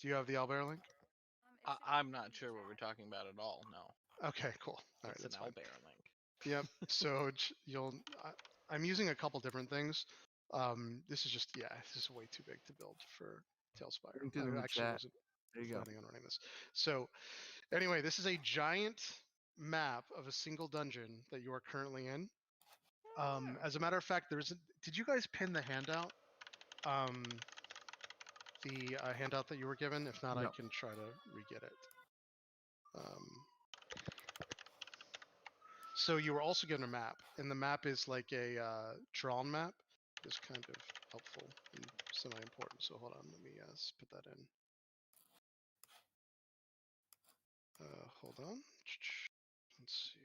Do you have the owlbear link? I'm not sure what we're talking about at all. No, Okay, cool. All right, it's that's an fine. owlbear link. Yep. So I'm using a couple different things. This is just this is way too big to build for Tailspire. Link to it in I the actually chat. wasn't There you go. planning on running this. So anyway, this is a giant map of a single dungeon that you are currently in. As a matter of fact, did you guys pin the handout? The handout that you were given? If not, I No. can try to re-get it. So you were also given a map, and the map is like a drawn map. It's kind of helpful and semi-important. So hold on, let me put that in. Hold on. Let's see.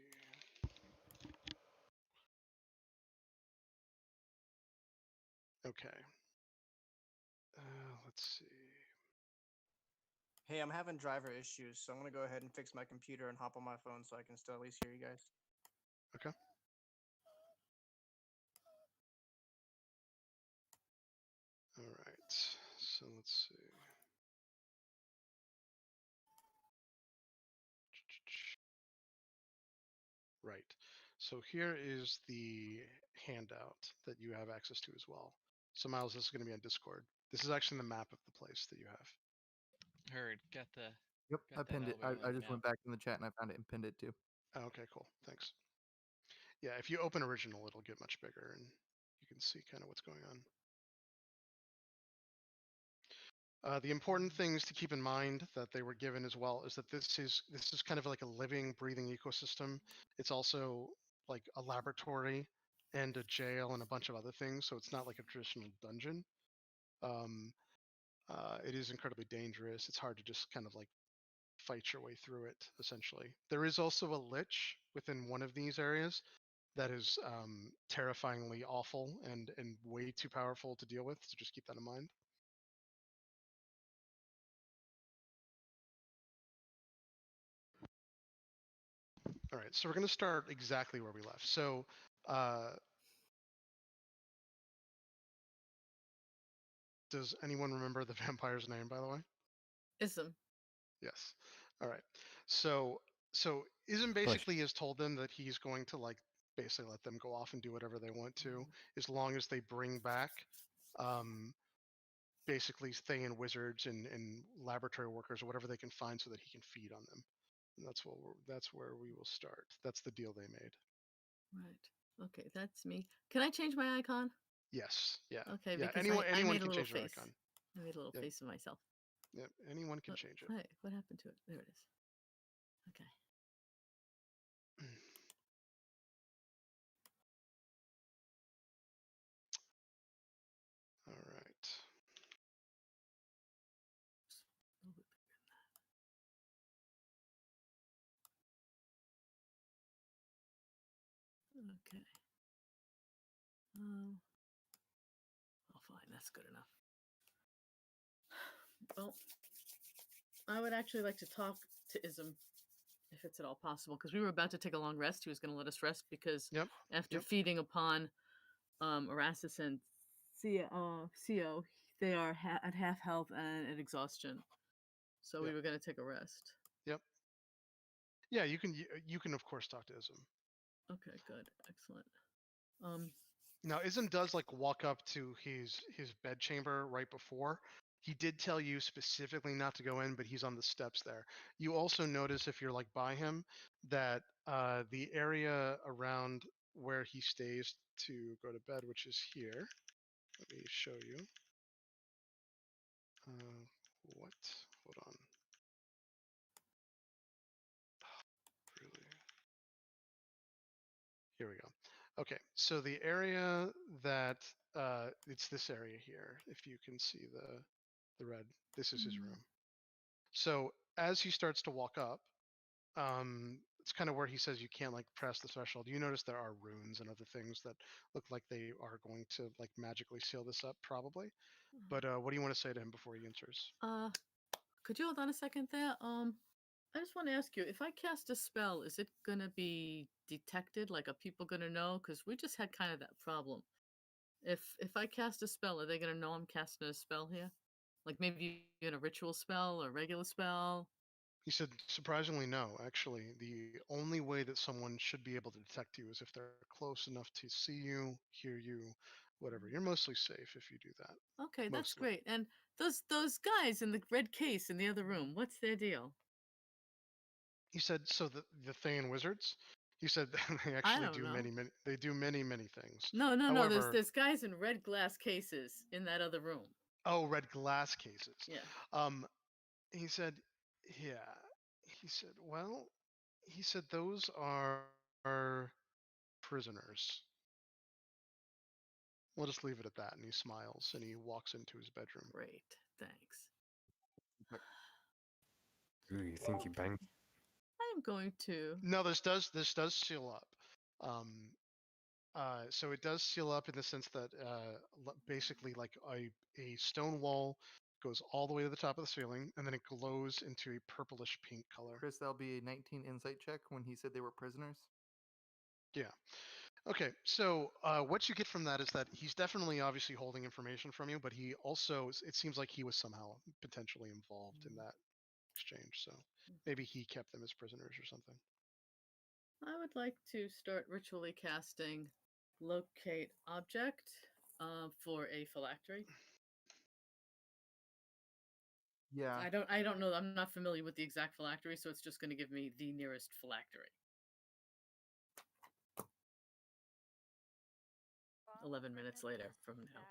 Okay. Let's see. Hey, I'm having driver issues, so I'm gonna go ahead and fix my computer and hop on my phone so I can still at least hear you guys. Okay. All right. So let's see. Right. So here is the handout that you have access to as well. So Miles, this is going to be on Discord. This is actually the map of the place that you have. Heard. Got the. Yep, Got I that pinned it. owlbear I link just now. went back in the chat and I found it and pinned it too. Oh, okay, cool. Thanks. Yeah, if you open original, it'll get much bigger and you can see kind of what's going on. The important things to keep in mind that they were given as well is that this is kind of like a living, breathing ecosystem. It's also like a laboratory and a jail and a bunch of other things. So it's not like a traditional dungeon. It is incredibly dangerous. It's hard to just kind of like fight your way through it, essentially. There is also a lich within one of these areas that is terrifyingly awful and way too powerful to deal with. So just keep that in mind. All right, so we're going to start exactly where we left. So does anyone remember the vampire's name, by the way? Ism. Yes. All right. So Ism basically has told them that he's going to like basically let them go off and do whatever they want to, as long as they bring back basically Thayan wizards and laboratory workers or whatever they can find so that he can feed on them. And that's where we will start. That's the deal they made. Right. Okay, that's me. Can I change my icon? Yes. Yeah. Okay, Yeah. because Anyone I made a can little change their face. icon. I made a little Yep. face of myself. Yep. Anyone can change it. Hey, what happened to it? There it is. Okay. All right. Okay. Oh, fine. That's good enough. Well, I would actually like to talk to Ism, if it's at all possible, because we were about to take a long rest. He was going to let us rest because after feeding upon Erastus and Co, they are at half health and at exhaustion. So we were going to take a rest. Yep. Yeah, you can of course talk to Ism. Okay, good, excellent. Now Ism does like walk up to his bed chamber right before. He did tell you specifically not to go in, but he's on the steps there. You also notice if you're like by him that the area around where he stays to go to bed, which is here. Let me show you. What? Hold on. Really? Here we go. Okay, so the area that it's this area here. If you can see the red, this is his room. So as he starts to walk up, it's kind of where he says you can't like press the threshold. You notice there are runes and other things that look like they are going to like magically seal this up, probably. But what do you want to say to him before he enters? Could you hold on a second there? I just want to ask you, if I cast a spell, is it gonna be detected? Like, are people gonna know? Because we just had kind of that problem. If I cast a spell, are they gonna know I'm casting a spell here? Like maybe in a ritual spell or regular spell? He said, surprisingly, no. Actually, the only way that someone should be able to detect you is if they're close enough to see you, hear you, whatever. You're mostly safe if you do that. Okay, that's Mostly. great. And those guys in the red case in the other room, what's their deal? He said, so the Thayan wizards. He said they I actually don't do know. many things. No. However, There's guys in red glass cases in that other room. oh, red glass cases. Yeah. He said, yeah. He said, well, he said those are prisoners. We'll just leave it at that. And he smiles and he walks into his bedroom. Great. Thanks. Ooh, you think you banged? I'm going to. No, this does seal up. So it does seal up in the sense that basically like a stone wall goes all the way to the top of the ceiling, and then it glows into a purplish pink color. Chris, that'll be a 19 insight check when he said they were prisoners. Yeah. Okay, so what you get from that is that he's definitely obviously holding information from you, but he also, it seems like he was somehow potentially involved in that exchange. So maybe he kept them as prisoners or something. I would like to start ritually casting locate object for a phylactery. Yeah. I don't know. I'm not familiar with the exact phylactery, so it's just going to give me the nearest phylactery. 11 minutes later from now.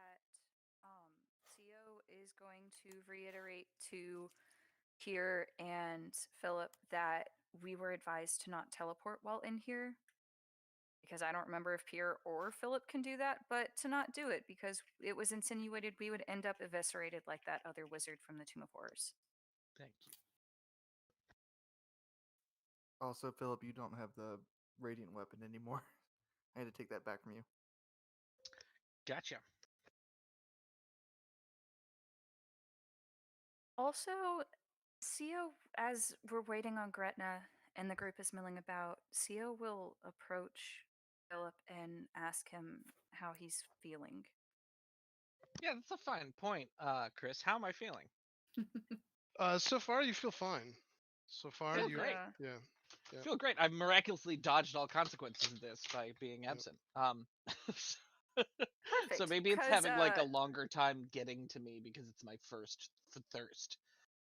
Theo is going to reiterate to Pier and Philip that we were advised to not teleport while in here. Because I don't remember if Pier or Philip can do that, but to not do it because it was insinuated we would end up eviscerated like that other wizard from the Tomb of Horrors. Thank you. Also, Philip, you don't have the radiant weapon anymore. I had to take that back from you. Gotcha. Also, Sio, as we're waiting on Gretna and the group is milling about, Sio will approach Philip and ask him how he's feeling. Yeah, that's a fine point, Chris. How am I feeling? So far you feel fine. So far Feel you great. yeah. I feel great. I've miraculously dodged all consequences of this by being absent. Perfect. So maybe it's having like a longer time getting to me because it's my first thirst,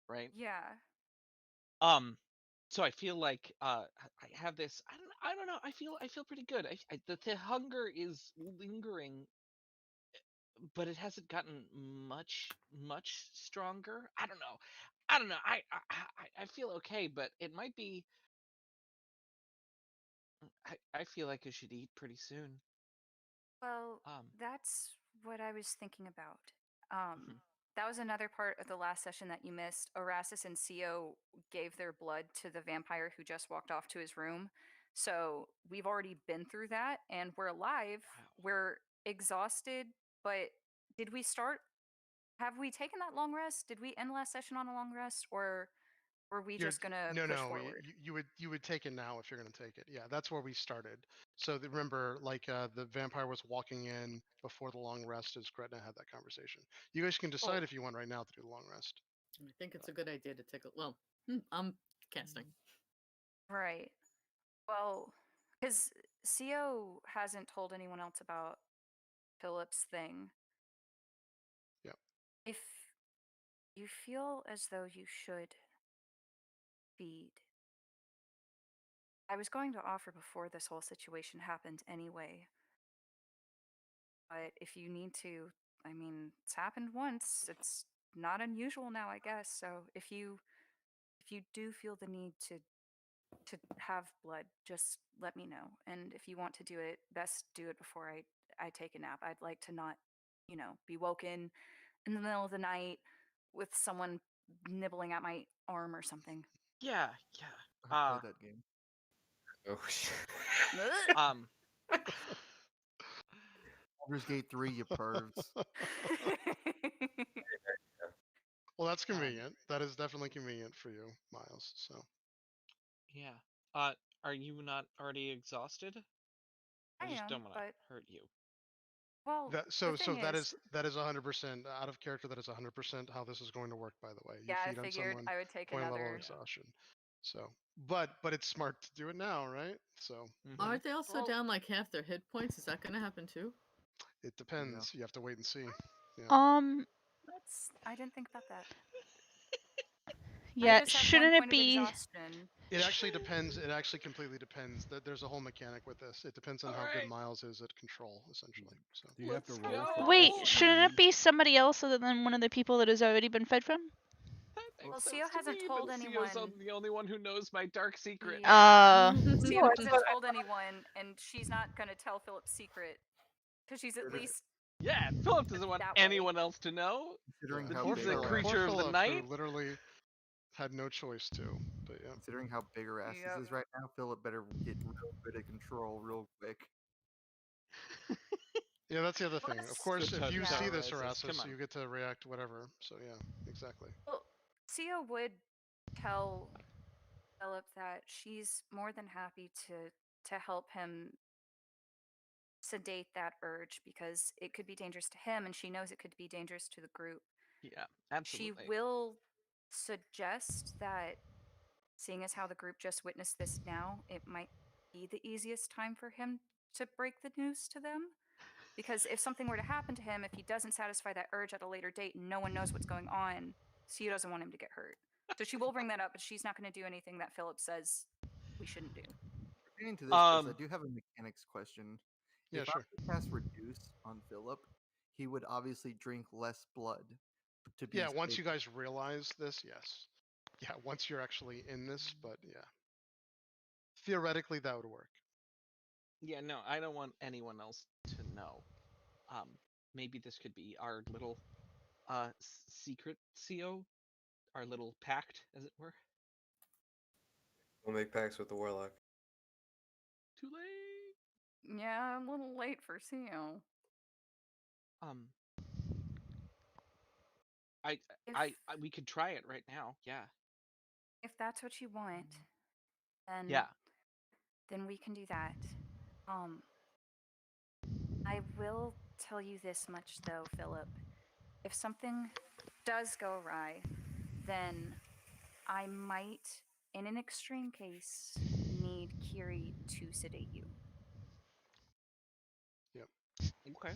right? Yeah. So I feel like I have this. I don't know. I feel pretty good. The hunger is lingering, but it hasn't gotten much stronger. I don't know. I feel okay, but it might be. I feel like I should eat pretty soon. Well, that's what I was thinking about. Mhm. That was another part of the last session that you missed. Erastus and Sio gave their blood to the vampire who just walked off to his room. So we've already been through that and we're alive. Wow. We're exhausted, but did we start? Have we taken that long rest? Did we end last session on a long rest or were we just going to push forward? You would take it now if you're going to take it. Yeah, that's where we started. So remember, like the vampire was walking in before the long rest as Gretna had that conversation. You guys can decide if you want right now to do the long rest. I think it's a good idea to take a. Well, I'm casting. Right. Well, because Sio hasn't told anyone else about Philip's thing. Yep. If you feel as though you should feed, I was going to offer before this whole situation happened anyway. But if you need to, I mean, it's happened once. It's not unusual now, I guess. So if you do feel the need to have blood, just let me know. And if you want to do it, best do it before I take a nap. I'd like to not, be woken in the middle of the night with someone nibbling at my arm or something. Yeah. I played that game. Oh shit. Baldur's Gate 3, you pervs. Well, that's convenient. That is definitely convenient for you, Miles. So. Yeah. Are you not already exhausted? I just am, don't want to but hurt you. Well, That the so thing that is, is 100% out of character. That is 100% how this is going to work. By the way, you yeah, I feed on figured someone, I would take point level another. exhaustion. So, but it's smart to do it now, right? So Aren't they also Well- down like half their hit points? Is that going to happen too? it depends. You have to wait and see. Yeah. I didn't think about that. Yeah, just have one shouldn't it point of be? exhaustion. It actually depends. It actually completely depends. There's a whole mechanic with this. It depends on how good Alright. Miles is at control, essentially. So Do you have to Let's roll go. for Wait, this? shouldn't it be somebody else other than one of the people that has already been fed from? That makes Well, sense Sio to hasn't me, told but Sio's anyone. the only one who knows my dark secret. Yeah. Uh, Sio hasn't told anyone, and she's not gonna tell Philip's secret because she's at least. Yeah, Philip doesn't want That way. anyone else to know. Considering yeah. how He's big the Arathis- creature of the Philip, night. who literally had no choice to. But yeah. Considering how big Arathis Yep. is right now, Philip better get real good at control real quick. Yeah, that's the other thing. Of course, So if you yeah. see this Come Erasmus, on. you get to react whatever. So yeah, exactly. Well, Sio would tell Philip that she's more than happy to help him sedate that urge because it could be dangerous to him, and she knows it could be dangerous to the group. Yeah, absolutely. She will suggest that, seeing as how the group just witnessed this now, it might be the easiest time for him to break the news to them. Because if something were to happen to him, if he doesn't satisfy that urge at a later date and no one knows what's going on, Sio doesn't want him to get hurt. So she will bring that up, but she's not going to do anything that Philip says we shouldn't do. Pertaining to this, Chris, I Um, do have a mechanics question. Yeah, If sure. I could cast Reduce on Philip, he would obviously drink less blood to be Yeah, once safe. you guys realize this, yes. Yeah, once you're actually in this, but yeah. Theoretically, that would work. Yeah, no, I don't want anyone else to know. Maybe this could be our little secret CO, our little pact, as it were. We'll make pacts with the warlock. Too late. Yeah, a little late for Sio. We could try it right now. Yeah. If that's what you want, then Yeah. then we can do that. I will tell you this much though, Philip. If something does go awry, then I might, in an extreme case, need Kiri to sedate you. Yep. Okay.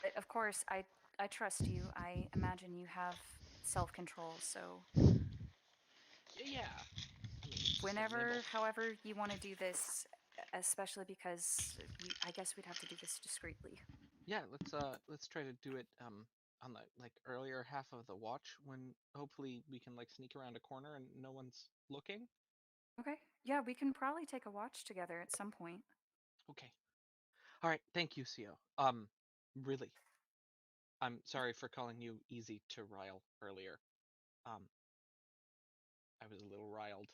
But of course, I trust you. I imagine you have self-control, so Yeah. whenever, however you want to do this, especially because I guess we'd have to do this discreetly. Yeah, let's try to do it on the like earlier half of the watch when hopefully we can like sneak around a corner and no one's looking. Okay. Yeah, we can probably take a watch together at some point. Okay. All right, thank you, Sio. Really. I'm sorry for calling you easy to rile earlier. I was a little riled.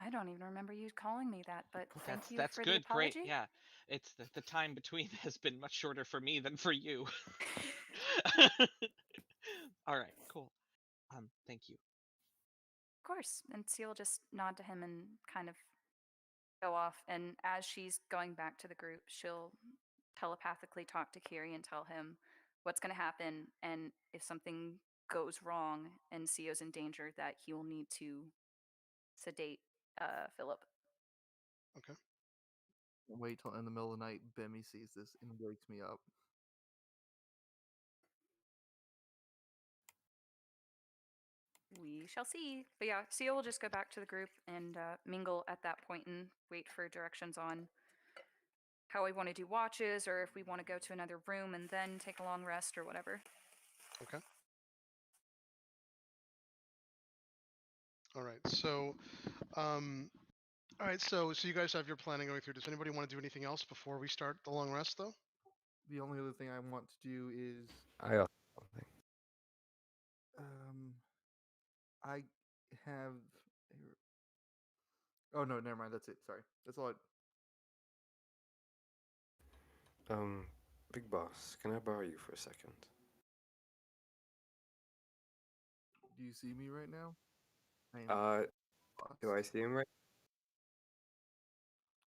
I don't even remember you calling me that, but thank you That's for good. the apology. Great. Yeah. It's the time between has been much shorter for me than for you. All right, cool. Thank you. Of course. And Seal will just nod to him and kind of go off. And as she's going back to the group, she'll telepathically talk to Kiri and tell him what's going to happen. And if something goes wrong and Sio's in danger, that he will need to sedate Philip. Okay. Wait till in the middle of the night, Bemmy sees this and wakes me up. We shall see. But yeah, Seal will just go back to the group and mingle at that point and wait for directions on how we want to do watches or if we want to go to another room and then take a long rest or whatever. Okay. All right. So, so you guys have your planning going through. Does anybody want to do anything else before we start the long rest, though? The only other thing I want to do is I also think. I have. Oh no, never mind. That's it. Sorry, that's all. Big boss, can I borrow you for a second? Do you see me right now? Do I see him right?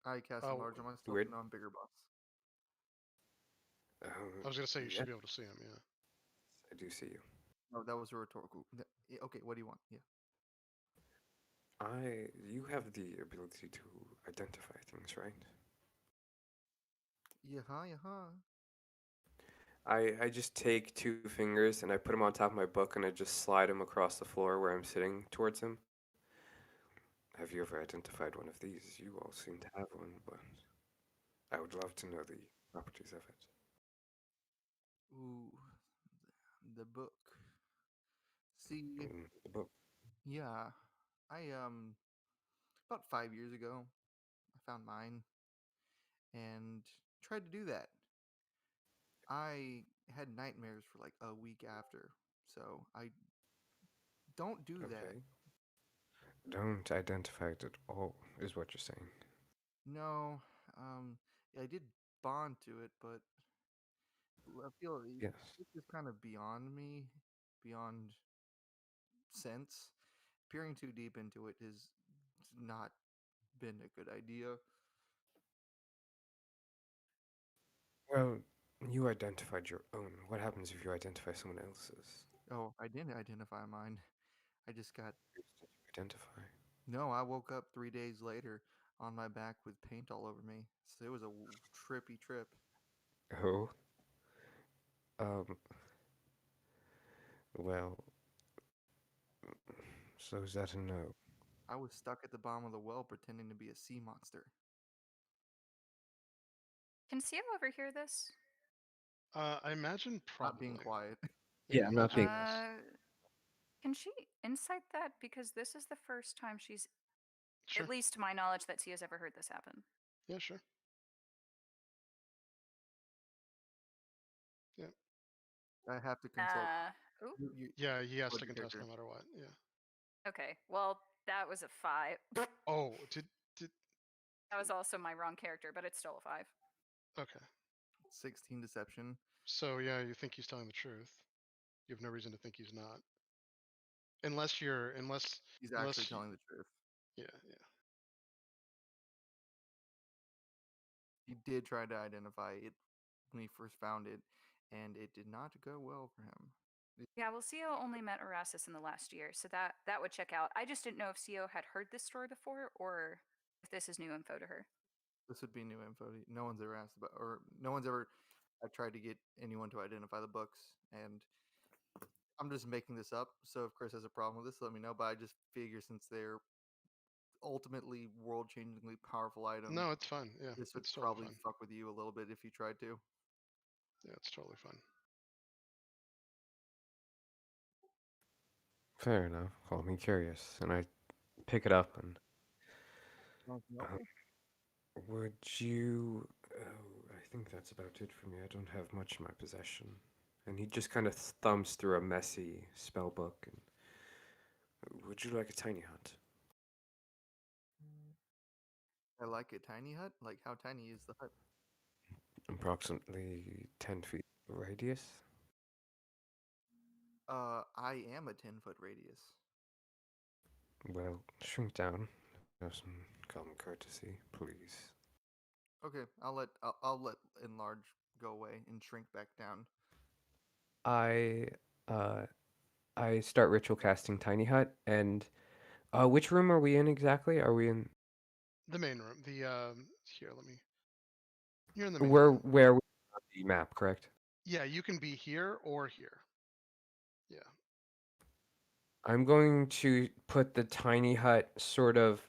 I cast enlarge on my Weird. token on bigger boss. I was gonna say you should yeah, be able to see him. Yeah. I do see you. No, that was a rhetorical. Yeah, okay, what do you want? Yeah. You have the ability to identify things, right? Yeah. I just take 2 fingers and I put them on top of my book and I just slide them across the floor where I'm sitting towards him. Have you ever identified one of these? You all seem to have one, but I would love to know the properties of it. Ooh, the book. See, The book. yeah, I about 5 years ago, I found mine and tried to do that. I had nightmares for like a week after, so I don't do that. Okay. Don't identify it at all, is what you're saying. No, I did bond to it, but I feel Yes. this is kind of beyond me, beyond sense. Peering too deep into it has not been a good idea. Well, you identified your own. What happens if you identify someone else's? Oh, I didn't identify mine. I just got Whose did you identify? no. I woke up 3 days later on my back with paint all over me. So it was a trippy trip. Oh. Um. Well. So is that a no? I was stuck at the bottom of the well pretending to be a sea monster. Can Sio overhear this? I imagine probably. Not being quiet. Yeah, I'm not being. Can she insight that? Because this is the first time she's, Sure. at least to my knowledge, that Sia's ever heard this happen. Yeah, sure. Yeah. I have to consult. Ooh. Yeah, he has What to the contest character? no matter what. Yeah. Okay. Well, that was a 5. Oh, did That was also my wrong character, but it's still a 5. okay. 16 deception. So yeah, you think he's telling the truth. You have no reason to think he's not. Unless He's actually telling the truth. Yeah. He did try to identify it when he first found it, and it did not go well for him. Yeah, well, Sio only met Erastus in the last year, so that would check out. I just didn't know if Sio had heard this story before or if this is new info to her. This would be new info. No one's ever asked about, or no one's ever. I've tried to get anyone to identify the books, and I'm just making this up. So if Chris has a problem with this, let me know. But I just figure since they're ultimately world-changingly powerful items, No, it's fun. Yeah, this would it's totally probably fun. fuck with you a little bit if you tried to. Yeah, it's totally fun. Fair enough. Call me curious, and I pick it up and. Would you? Oh, I think that's about it for me. I don't have much in my possession. And he just kind of thumbs through a messy spell book. And would you like a tiny hut? I like a tiny hut. Like how tiny is the hut? Approximately 10 feet radius. I am a 10-foot radius. Well, shrink down. Have some common courtesy, please. Okay, I'll let enlarge go away and shrink back down. I start ritual casting tiny hut, and which room are we in exactly? Are we in the main room? Here, let me. You're in the main where room. where we on the map, correct? Yeah, you can be here or here. Yeah. I'm going to put the tiny hut sort of.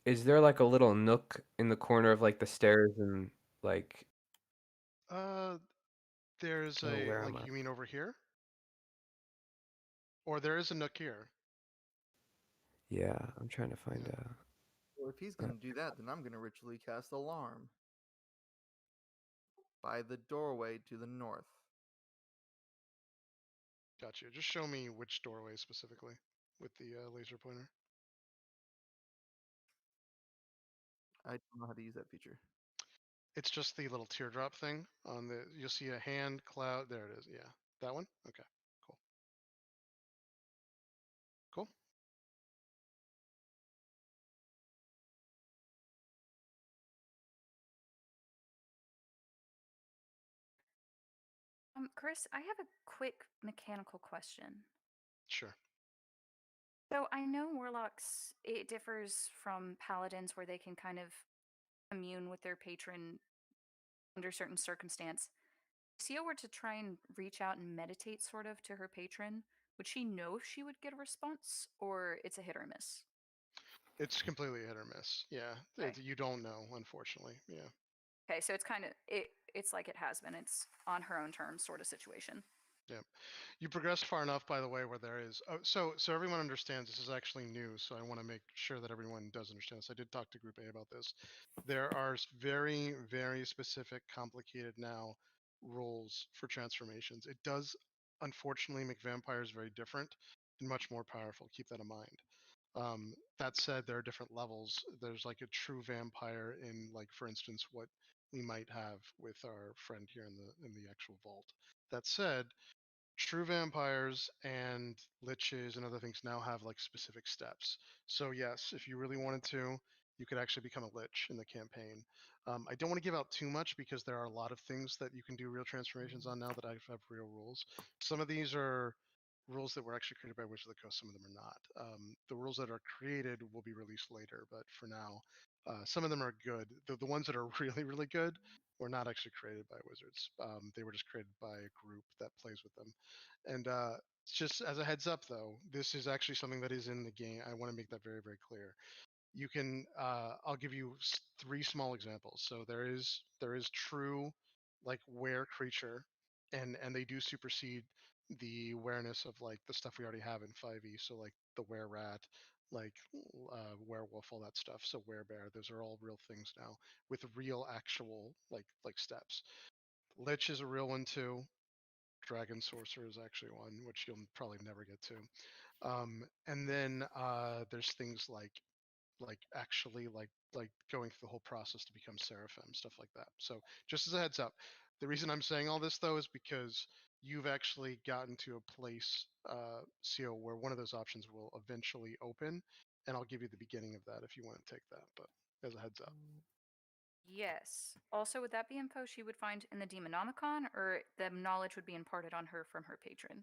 Is there like a little nook in the corner of like the stairs and like? There's where am like I? you mean over here? Or there is a nook here. Yeah, I'm trying to find Yeah. Well, if he's gonna do that, then I'm gonna ritually cast alarm by the doorway to the north. Gotcha. Just show me which doorway specifically with the laser pointer. I don't know how to use that feature. It's just the little teardrop thing on the. You'll see a hand cloud. There it is. Yeah, that one. Okay, cool. Cool. Chris, I have a quick mechanical question. Sure. So I know warlocks, it differs from paladins where they can kind of commune with their patron under certain circumstance. If Sia were to try and reach out and meditate sort of to her patron, would she know if she would get a response, or it's a hit or miss? It's completely hit or miss. Yeah, Okay. you don't know, unfortunately. Yeah. Okay, so it's kind of it's like it has been. It's on her own terms sort of situation. Yeah. You progressed far enough, by the way, where there is. Oh, so everyone understands this is actually new. So I want to make sure that everyone does understand this. I did talk to Group A about this. There are very, very specific, complicated now rules for transformations. It does, unfortunately, make vampires very different and much more powerful. Keep that in mind. That said, there are different levels. There's like a true vampire in, like, for instance, what we might have with our friend here in the actual vault. That said, true vampires and liches and other things now have like specific steps. So yes, if you really wanted to, you could actually become a lich in the campaign. I don't want to give out too much because there are a lot of things that you can do real transformations on now that I have real rules. Some of these are rules that were actually created by Wizards of the Coast. Some of them are not. The rules that are created will be released later, but for now, some of them are good. The ones that are really, really good were not actually created by Wizards. They were just created by a group that plays with them. And just as a heads up, though, this is actually something that is in the game. I want to make that very, very clear. You can. I'll give you 3 small examples. So there is true, like, were creature, and they do supersede the awareness of like the stuff we already have in 5e. So like the were rat, like werewolf, all that stuff. So werebear, those are all real things now with real actual like steps. Lich is a real one too. Dragon Sorcerer is actually one, which you'll probably never get to. And then there's things like actually like going through the whole process to become Seraphim, stuff like that. So just as a heads up, the reason I'm saying all this though is because you've actually gotten to a place, CO, where one of those options will eventually open, and I'll give you the beginning of that if you want to take that. But as a heads up. Yes. Also, would that be info she would find in the Demonomicon, or the knowledge would be imparted on her from her patron?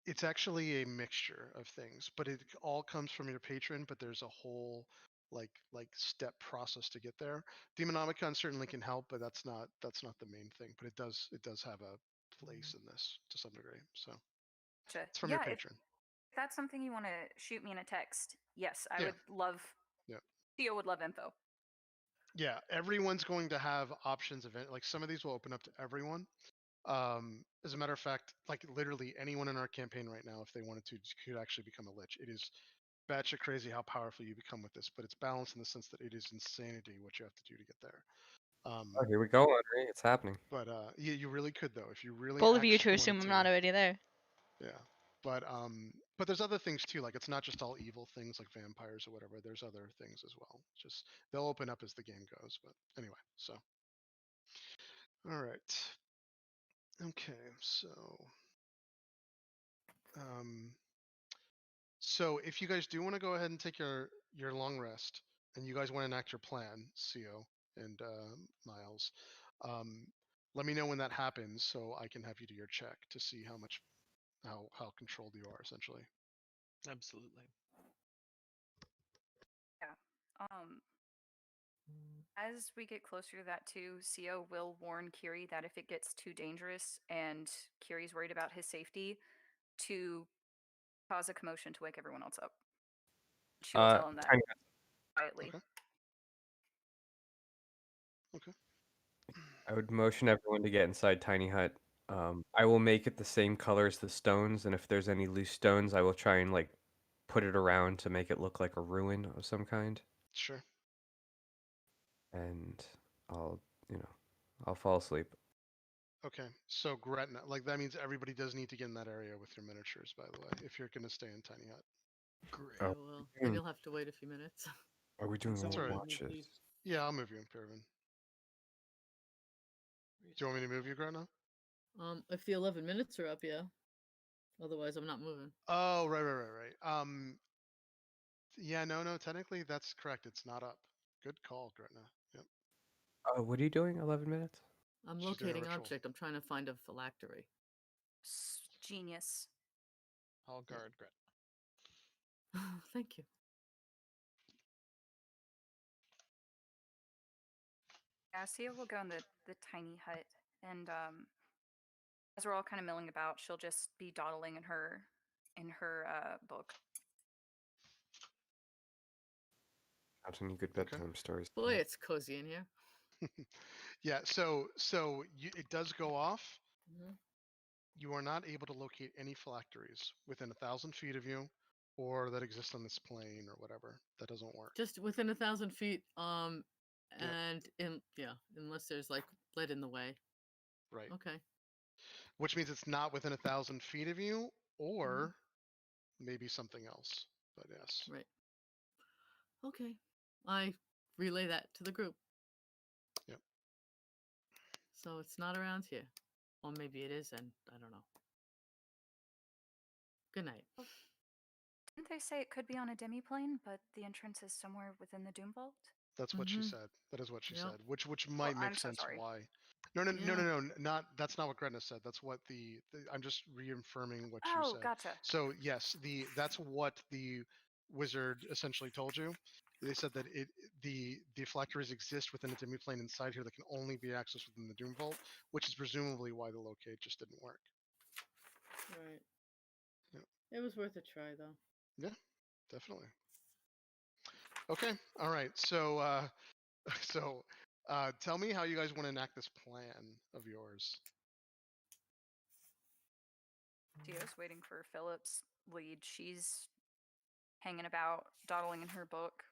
It's actually a mixture of things, but it all comes from your patron, but there's a whole like step process to get there. Demonomicon certainly can help, but that's not the main thing, but it does have a place in this to some degree. So Gotcha. it's from your Yeah, if patron. that's something you want to shoot me in a text, yes, I Yeah. would love. Yeah. Theo would love info. Yeah, everyone's going to have options like some of these will open up to everyone. As a matter of fact, like literally anyone in our campaign right now, if they wanted to, could actually become a lich. It is batshit crazy how powerful you become with this, but it's balanced in the sense that it is insanity what you have to do to get there. Oh, here we go, Henry. It's happening. But yeah, you really could though, if you really. Bold of you to actually assume wanted I'm not already there. Yeah, but there's other things too. Like it's not just all evil things like vampires or whatever. There's other things as well. Just they'll open up as the game goes. But anyway, so all right. Okay, so so if you guys do want to go ahead and take your long rest, and you guys want to enact your plan, CO and Miles, let me know when that happens so I can have you do your check to see how controlled you are essentially. Absolutely. Yeah. As we get closer to that too, CO will warn Kiri that if it gets too dangerous and Kiri's worried about his safety, to cause a commotion to wake everyone else up. She will tell him that quietly. Okay. I would motion everyone to get inside Tiny Hut. I will make it the same color as the stones, and if there's any loose stones, I will try and like put it around to make it look like a ruin of some kind. Sure. And I'll fall asleep. Okay, so Gretna, like that means everybody does need to get in that area with your miniatures, by the way, if you're going to stay in Tiny Hut. Great. Oh, Well, then you'll have to wait a few minutes. Are we doing That's all all right. watches? Yeah, I'll move you, Pervin. Do you want me to move you, Gretna? If the 11 minutes are up, yeah. Otherwise, I'm not moving. Oh, right. Yeah, no, technically that's correct. It's not up. Good call, Gretna. Yep. What are you doing? 11 minutes? I'm She's doing a locating ritual. object. I'm trying to find a phylactery. Genius. I'll guard Gret. Thank you. Yeah, Sia will go in the tiny hut, and as we're all kind of milling about, she'll just be dawdling in her book. Not any good bedtime stories. Boy, it's cozy in here. Yeah. So it does go off. Mhm. You are not able to locate any phylacteries within 1,000 feet of you, or that exist on this plane or whatever. That doesn't work. Just within 1,000 feet. Yep. And unless there's like lead in the way. Right. Okay. Which means it's not within 1,000 feet of you, or maybe something else. But yes. Right. Okay. I relay that to the group. Yep. So it's not around here. Or maybe it is, and I don't know. Good night. Didn't they say it could be on a demiplane, but the entrance is somewhere within the Doom Vault? That's what she said. That is what she Yep. said. Which might make I'm so sense sorry. why. No, Yeah. not that's not what Gretna said. That's what I'm just reaffirming what you Oh, said. gotcha. So yes, that's what the wizard essentially told you. They said that the phylacteries exist within a demiplane inside here that can only be accessed within the Doom Vault, which is presumably why the locate just didn't work. Right. Yep. It was worth a try, though. Yeah, definitely. Okay, all right. So tell me how you guys want to enact this plan of yours. Dio's waiting for Philip's lead. She's hanging about, dawdling in her book.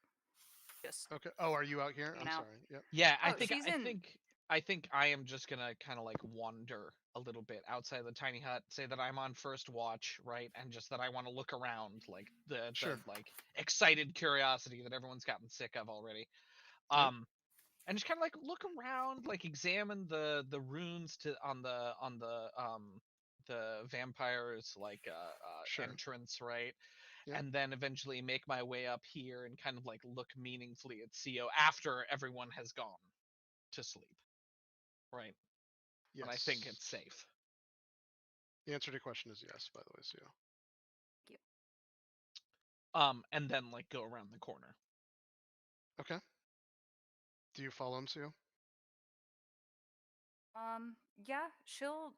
Just Okay. Oh, are you out here? I'm out. sorry. Yep. Yeah, Oh, she's in. I think I am just gonna kind of like wander a little bit outside the tiny hut, say that I'm on first watch, right, and just that I want to look around, like the like excited curiosity that everyone's gotten sick of already, and just kind of like look around, like examine the runes on the vampire's like entrance, right. Yep. And then eventually make my way up here and kind of like look meaningfully at CO after everyone has gone to sleep. Right. Yes. And I think it's safe. The answer to your question is yes, by the way, Sue. Thank you. And then like go around the corner. Okay. Do you follow him, Sue? Yeah, she'll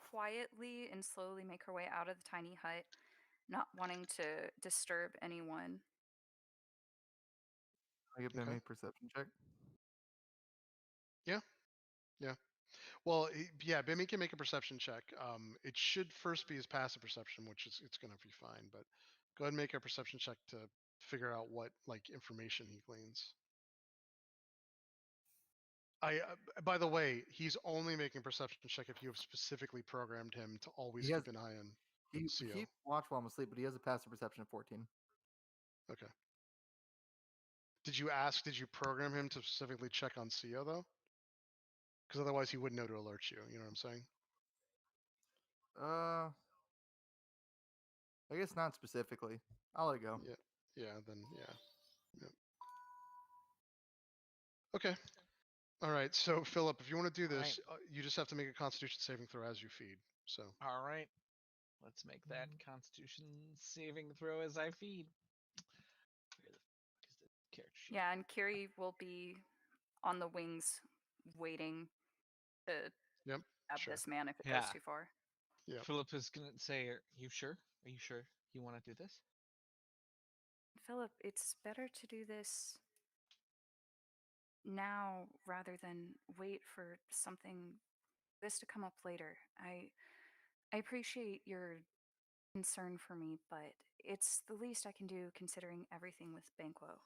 quietly and slowly make her way out of the tiny hut, not wanting to disturb anyone. I give them a perception check. Yeah. Yeah. Well, yeah, Bimmy can make a perception check. It should first be his passive perception, which is it's going to be fine. But go ahead and make a perception check to figure out what like information he gleans. By the way, he's only making perception check if you have specifically programmed him to always keep an eye on. He keeps watch while I'm asleep, but he has a passive perception of 14. Okay. Did you program him to specifically check on CO though? Because otherwise he wouldn't know to alert you. You know what I'm saying? I guess not specifically. I'll let it go. Yeah. Yeah. Then yeah. Yep. Okay. All right. So Philip, if you want to do this, you just have to make a Constitution saving throw as you feed. So. All right. Let's make that Constitution saving throw as I feed. Where the fuck is the character sheet? Yeah, and Kiri will be on the wings, waiting to stab this man if it goes too far. Yeah. Philip is gonna say, "Are you sure? Are you sure you want to do this?" Philip, it's better to do this now rather than wait for this to come up later. I appreciate your concern for me, but it's the least I can do considering everything with Banquo.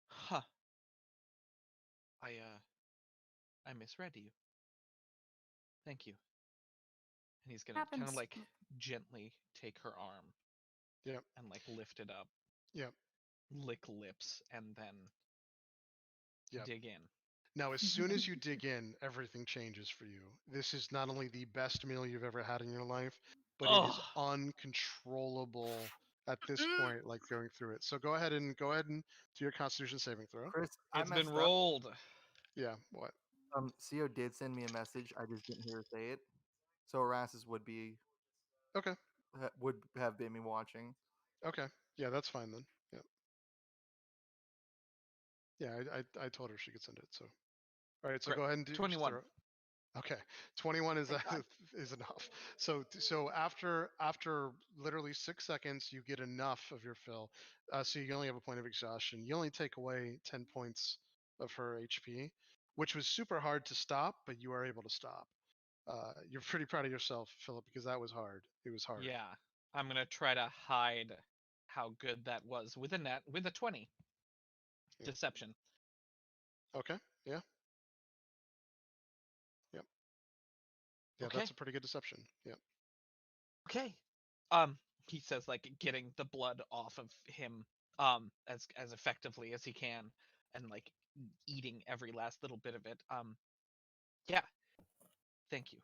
Huh. I misread you. Thank you. And he's gonna kind of like gently take her arm. Yep. And like lift it up. Yep. Lick lips and then dig in. Now, as soon as you dig in, everything changes for you. This is not only the best meal you've ever had in your life, but it is uncontrollable at this point, like going through it. So go ahead and do your Constitution saving throw. Chris, it's been rolled. Yeah, what? Co did send me a message. I just didn't hear her say it. So Erasmus would be Okay. Would have been me watching. Okay. Yeah, that's fine then. Yeah. Yeah, I told her she could send it. So, all right. So Great. go ahead and do 21. Okay, 21 is Thank God. is enough. So after literally 6 seconds, you get enough of your fill. So you only have a point of exhaustion. You only take away 10 points of her HP, which was super hard to stop, but you are able to stop. You're pretty proud of yourself, Philip, because that was hard. It was hard. Yeah, I'm gonna try to hide how good that was with a 20 Yeah. deception. Okay. Yeah. Yep. Yeah, Okay. that's a pretty good deception. Yep. Okay. He says, like, getting the blood off of him as effectively as he can, and like eating every last little bit of it. Yeah. Thank you.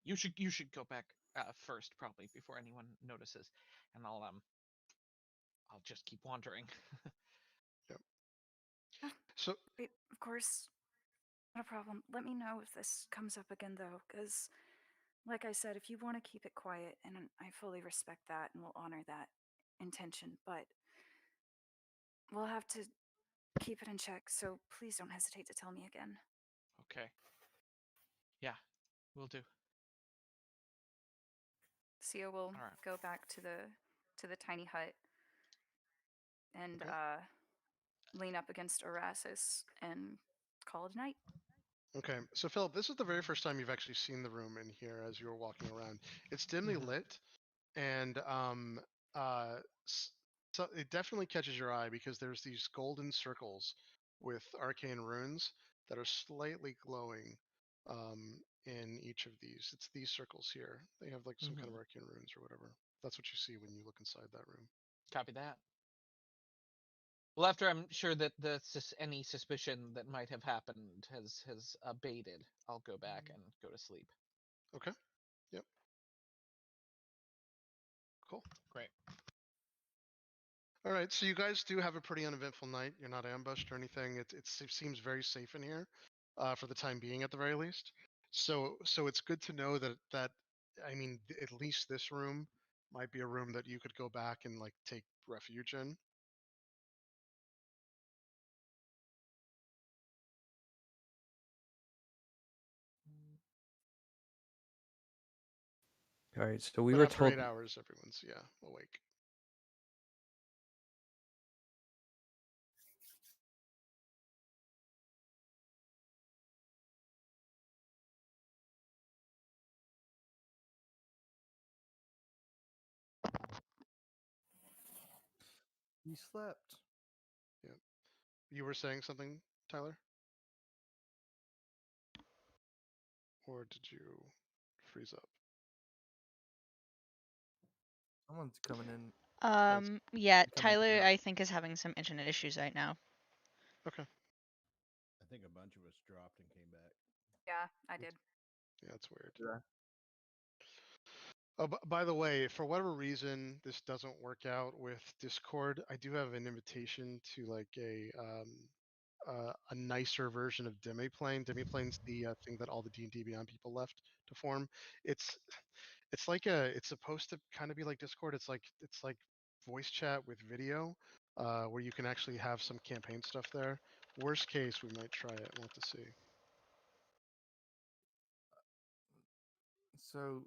You should go back first probably before anyone notices, and I'll just keep wandering. Yep. So Wait, of course, not a problem. Let me know if this comes up again, though, because, like I said, if you want to keep it quiet, and I fully respect that and will honor that intention, but we'll have to keep it in check, so please don't hesitate to tell me again. Okay. Yeah, will do. Sia will All right. go back to the tiny hut and Okay. lean up against Erasmus and call it a night. Okay, so Philip, this is the very first time you've actually seen the room in here as you were walking around. It's dimly Mhm. lit, and uh, so it definitely catches your eye because there's these golden circles with arcane runes that are slightly glowing in each of these. It's these circles here. They have like some kind of arcane runes or whatever. That's what you see when you look inside that room. Copy that. Well, after I'm sure that any suspicion that might have happened has abated, I'll go back and go to sleep. Okay. Yep. Cool. Great. All right, so you guys do have a pretty uneventful night. You're not ambushed or anything. It seems very safe in here, for the time being, at the very least. So it's good to know that I mean, at least this room might be a room that you could go back and like take refuge in. All right, so we But were after told 8 hours, everyone's awake. He slept. Yeah. You were saying something, Tyler? Or did you freeze up? Someone's coming in. Yeah, coming Tyler, up. I think is having some internet issues right now. Okay. I think a bunch of us dropped and came back. Yeah, I did. Yeah, that's weird. Yeah. Oh, by the way, for whatever reason this doesn't work out with Discord, I do have an invitation to like a nicer version of Demiplane. Demiplane's the thing that all the D&D Beyond people left to form. It's it's supposed to kind of be like Discord. It's like voice chat with video, where you can actually have some campaign stuff there. Worst case, we might try it. We'll have to see. So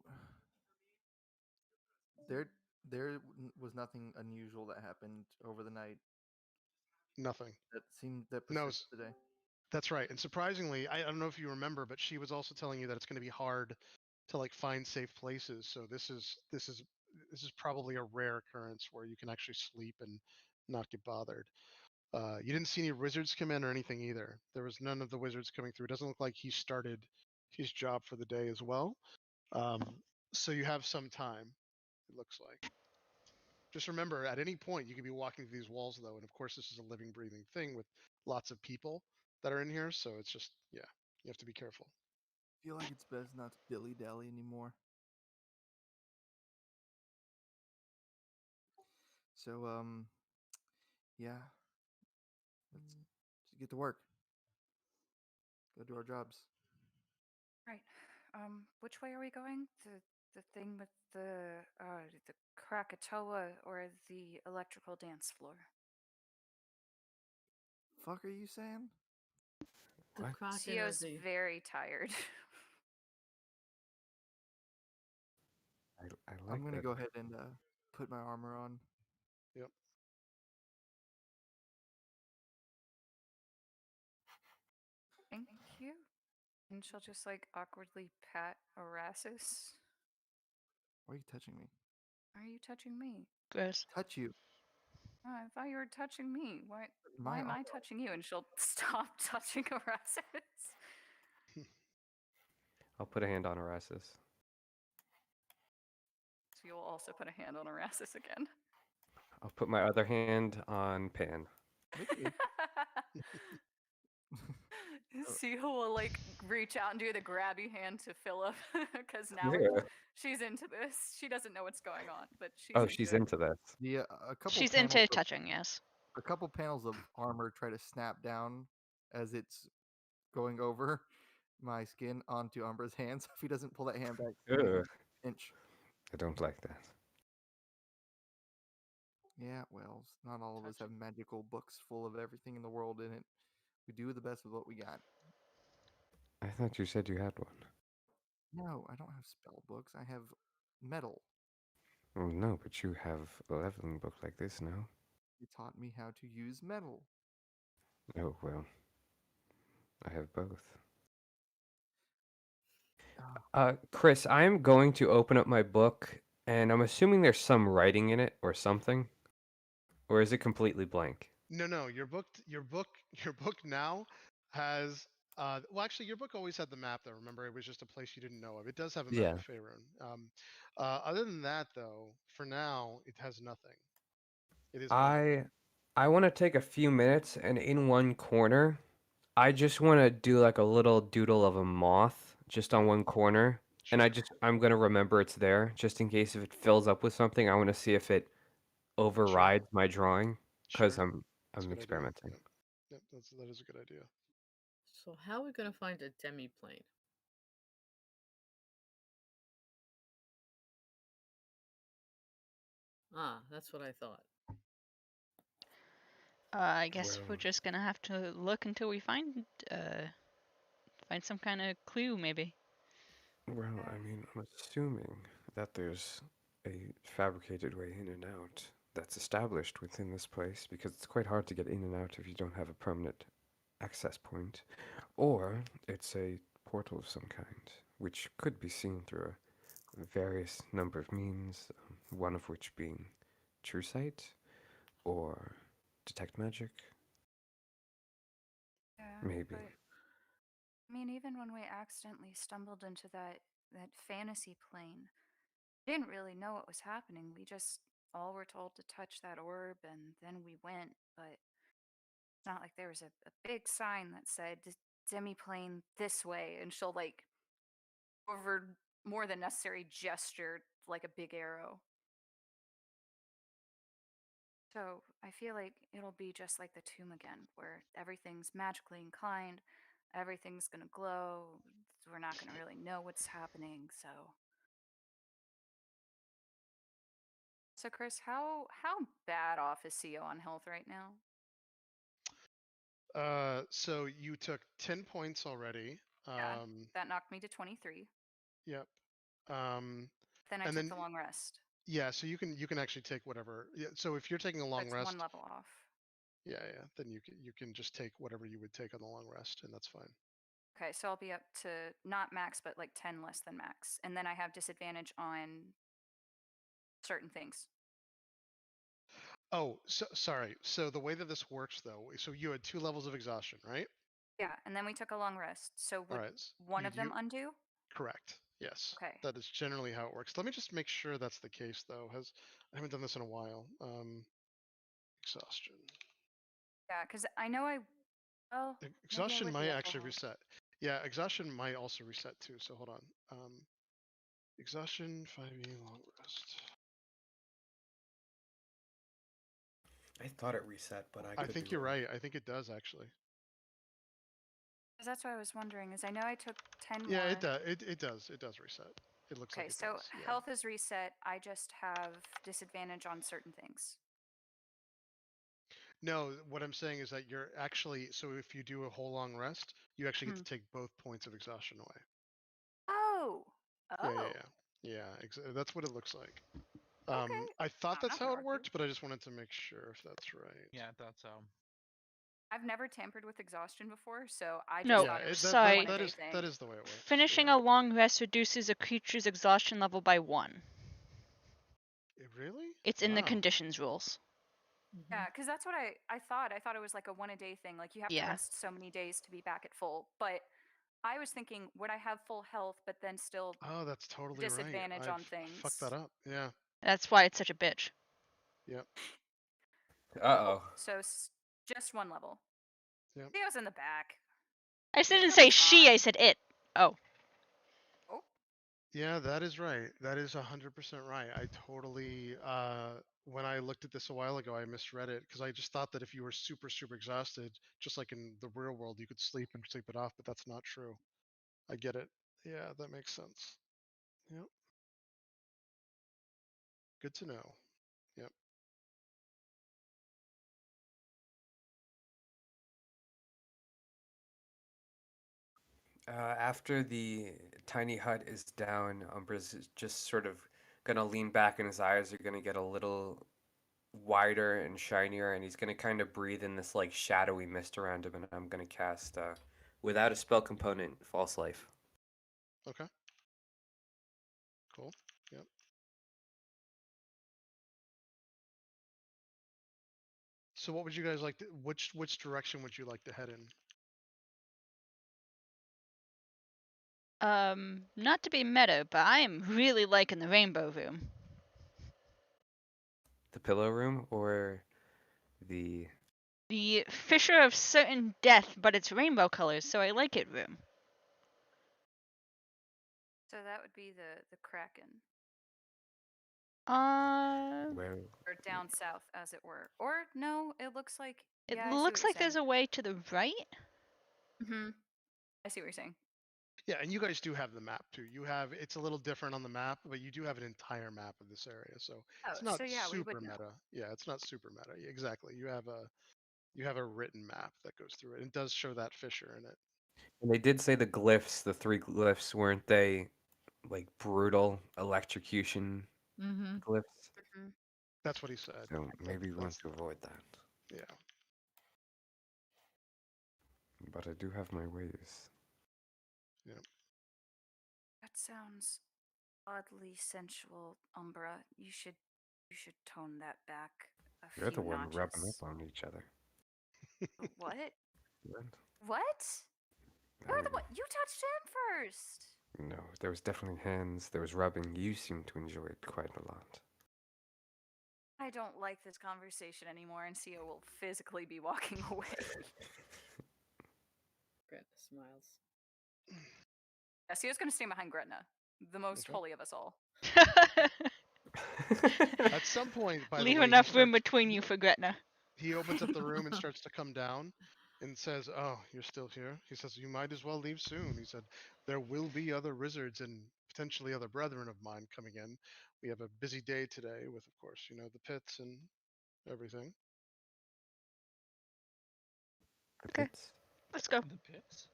there was nothing unusual that happened over the night Nothing. that No, persisted today. that's right. And surprisingly, I don't know if you remember, but she was also telling you that it's going to be hard to like find safe places. So this is probably a rare occurrence where you can actually sleep and not get bothered. You didn't see any wizards come in or anything either. There was none of the wizards coming through. It doesn't look like he started his job for the day as well. Um, so you have some time, it looks like. Just remember, at any point, you could be walking through these walls, though. And of course, this is a living, breathing thing with lots of people that are in here. So it's just, yeah, you have to be careful. I feel like it's best not to dilly dally anymore. So yeah, let's get to work. Go do our jobs. Right. Which way are we going? The thing with the Krakatoa or the electrical dance floor? Fuck are you saying? The What? Kraken or Sio's the very tired. I I'm like gonna that. go ahead and put my armor on. Yep. Thank you. And she'll just like awkwardly pat Erasmus. Why are you touching me? Why are you touching me? Gross. Touch you. Oh, I thought you were touching me. Why My am I armor. touching you? And she'll stop touching Erasmus. I'll put a hand on Erasmus. So you'll also put a hand on Erasmus again. I'll put my other hand on Pan. Mickey. Sio will like reach out and do the grabby hand to Philip because now Yeah. she's into this. She doesn't know what's going on, but she's Oh, into she's it. into this. The a couple She's panels into of, touching, yes. a couple panels of armor try to snap down as it's going over my skin onto Umbra's hands. If he doesn't pull that hand back, Ugh. inch. I don't like that. Yeah, well, not all of us have magical books full of everything in the world in it. We do the best with what we got. I thought you said you had one. No, I don't have spell books. I have metal. Oh, no, but you have a leveling book like this now. It taught me how to use metal. Oh, well. I have both. Chris, I am going to open up my book, and I'm assuming there's some writing in it or something. Or is it completely blank? No, your book now has well, actually, your book always had the map though. Remember, it was just a place you didn't know of. It does have a map Yeah. of Faerun. Other than that, though, for now, it has nothing. It is blank. I want to take a few minutes, and in one corner, I just want to do like a little doodle of a moth just on one corner. And I'm going to remember it's there just in case if it fills up with something. I want to see if it overrides my drawing because Sure. I'm That's a good idea. experimenting. Yep, that is a good idea. So how are we gonna find a demi-plane? Ah, that's what I thought. I guess we're Well- just gonna have to look until we find some kind of clue, maybe. Well, I mean, I'm assuming that there's a fabricated way in and out that's established within this place because it's quite hard to get in and out if you don't have a permanent access point. Or it's a portal of some kind, which could be seen through a various number of means, one of which being true sight or detect magic. Yeah, Maybe. But, I mean, even when we accidentally stumbled into that fantasy plane, we didn't really know what was happening. We just all were told to touch that orb, and then we went. But it's not like there was a big sign that said demi-plane this way, and she'll like over more than necessary gesture like a big arrow. So I feel like it'll be just like the tomb again, where everything's magically inclined, everything's gonna glow. We're not gonna really know what's happening. So Chris, how bad off is CEO on health right now? So you took 10 points already. Yeah, that knocked me to 23. Yep. Then I and took then the long rest. yeah, so you can actually take whatever. Yeah, so if you're taking a long That's rest, one level off. yeah, then you can just take whatever you would take on the long rest, and that's fine. Okay, so I'll be up to not max, but like 10 less than max, and then I have disadvantage on certain things. Oh, so sorry. So the way that this works, though, so you had 2 levels of exhaustion, right? Yeah, and then we took a long rest. So All would right. one of them undo? Correct. Yes. Okay. That is generally how it works. Let me just make sure that's the case, though. I haven't done this in a while. Exhaustion. Yeah, because I know well, maybe I Exhaustion would be might at full actually health. reset. Yeah, exhaustion might also reset too. So hold on. Exhaustion 5e long rest. I thought it reset, but I think you're right. I think it does actually. That's what I was wondering. Is I know I took 10 Yeah, more. it does. It does. It does reset. It looks Okay, like it so does. Yeah. health is reset. I just have disadvantage on certain things. No, what I'm saying is that you're actually, so if you do a whole long rest, you actually get to take both points of exhaustion away. Oh. Yeah, Oh. that's what it looks like. Okay. I thought I'm that's not gonna how it argue. worked, but I just wanted to make sure if that's right. Yeah, I thought so. I've never tampered with exhaustion before, so I just No, thought it was sorry. a one-a-day thing. That is the way it works. Finishing a long rest reduces a creature's exhaustion level by 1. Really? It's in the Wow. conditions rules. Yeah, because that's what I thought. I thought it was like a one-a-day thing. Like you have to Yeah. rest so many days to be back at full. But I was thinking, would I have full health, but then still Oh, that's totally right. disadvantage on things? Fucked that up. Yeah. That's why it's such a bitch. Yep. Uh-oh. So just one level. Yep. Theo's in the back. I didn't say she, I said it. Oh. Oh. Yeah, that is right. That is 100% right. I totally, when I looked at this a while ago, I misread it because I just thought that if you were super, super exhausted, just like in the real world, you could sleep and sleep it off, but that's not true. I get it. Yeah, that makes sense. Yep. Good to know. Yep. After the tiny hut is down, Umbra's just sort of gonna lean back and his eyes are gonna get a little wider and shinier, and he's gonna kind of breathe in this like shadowy mist around him, and I'm gonna cast, without a spell component, False Life. Okay. Cool. Yep. So what would you guys like to, which direction would you like to head in? Not to be meta, but I am really liking the rainbow room. The pillow room or the Fissure of Certain Death, but it's rainbow colors, so I like it room. So that would be the Kraken. Where? Or down south, as it were. Or no, it looks like. It Yeah, looks like there's a way to the right. I see what you're saying. Yeah, and you guys do have the map too. You have, it's a little different on the map, but you do have an entire map of this area, so it's not we would super know. meta. Yeah, it's not super meta. Yeah, exactly. You have a written map that goes through it. It does show that fissure in it. And they did say the glyphs, the 3 glyphs, weren't they like brutal electrocution glyphs? That's what he said. So maybe we want to avoid that. Yeah. But I do have my ways. Yeah. That sounds oddly sensual, Umbra. You should tone that back a You're few the one notches. rubbing up on each other. What? What? What? You're the one. You touched him first. No, there was definitely hands. There was rubbing. You seem to enjoy it quite a lot. I don't like this conversation anymore, and Sia will physically be walking away. Gretna smiles. Yeah, Sia's gonna stay behind Gretna, the most holy of us all. At some point, by Leave the way, enough room between you for Gretna. He opens up the room and starts to come down and says, "Oh, you're still here?" He says, "You might as well leave soon." He said, "There will be other wizards and potentially other brethren of mine coming in. We have a busy day today with, of course, the pits and everything." The pits? Let's go. The pits?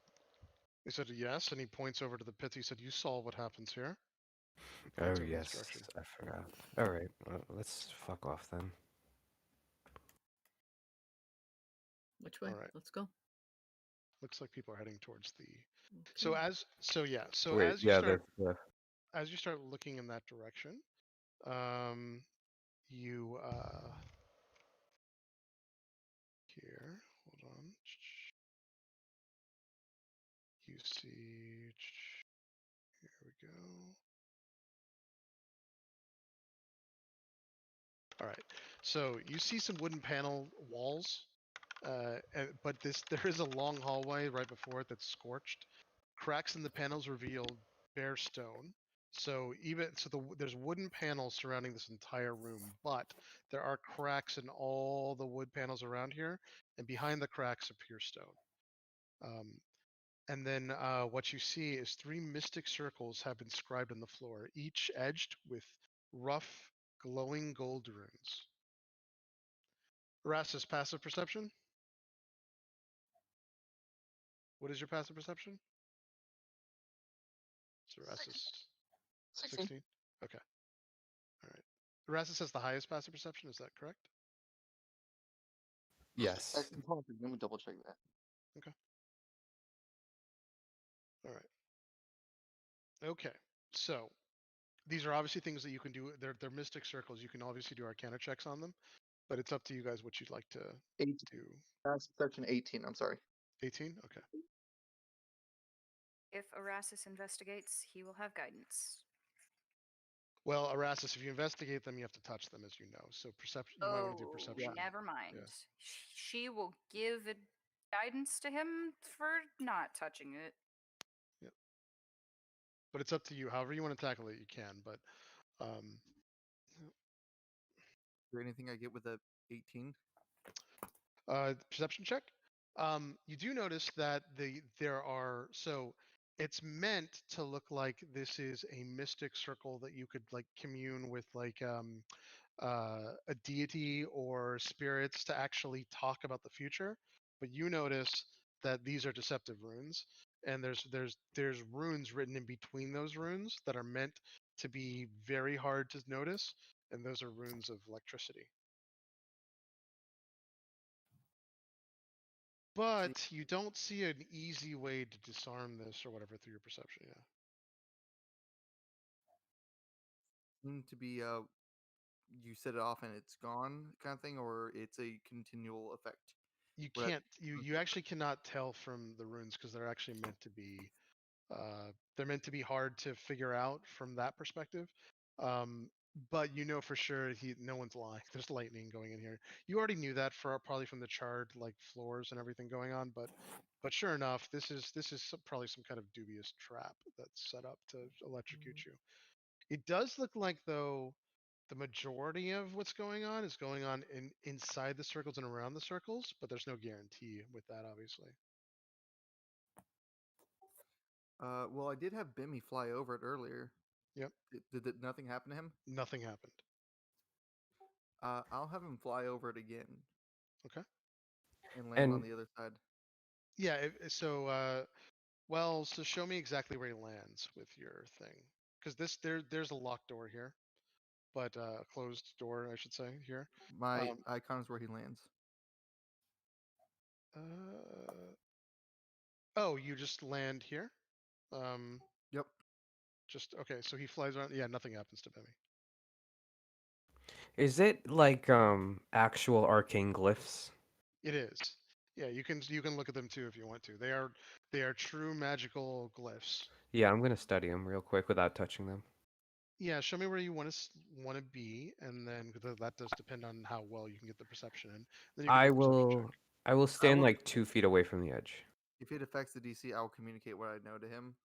He said, "Yes," and he points over to the pits. He said, "You saw what happens here." Oh, Points over this yes. direction. I forgot. Alright, let's fuck off then. Which way? All right. Let's go. Looks like people are heading towards the. Okay. So as you start looking in that direction, you here, hold on. You see, here we go. All right, so you see some wooden panel walls, but there is a long hallway right before it that's scorched. Cracks in the panels reveal bare stone. So there's wooden panels surrounding this entire room, but there are cracks in all the wood panels around here, and behind the cracks appear stone. And then what you see is 3 mystic circles have been scribed on the floor, each edged with rough, glowing gold runes. Erastus, passive perception? What is your passive perception? So Erastus, 16? Okay. All right. Erastus has the highest passive perception, is that correct? Yes. Excellent. Hold on, let me double check that. Okay. All right. Okay. So these are obviously things that you can do. They're mystic circles. You can obviously do arcana checks on them, but it's up to you guys what you'd like to 18. do. That's section 18. I'm sorry. 18? Okay. If Erastus investigates, he will have guidance. Well, Erastus, if you investigate them, you have to touch them, as you know. So perception. You might want to do Oh, perception. never mind. Yeah. She will give guidance to him for not touching it. Yep. But it's up to you. However you want to tackle it, you can. But Is there anything I get with a 18? perception check. You do notice that there are it's meant to look like this is a mystic circle that you could like commune with like a deity or spirits to actually talk about the future. But you notice that these are deceptive runes, and there's runes written in between those runes that are meant to be very hard to notice, and those are runes of electricity. But you don't see an easy way to disarm this or whatever through your perception, yeah. Seem to be you set it off and it's gone kind of thing, or it's a continual effect? You Where that- can't you actually cannot tell from the runes because they're actually meant to be they're meant to be hard to figure out from that perspective. But you know for sure no one's lying. There's lightning going in here. You already knew that probably from the charred like floors and everything going on, but sure enough, this is probably some kind of dubious trap that's set up to electrocute you. It does look like though the majority of what's going on is going on inside the circles and around the circles, but there's no guarantee with that, obviously. Well, I did have Bimmy fly over it earlier. Yep. Did nothing happen to him? Nothing happened. I'll have him fly over it again. Okay. And land on the other side. Yeah. So show me exactly where he lands with your thing, because there's a locked door here, but a closed door, I should say, here. My icon is where he lands. Oh, you just land here? Yep. Just okay. So he flies around. Yeah, nothing happens to Bimmy. Is it like actual arcane glyphs? It is. Yeah, you can look at them too if you want to. They are true magical glyphs. Yeah, I'm gonna study them real quick without touching them. Yeah, show me where you want to be, and then that does depend on how well you can get the perception in. Then you can do a perception check. I will stand like 2 feet away from the edge. If it affects the DC, I'll communicate what I know to him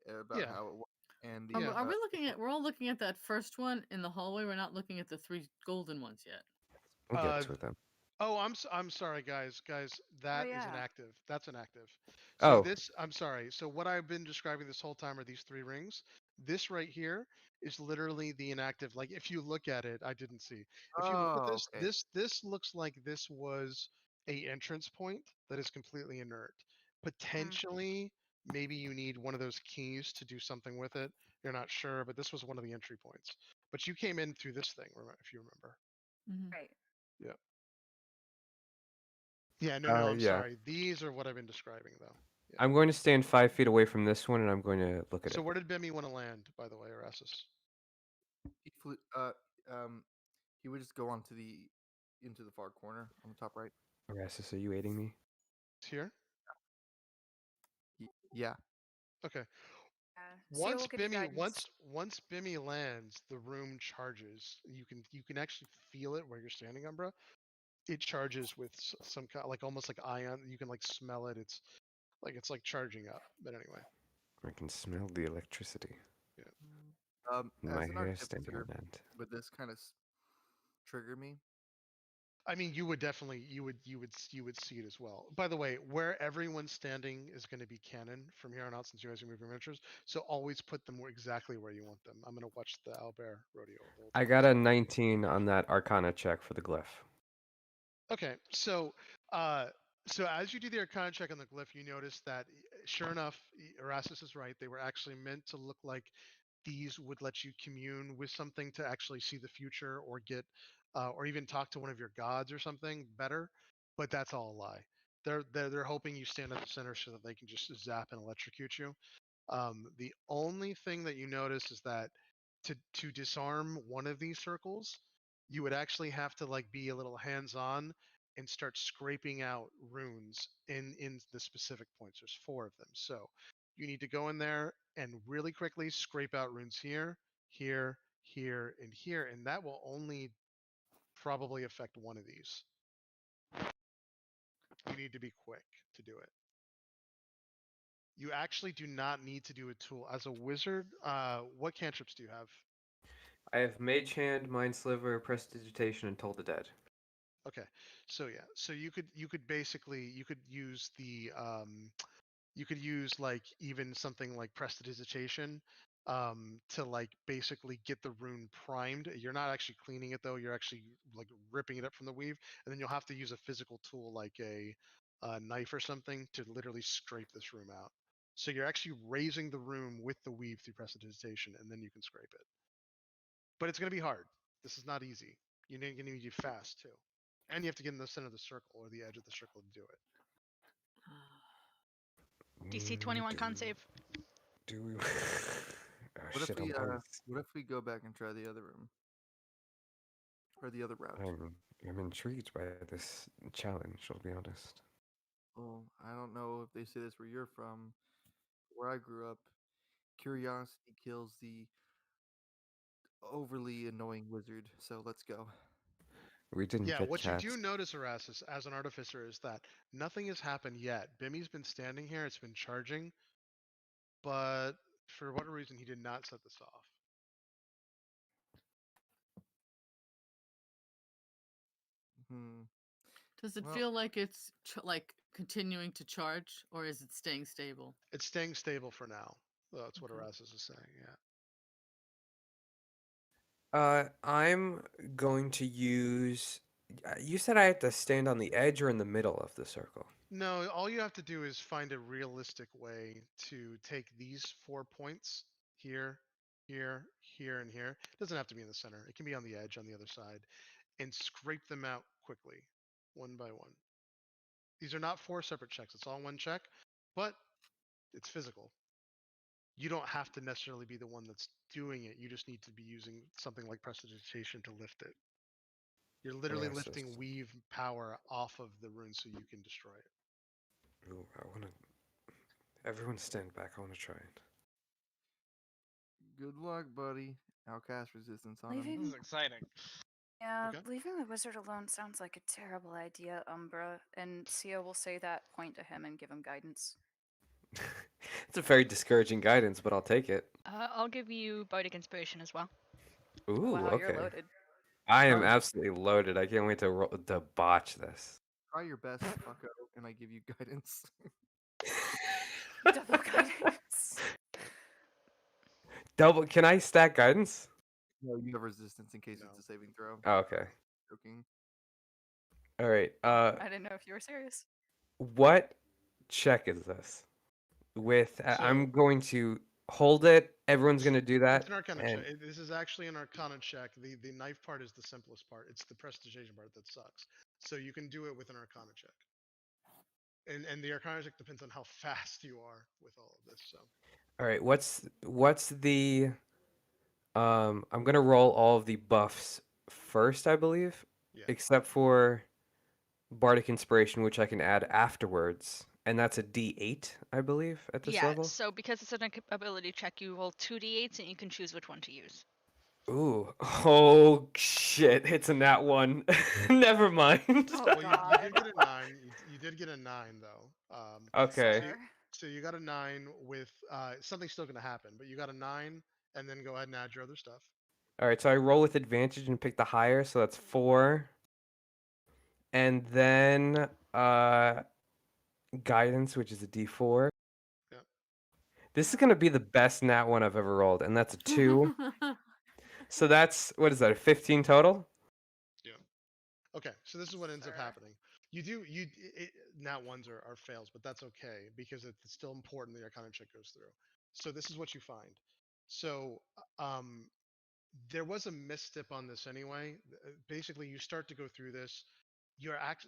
about how it works. And are we looking at? We're all looking at that first one in the hallway. We're not looking at the 3 golden ones yet. We'll get to them. Oh, I'm sorry, guys. That is inactive. That's inactive. So I'm sorry. So what I've been describing this whole time are these 3 rings. This right here is literally the inactive. Like if you look at it, I didn't see. If you look at this, this looks like this was a entrance point that is completely inert. Potentially, maybe you need one of those keys to do something with it. You're not sure, but this was one of the entry points. But you came in through this thing, if you remember. Right. Yeah. Yeah, no, I'm sorry. These are what I've been describing, though. Yeah. I'm going to stand 5 feet away from this one, and I'm going to look at it. So where did Bimmy want to land, by the way, Erastus? He flew. He would just go into the far corner on the top right. Erastus, are you aiding me? It's here. Yeah. Okay. Once Bimmy lands, the room charges. You can actually feel it where you're standing, Umbra. It charges with some kind, like almost like ion. You can like smell it. It's like charging up. But anyway, I can smell the electricity. Yeah. My hair standing on end. Would this kind of trigger me? I mean, you would definitely you would see it as well. By the way, where everyone's standing is going to be canon from here on out, since you guys are moving miniatures. So always put them exactly where you want them. I'm going to watch the Owlbear rodeo the whole I time. got a 19 on that Arcana check for the glyph. Okay, so so as you do the Arcana check on the glyph, you notice that sure enough, Erastus is right. They were actually meant to look like these would let you commune with something to actually see the future or get or even talk to one of your gods or something better, but that's all a lie. They're hoping you stand at the center so that they can just zap and electrocute you. The only thing that you notice is that to disarm one of these circles, you would actually have to like be a little hands-on and start scraping out runes in the specific points. There's 4 of them, so you need to go in there and really quickly scrape out runes here, here, here, and here, and that will only probably affect one of these. You need to be quick to do it. You actually do not need to do a tool. As a wizard, what cantrips do you have? I have Mage Hand, Mind Sliver, Prestidigitation, and Toll the Dead. Okay, so yeah, so you could basically you could use the you could use like even something like Prestidigitation to like basically get the rune primed. You're not actually cleaning it though, you're actually like ripping it up from the weave, and then you'll have to use a physical tool like a knife or something to literally scrape this rune out. So you're actually raising the rune with the weave through Prestidigitation, and then you can scrape it. But it's going to be hard. This is not easy. You're going to need to fast too. And you have to get in the center of the circle or the edge of the circle to do it. DC 21 con save. Do we? What if we go back and try the other room? Or the other route? I'm intrigued by this challenge, I'll be honest. Well, I don't know if they say this where you're from. Where I grew up, curiosity kills the overly annoying wizard. So let's go. We didn't Yeah, get what cats. you do notice, Erastus, as an artificer, is that nothing has happened yet. Bimmy's been standing here, it's been charging, but for whatever reason, he did not set this off. Does it feel like it's like continuing to charge, or is it staying stable? It's staying stable for now. That's what Erastus is saying, yeah. I'm going to use. You said I had to stand on the edge or in the middle of the circle. No, all you have to do is find a realistic way to take these 4 points here, here, here, and here. It doesn't have to be in the center. It can be on the edge on the other side, and scrape them out quickly, one by one. These are not 4 separate checks. It's all one check, but it's physical. You don't have to necessarily be the one that's doing it. You just need to be using something like Prestidigitation to lift it. You're literally lifting weave power off of the rune so you can destroy it. Ooh, I want to. Everyone stand back. I want to try it. Good luck, buddy. I'll cast resistance on him. This is exciting. Yeah, leaving the wizard alone sounds like a terrible idea, Umbra. And Sia will say that, point to him, and give him guidance. It's a very discouraging guidance, but I'll take it. I'll give you Bardic Inspiration as well. Ooh, wow, okay. You're loaded. I am absolutely loaded. I can't wait to botch this. Try your best, fucko, and I give you guidance. Double guidance. Double? Can I stack guidance? No, you have resistance in case it's a saving throw. Oh, okay. Joking. All right. I didn't know if you were serious. What check is this? I'm going to hold it. Everyone's going to do that. It's an Arcana check. This is actually an Arcana check. The knife part is the simplest part. It's the Prestidigitation part that sucks. So you can do it with an Arcana check. And the Arcana check depends on how fast you are with all of this. So. All right. What's the? I'm gonna roll all of the buffs first, I believe, except for Bardic Inspiration, which I can add afterwards. And that's a D8, I believe, at this level? Yeah, so because it's an ability check, you roll 2 D8s and you can choose which one to use. Ooh. Oh, shit. It's a nat 1. Never mind. Oh, well, you did get a 9. You did get a 9, though. Okay. So you got a 9 with... something's still going to happen, but you got a 9, and then go ahead and add your other stuff. All right, so I roll with advantage and pick the higher, so that's 4. And then guidance, which is a D4. Yep. This is gonna be the best nat one I've ever rolled, and that's a 2. So that's what is that? A 15 total? Yeah. Okay, so this is what ends up Sir. happening. Nat ones are fails, but that's okay because it's still important that your Arcana check goes through. So this is what you find. So there was a misstep on this anyway. Basically, you start to go through this.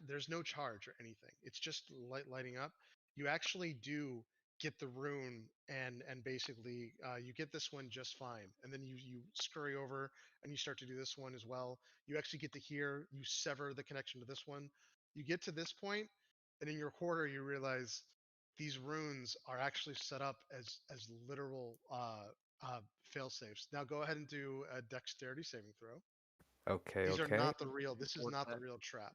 There's no charge or anything. It's just lighting up. You actually do get the rune, and basically you get this one just fine. And then you scurry over and you start to do this one as well. You actually get to here. You sever the connection to this one. You get to this point, and in your quarter you realize these runes are actually set up as literal fail safes. Now go ahead and do a dexterity saving throw. Okay, These are okay. not the real. This is Report not the that. real trap.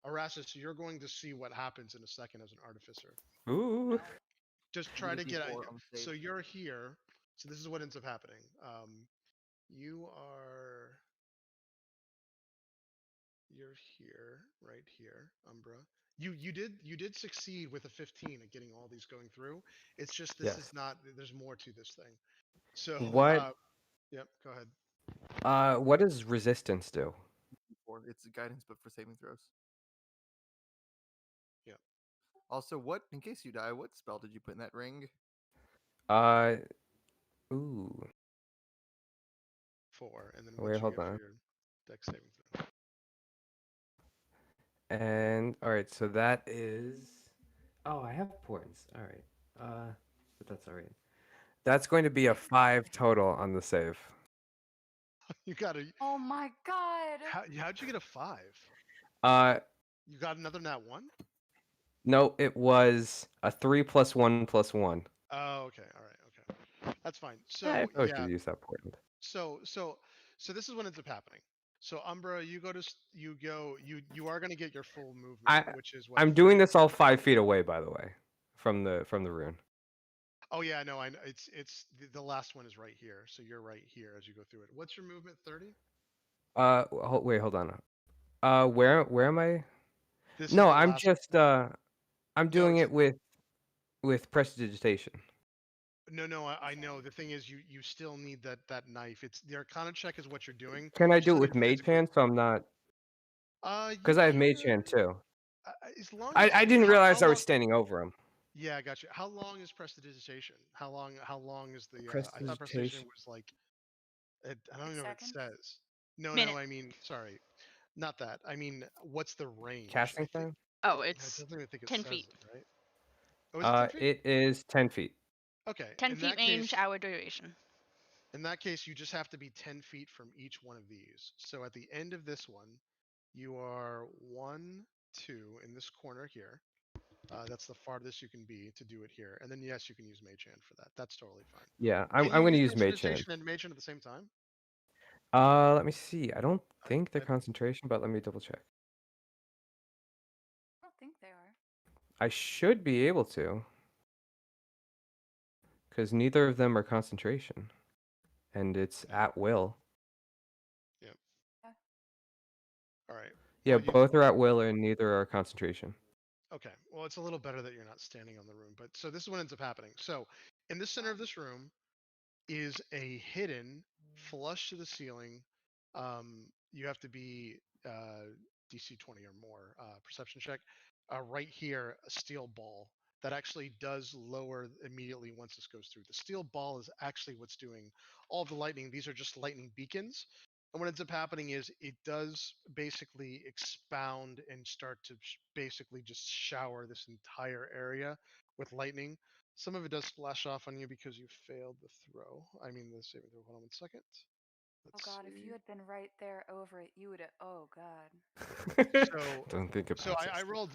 Erastus, you're going to see what happens in a second as an artificer. Ooh. Just You try get to a get. D4 on the So save. you're here. So this is what ends up happening. You are. You're here, right here, Umbra. You did succeed with a 15 at getting all these going through. It's just this is Yes. not. There's more to this thing. So What yep. Go ahead. what does resistance do? D4. It's guidance, but for saving throws. Yep. Also, what in case you die, what spell did you put in that ring? Uh ooh. 4, and then Wait, what you hold get for on. your dex saving throw. And all right, so that is oh, I have points. All right. But that's all right. That's going to be a 5 total on the save. You got a. Oh my god. How'd you get a 5? Uh You got another nat 1? no, it was a 3 plus 1 plus 1. Oh, okay. All right. Okay. That's fine. I So probably yeah. should use that point. So this is what ends up happening. So Umbra, you go to you are going to get your full movement, which is what I'm 30. doing this all 5 feet away, by the way, from the rune. Oh yeah, no, I know. It's the last one is right here. So you're right here as you go through it. What's your movement? 30? Wait, hold on. Where am I? This is No, the I'm last. just I'm No, doing it with prestidigitation. No, I know. The thing is, you still need that knife. It's the Arcana check is what you're doing. Can I You do still it need with to mage physically. hand so I'm not You because I have mage can. hand too. As long as I didn't how realize I long? was standing over him. Yeah, I got you. How long is prestidigitation? How long is the? I thought prestidigitation Prestidigitation. was like. I don't even know what it Seconds? says. No, Minute. I mean, sorry, not that. I mean, what's the range? Casting I think. time? Oh, I it's don't even think it 10 says feet. it, right? Oh, is it 10 feet? It is 10 feet. Okay. 10 In feet that range, case, hour duration. you just have to be 10 feet from each one of these. So at the end of this one, you are 1, 2 in this corner here. That's the farthest you can be to do it here. And then yes, you can use Mage Hand for that. That's totally fine. Yeah, Can I'm you going to use use mage hand. Prestidigitation and Mage Hand at the same time? Let me see. I don't think they're I- concentration, but let me double check. I don't think they are. I should be able to. Because neither of them are concentration. And it's at will. Yep. Yeah. All right. Yeah, Well, both are at will and neither are concentration. Okay. Well, it's a little better that you're not standing on the room. But so this is what ends up happening. So in the center of this room is a hidden flush to the ceiling. You have to be DC 20 or more perception check. Right here, a steel ball that actually does lower immediately once this goes through. The steel ball is actually what's doing all the lightning. These are just lightning beacons. And what ends up happening is it does basically expound and start to basically just shower this entire area with lightning. Some of it does splash off on you because you failed the throw. I mean, the saving throw. Hold on 1 second. Oh god, if you had been right there over it, you would have. Oh god. So, Don't think about so it. I rolled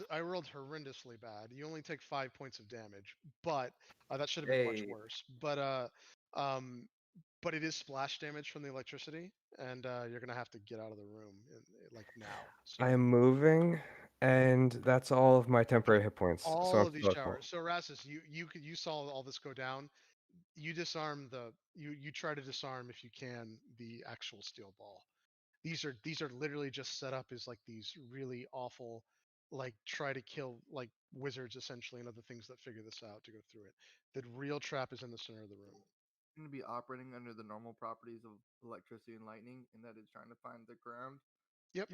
horrendously bad. You only take 5 points of damage, but that should have been much Hey. worse. But it is splash damage from the electricity, and you're gonna have to get out of the room like now. So I am moving, and that's all of my temporary hit points. So all I'm of these still at full. showers. So Erastus, you saw all this go down. You disarm you try to disarm if you can the actual steel ball. These are literally just set up as like these really awful like try to kill like wizards essentially and other things that figure this out to go through it. The real trap is in the center of the room. It's going to be operating under the normal properties of electricity and lightning, and that is trying to find the ground. Yep,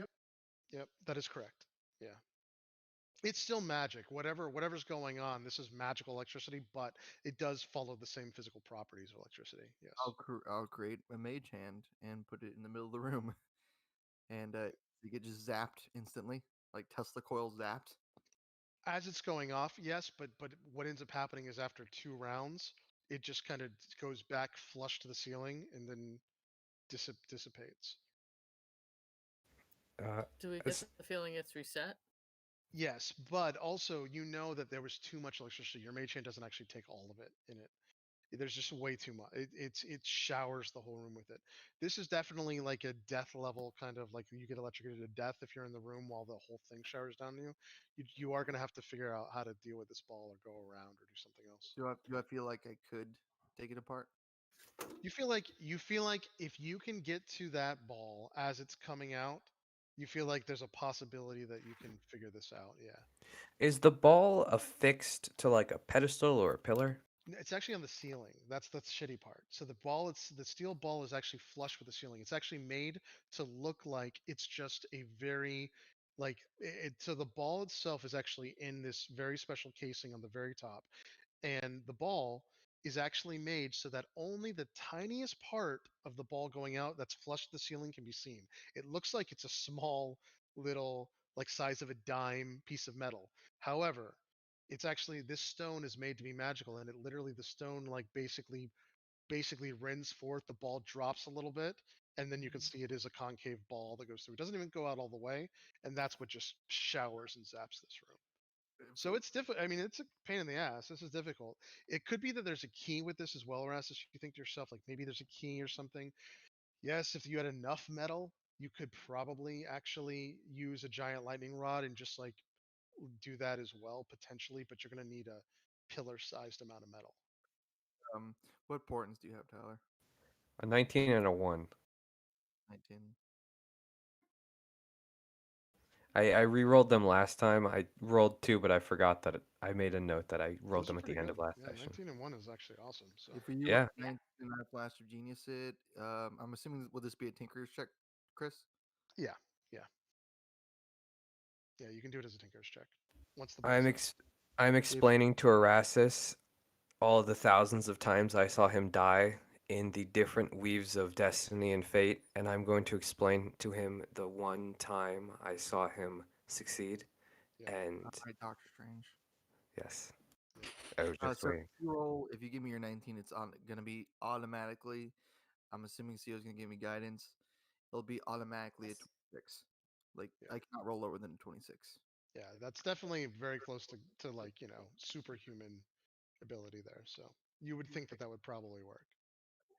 that is correct. Yeah. It's still magic. Whatever's going on, this is magical electricity, but it does follow the same physical properties of electricity. Yes. I'll create a mage hand and put it in the middle of the room, and you get just zapped instantly, like Tesla coil zapped. As it's going off, yes, but what ends up happening is after 2 rounds, it just kind of goes back flush to the ceiling and then dissipates. Do we get the feeling it's reset? Yes, but also you know that there was too much electricity. Your mage hand doesn't actually take all of it in it. There's just way too much. It showers the whole room with it. This is definitely like a death level kind of like you get electrocuted to death if you're in the room while the whole thing showers down you. You are going to have to figure out how to deal with this ball or go around or do something else. Do I feel like I could take it apart? You feel like if you can get to that ball as it's coming out, you feel like there's a possibility that you can figure this out. Yeah. Is the ball affixed to like a pedestal or a pillar? It's actually on the ceiling. That's the shitty part. So the steel ball is actually flush with the ceiling. It's actually made to look like it's just a very like so the ball itself is actually in this very special casing on the very top. And the ball is actually made so that only the tiniest part of the ball going out that's flush to the ceiling can be seen. It looks like it's a small little like size of a dime piece of metal. However, it's actually this stone is made to be magical, and it literally the stone like basically rends forth, the ball drops a little bit, and then you can see it is a concave ball that goes through. It doesn't even go out all the way, and that's what just showers and zaps this room. So it's difficult. I mean, it's a pain in the ass. This is difficult. It could be that there's a key with this as well, Erastus. You think to yourself, like maybe there's a key or something. Yes, if you had enough metal, you could probably actually use a giant lightning rod and just like do that as well, potentially, but you're going to need a pillar-sized amount of metal. What portents do you have, Tyler? A 19 and a 1. 19. I re-rolled them last time. I rolled 2, but I forgot that I made a note that I rolled Those them are at the pretty end good. of last Yeah, session. 19 and 1 is actually awesome. So If you Yeah. 19 and I Flash of Genius it, I'm assuming will this be a Tinker's check, Chris? Yeah. Yeah, you can do it as a Tinker's check. Once the ball's out. I'm explaining to Erastus all the thousands of times I saw him die in the different weaves of destiny and fate, and I'm going to explain to him the one time I saw him succeed. Yeah. And Right, Doctor Strange. yes, I was just So waiting. if you give me your 19, it's going to be automatically. I'm assuming CEO's going to give me guidance. It'll be automatically a 26. Like I cannot roll lower than a 26. Yeah, that's definitely very close to like, superhuman ability there. So you would think that would probably work.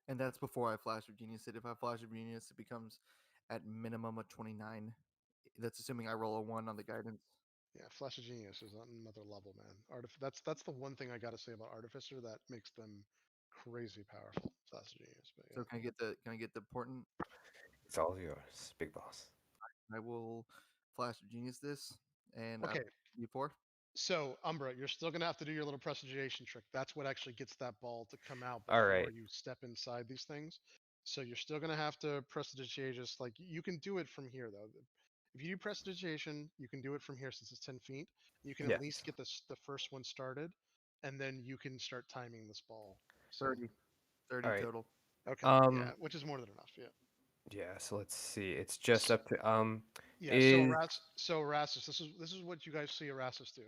And that's before I Flash of Genius it. If I Flash of Genius, it becomes at minimum a 29. That's assuming I roll a 1 on the guidance. Yeah, Flash of Genius is on another level, man. That's the one thing I got to say about Artificer that makes them crazy powerful. Flash of Genius, but yeah. So can I get the portent? It's all yours, big boss. I will Flash of Genius this and Okay. before. So, Umbra, you're still going to have to do your little prestidigitation trick. That's what actually gets that ball to come out All before right. you step inside these things. So you're still going to have to prestidigitate. Just like you can do it from here, though. If you do prestidigitation, you can do it from here since it's 10 feet. You can at least get the first one started, and then you can start timing this ball. So, 30 right. total. Okay. Yeah, which is more than enough. Yeah. Yeah. So let's see. It's just up to Yeah. So Erastus, this is what you guys see Erastus do.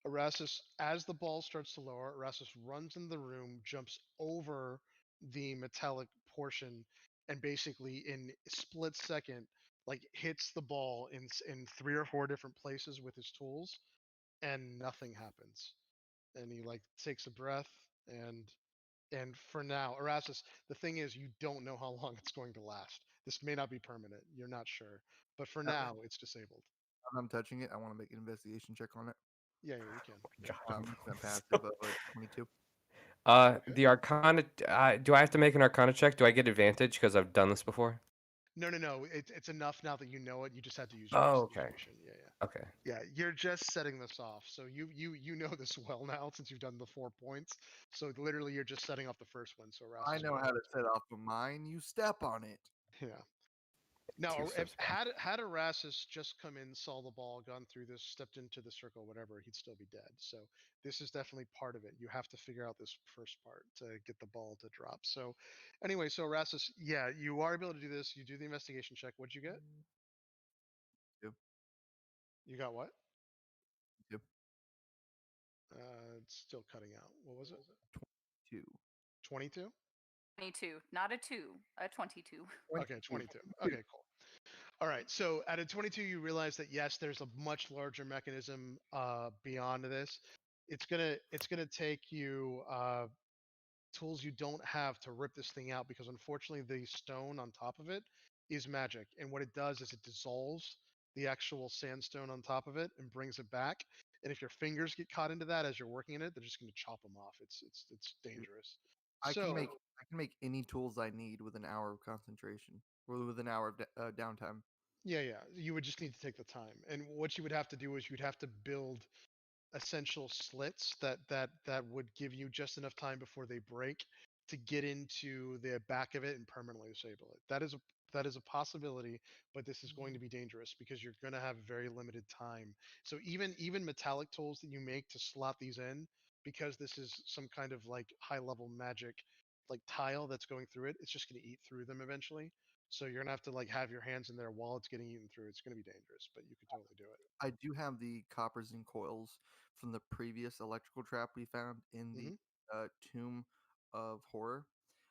Erastus, as the ball starts to lower, Erastus runs in the room, jumps over the metallic portion, and basically in a split second, like hits the ball in 3 or 4 different places with his tools, and nothing happens. And he like takes a breath, and for now, Erastus, the thing is, you don't know how long it's going to last. This may not be permanent. You're not sure, but for now, it's disabled. I'm touching it. I want to make an investigation check on it. Yeah, you can. God, I'm passive of a 22. The Arcana. Do I have to make an Arcana check? Do I get advantage because I've done this before? No. It's enough now that you know it. You just had to use your Oh, okay. investigation. Yeah. Okay. Yeah, you're just setting this off. So you know this well now since you've done the 4 points. So literally you're just setting off the first one. So I Erasmus know will how have to set off a mine. You step on it. Yeah. Now, Two steps back. had Erasmus just come in, saw the ball, gone through this, stepped into the circle, whatever, he'd still be dead. So this is definitely part of it. You have to figure out this first part to get the ball to drop. So anyway, so Erasmus, yeah, you are able to do this. You do the investigation check. What'd you get? Yep. You got what? Yep. It's still cutting out. What was it? 2. 22? 22, not a 2, a 22. Okay, 22. Okay, cool. All right. So at a 22, you realize that yes, there's a much larger mechanism beyond this. It's gonna take you tools you don't have to rip this thing out because unfortunately the stone on top of it is magic, and what it does is it dissolves the actual sandstone on top of it and brings it back. And if your fingers get caught into that as you're working in it, they're just gonna chop them off. It's dangerous. I can So make any tools I need with an hour of concentration or with an hour of downtime. yeah, you would just need to take the time. And what you would have to do is you'd have to build essential slits that would give you just enough time before they break to get into the back of it and permanently disable it. That is a possibility, but this is going to be dangerous because you're going to have very limited time. So even metallic tools that you make to slot these in, because this is some kind of like high level magic like tile that's going through it, it's just going to eat through them eventually. So you're gonna have to like have your hands in there while it's getting eaten through. It's gonna be dangerous, but you could totally do it. I do have the coppers and coils from the previous electrical trap we found in the Tomb of Horror.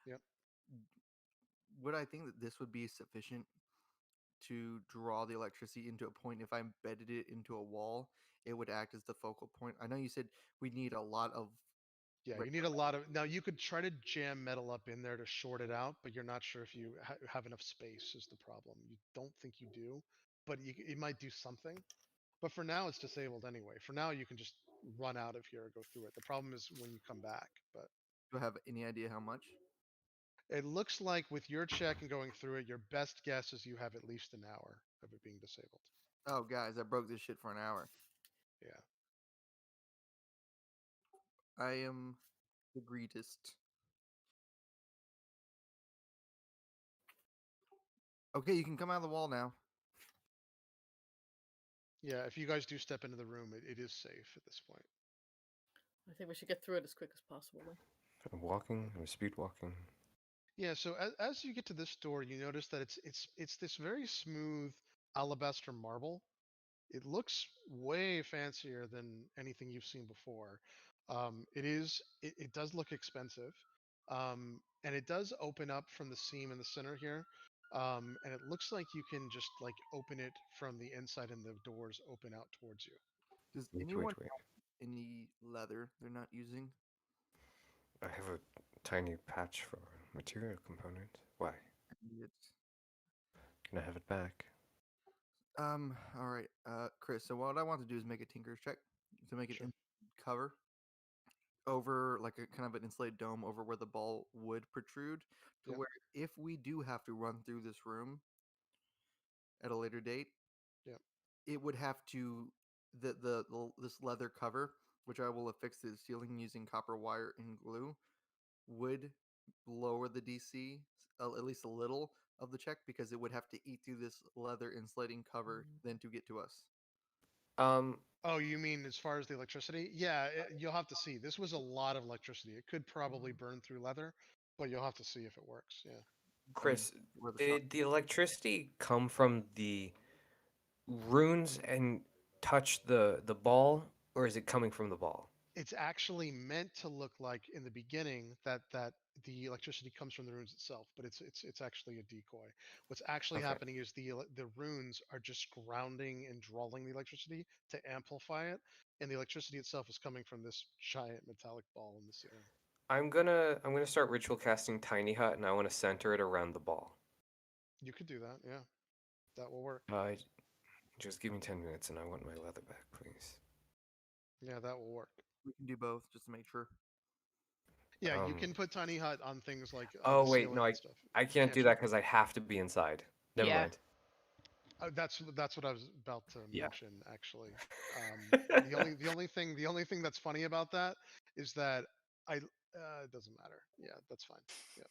Yep. Would I think that this would be sufficient to draw the electricity into a point? If I embedded it into a wall, it would act as the focal point. I know you said we need a lot of. Yeah, you need a lot of. Now you could try to jam metal up in there to short it out, but you're not sure if you have enough space. Is the problem? You don't think you do, but it might do something. But for now, it's disabled anyway. For now, you can just run out of here or go through it. The problem is when you come back. But do I have any idea how much? It looks like with your check and going through it, your best guess is you have at least an hour of it being disabled. Oh, guys, I broke this shit for an hour. Yeah. I am the greatest. Okay, you can come out of the wall now. Yeah, if you guys do step into the room, it is safe at this point. I think we should get through it as quick as possible. I'm walking. I'm speed walking. Yeah. So as you get to this door, you notice that it's this very smooth alabaster marble. It looks way fancier than anything you've seen before. It does look expensive, and it does open up from the seam in the center here. And it looks like you can just like open it from the inside, and the doors open out towards you. Does anyone have any leather they're not using? I have a tiny patch for material component. Why? Can I have it back? All right, Chris. So what I want to do is make a tinker's check to make it cover over like a kind of an insulated dome over where the ball would protrude, to where if we do have to run through this room at a later date, it would have to this leather cover, which I will affix to the ceiling using copper wire and glue, would lower the DC at least a little of the check because it would have to eat through this leather insulating cover then to get to us. Oh, you mean as far as the electricity? Yeah, you'll have to see. This was a lot of electricity. It could probably burn through leather, but you'll have to see if it works. Yeah. Chris, did the electricity come from the runes and touch the ball, or is it coming from the ball? It's actually meant to look like in the beginning that the electricity comes from the runes itself, but it's actually a decoy. What's actually happening is the runes are just grounding and drawing the electricity to amplify it, and the electricity itself is coming from this giant metallic ball in the ceiling. I'm gonna start ritual casting Tiny Hut, and I want to center it around the ball. You could do that, yeah. That will work. Just give me 10 minutes, and I want my leather back, please. Yeah, that will work. We can do both just to make sure. Yeah, you can put Tiny Hut on things like oh wait, no, I can't do that because I have to be inside. Never Yeah. mind. That's what I was about to Yeah. mention. Actually, the only thing that's funny about that is that it doesn't matter. Yeah, that's fine. Yeah,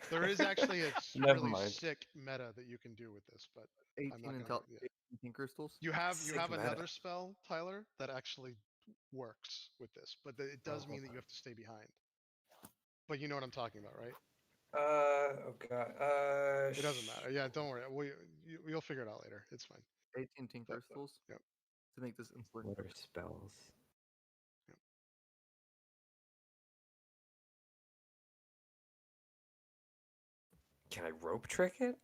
there is actually a Never really mind. sick meta that you can do with this, but I'm 18 not gonna. Yeah. 18 crystals. You have Sick meta. another spell, Tyler, that actually works with this, but it does mean that you have to stay behind. But you know what I'm talking about, right? Oh god. It doesn't matter. Yeah, don't worry. You'll figure it out later. It's fine. 18 crystals. Yep. To make this instant. What are spells? Yep. Can I rope trick it?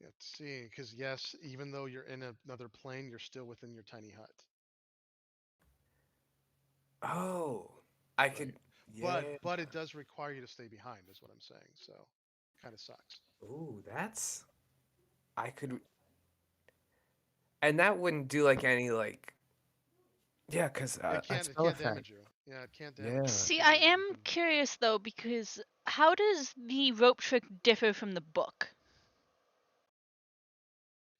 Yeah, see, because yes, even though you're in another plane, you're still within your tiny hut. Oh, I could. Yeah. But it does require you to stay behind, is what I'm saying. So, kind of sucks. Ooh, that's. I could. And that wouldn't do like any like. Yeah, because it can't damage you. Yeah, it can't damage you. See, I am curious though, because how does the rope trick differ from the book?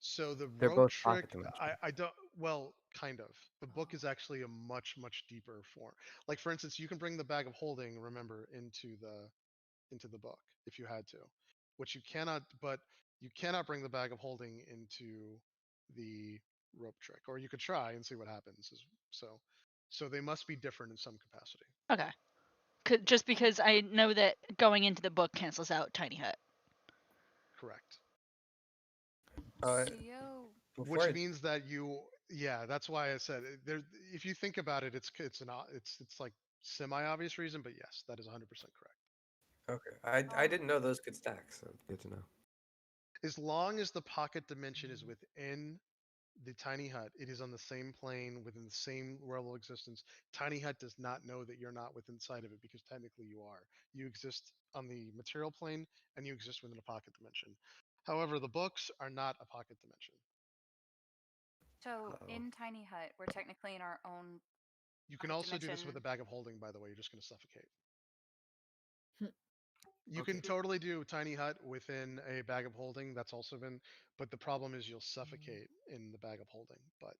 So the They're rope both trick, pocket dimension. I don't. Well, kind of. The book is actually a much deeper form. Like for instance, you can bring the bag of holding, remember, into the book if you had to, which you cannot. But you cannot bring the bag of holding into the rope trick, or you could try and see what happens. So they must be different in some capacity. Okay. Just because I know that going into the book cancels out Tiny Hut. Correct. Which means that that's why I said there. If you think about it, it's like semi-obvious reason, but yes, that is 100% correct. Okay, I didn't know those could stack, so good to know. As long as the pocket dimension is within the tiny hut, it is on the same plane within the same level of existence. Tiny hut does not know that you're not within sight of it because technically you are. You exist on the material plane and you exist within a pocket dimension. However, the books are not a pocket dimension. So in Tiny Hut, we're technically in our own. You can also do this with a bag of holding, by the way. You're just going to suffocate. You can totally do tiny hut within a bag of holding. That's also been, but the problem is you'll suffocate in the bag of holding. But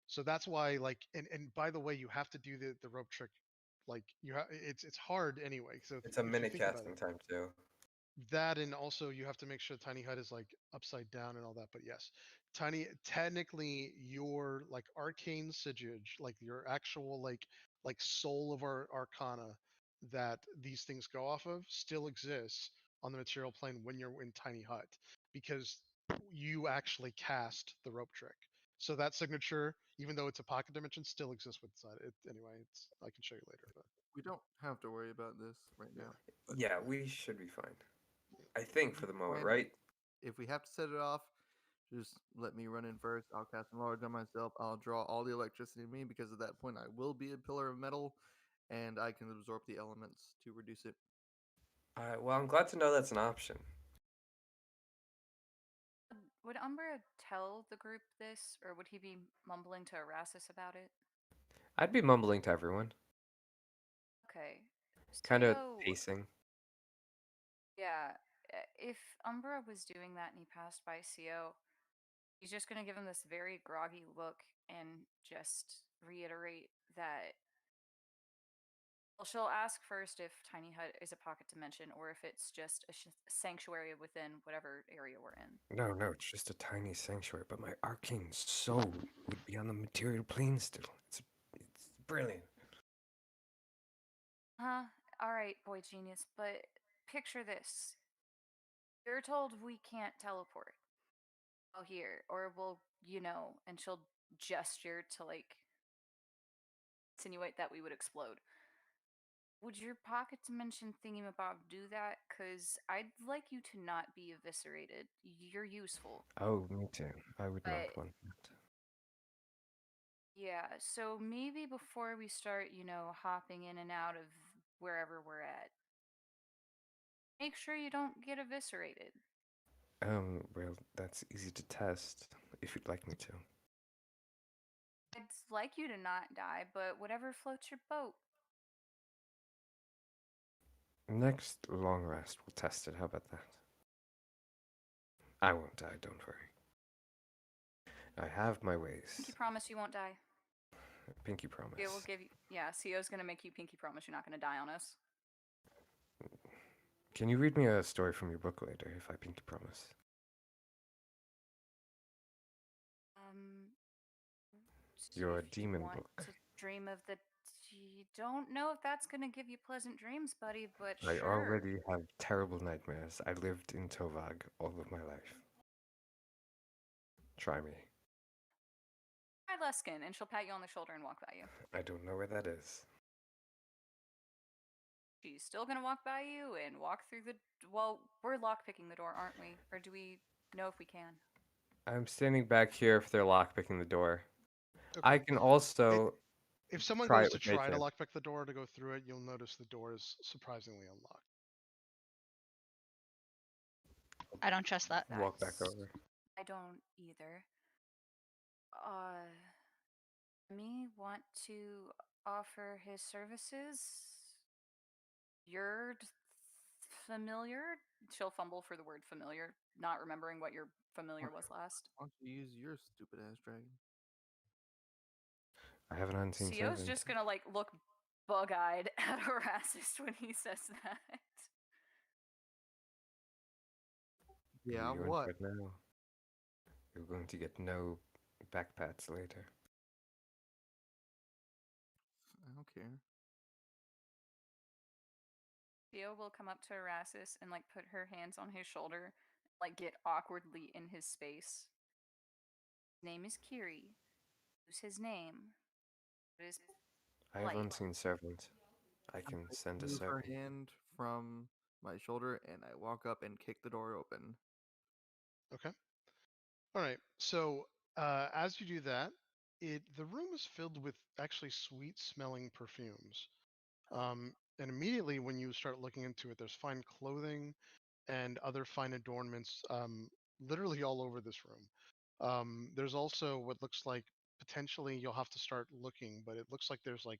so that's why, like, and by the way, you have to do the rope trick. Like it's hard anyway. So it's a if you minute think about casting it, time too. that and also you have to make sure tiny hut is like upside down and all that. But yes, technically your like arcane sigil, like your actual like soul of our arcana that these things go off of still exists on the material plane when you're in tiny hut because you actually cast the rope trick. So that signature, even though it's a pocket dimension, still exists inside it. Anyway, I can show you later. But we don't have to worry about this right now. Yeah, we should be fine. I think for the moment, right? If we have to set it off, just let me run in first. I'll cast Enlarge on myself. I'll draw all the electricity to me because at that point I will be a pillar of metal, and I can absorb the elements to reduce it. Well, I'm glad to know that's an option. Would Umbra tell the group this, or would he be mumbling to Erastus about it? I'd be mumbling to everyone. Okay. Kind of pacing. Yeah, if Umbra was doing that and he passed by CO, he's just going to give him this very groggy look and just reiterate that. Well, she'll ask first if Tiny Hut is a pocket dimension or if it's just a sanctuary within whatever area we're in. No, it's just a tiny sanctuary, but my arcane soul would be on the material plane still. It's brilliant. Alright, boy genius, but picture this. You're told we can't teleport. Oh, here, or we'll, and she'll gesture to, like, insinuate that we would explode. Would your pocket dimension thingamabob do that? Because I'd like you to not be eviscerated. You're useful. Oh, me too. I would not want that. Yeah, so maybe before we start, hopping in and out of wherever we're at, make sure you don't get eviscerated. Well, that's easy to test, if you'd like me to. I'd like you to not die, but whatever floats your boat. Next long rest, we'll test it. How about that? I won't die, don't worry. I have my ways. Pinky promise you won't die. Pinky promise. It will give you. Yeah, CO's gonna make you pinky promise you're not gonna die on us. Can you read me a story from your book later if I pinky promise? Your If you demon want book. to dream of the. You don't know if that's gonna give you pleasant dreams, buddy, but I sure. already have terrible nightmares. I lived in Tovag all of my life. Try me. Try Luskin, and she'll pat you on the shoulder and walk by you. I don't know where that is. She's still gonna walk by you and walk through the. Well, we're lockpicking the door, aren't we? Or do we know if we can? I'm standing back here if they're lockpicking the door. Okay. I can also. If someone try goes it to with try to nature. lockpick the door to go through it, you'll notice the door is surprisingly unlocked. I don't trust that. Walk back over. I don't either. Me want to offer his services. You're familiar? She'll fumble for the word familiar, not remembering what your familiar was last. Why don't you use your stupid ass dragon? I have an unseen CO's servant. just gonna like look bug-eyed at Erasmus when he says that. Yeah, You're what? in bed now. You're going to get no backpats later. I don't care. Theo will come up to Erasmus and like put her hands on his shoulder, like get awkwardly in his space. His name is Kiri. Who's his name? What is I have like? unseen servant. I can send a Move her servant. hand from my shoulder, and I walk up and kick the door open. Okay. All right. So as you do that, the room is filled with actually sweet-smelling perfumes. And immediately when you start looking into it, there's fine clothing and other fine adornments literally all over this room. There's also what looks like potentially you'll have to start looking, but it looks like there's like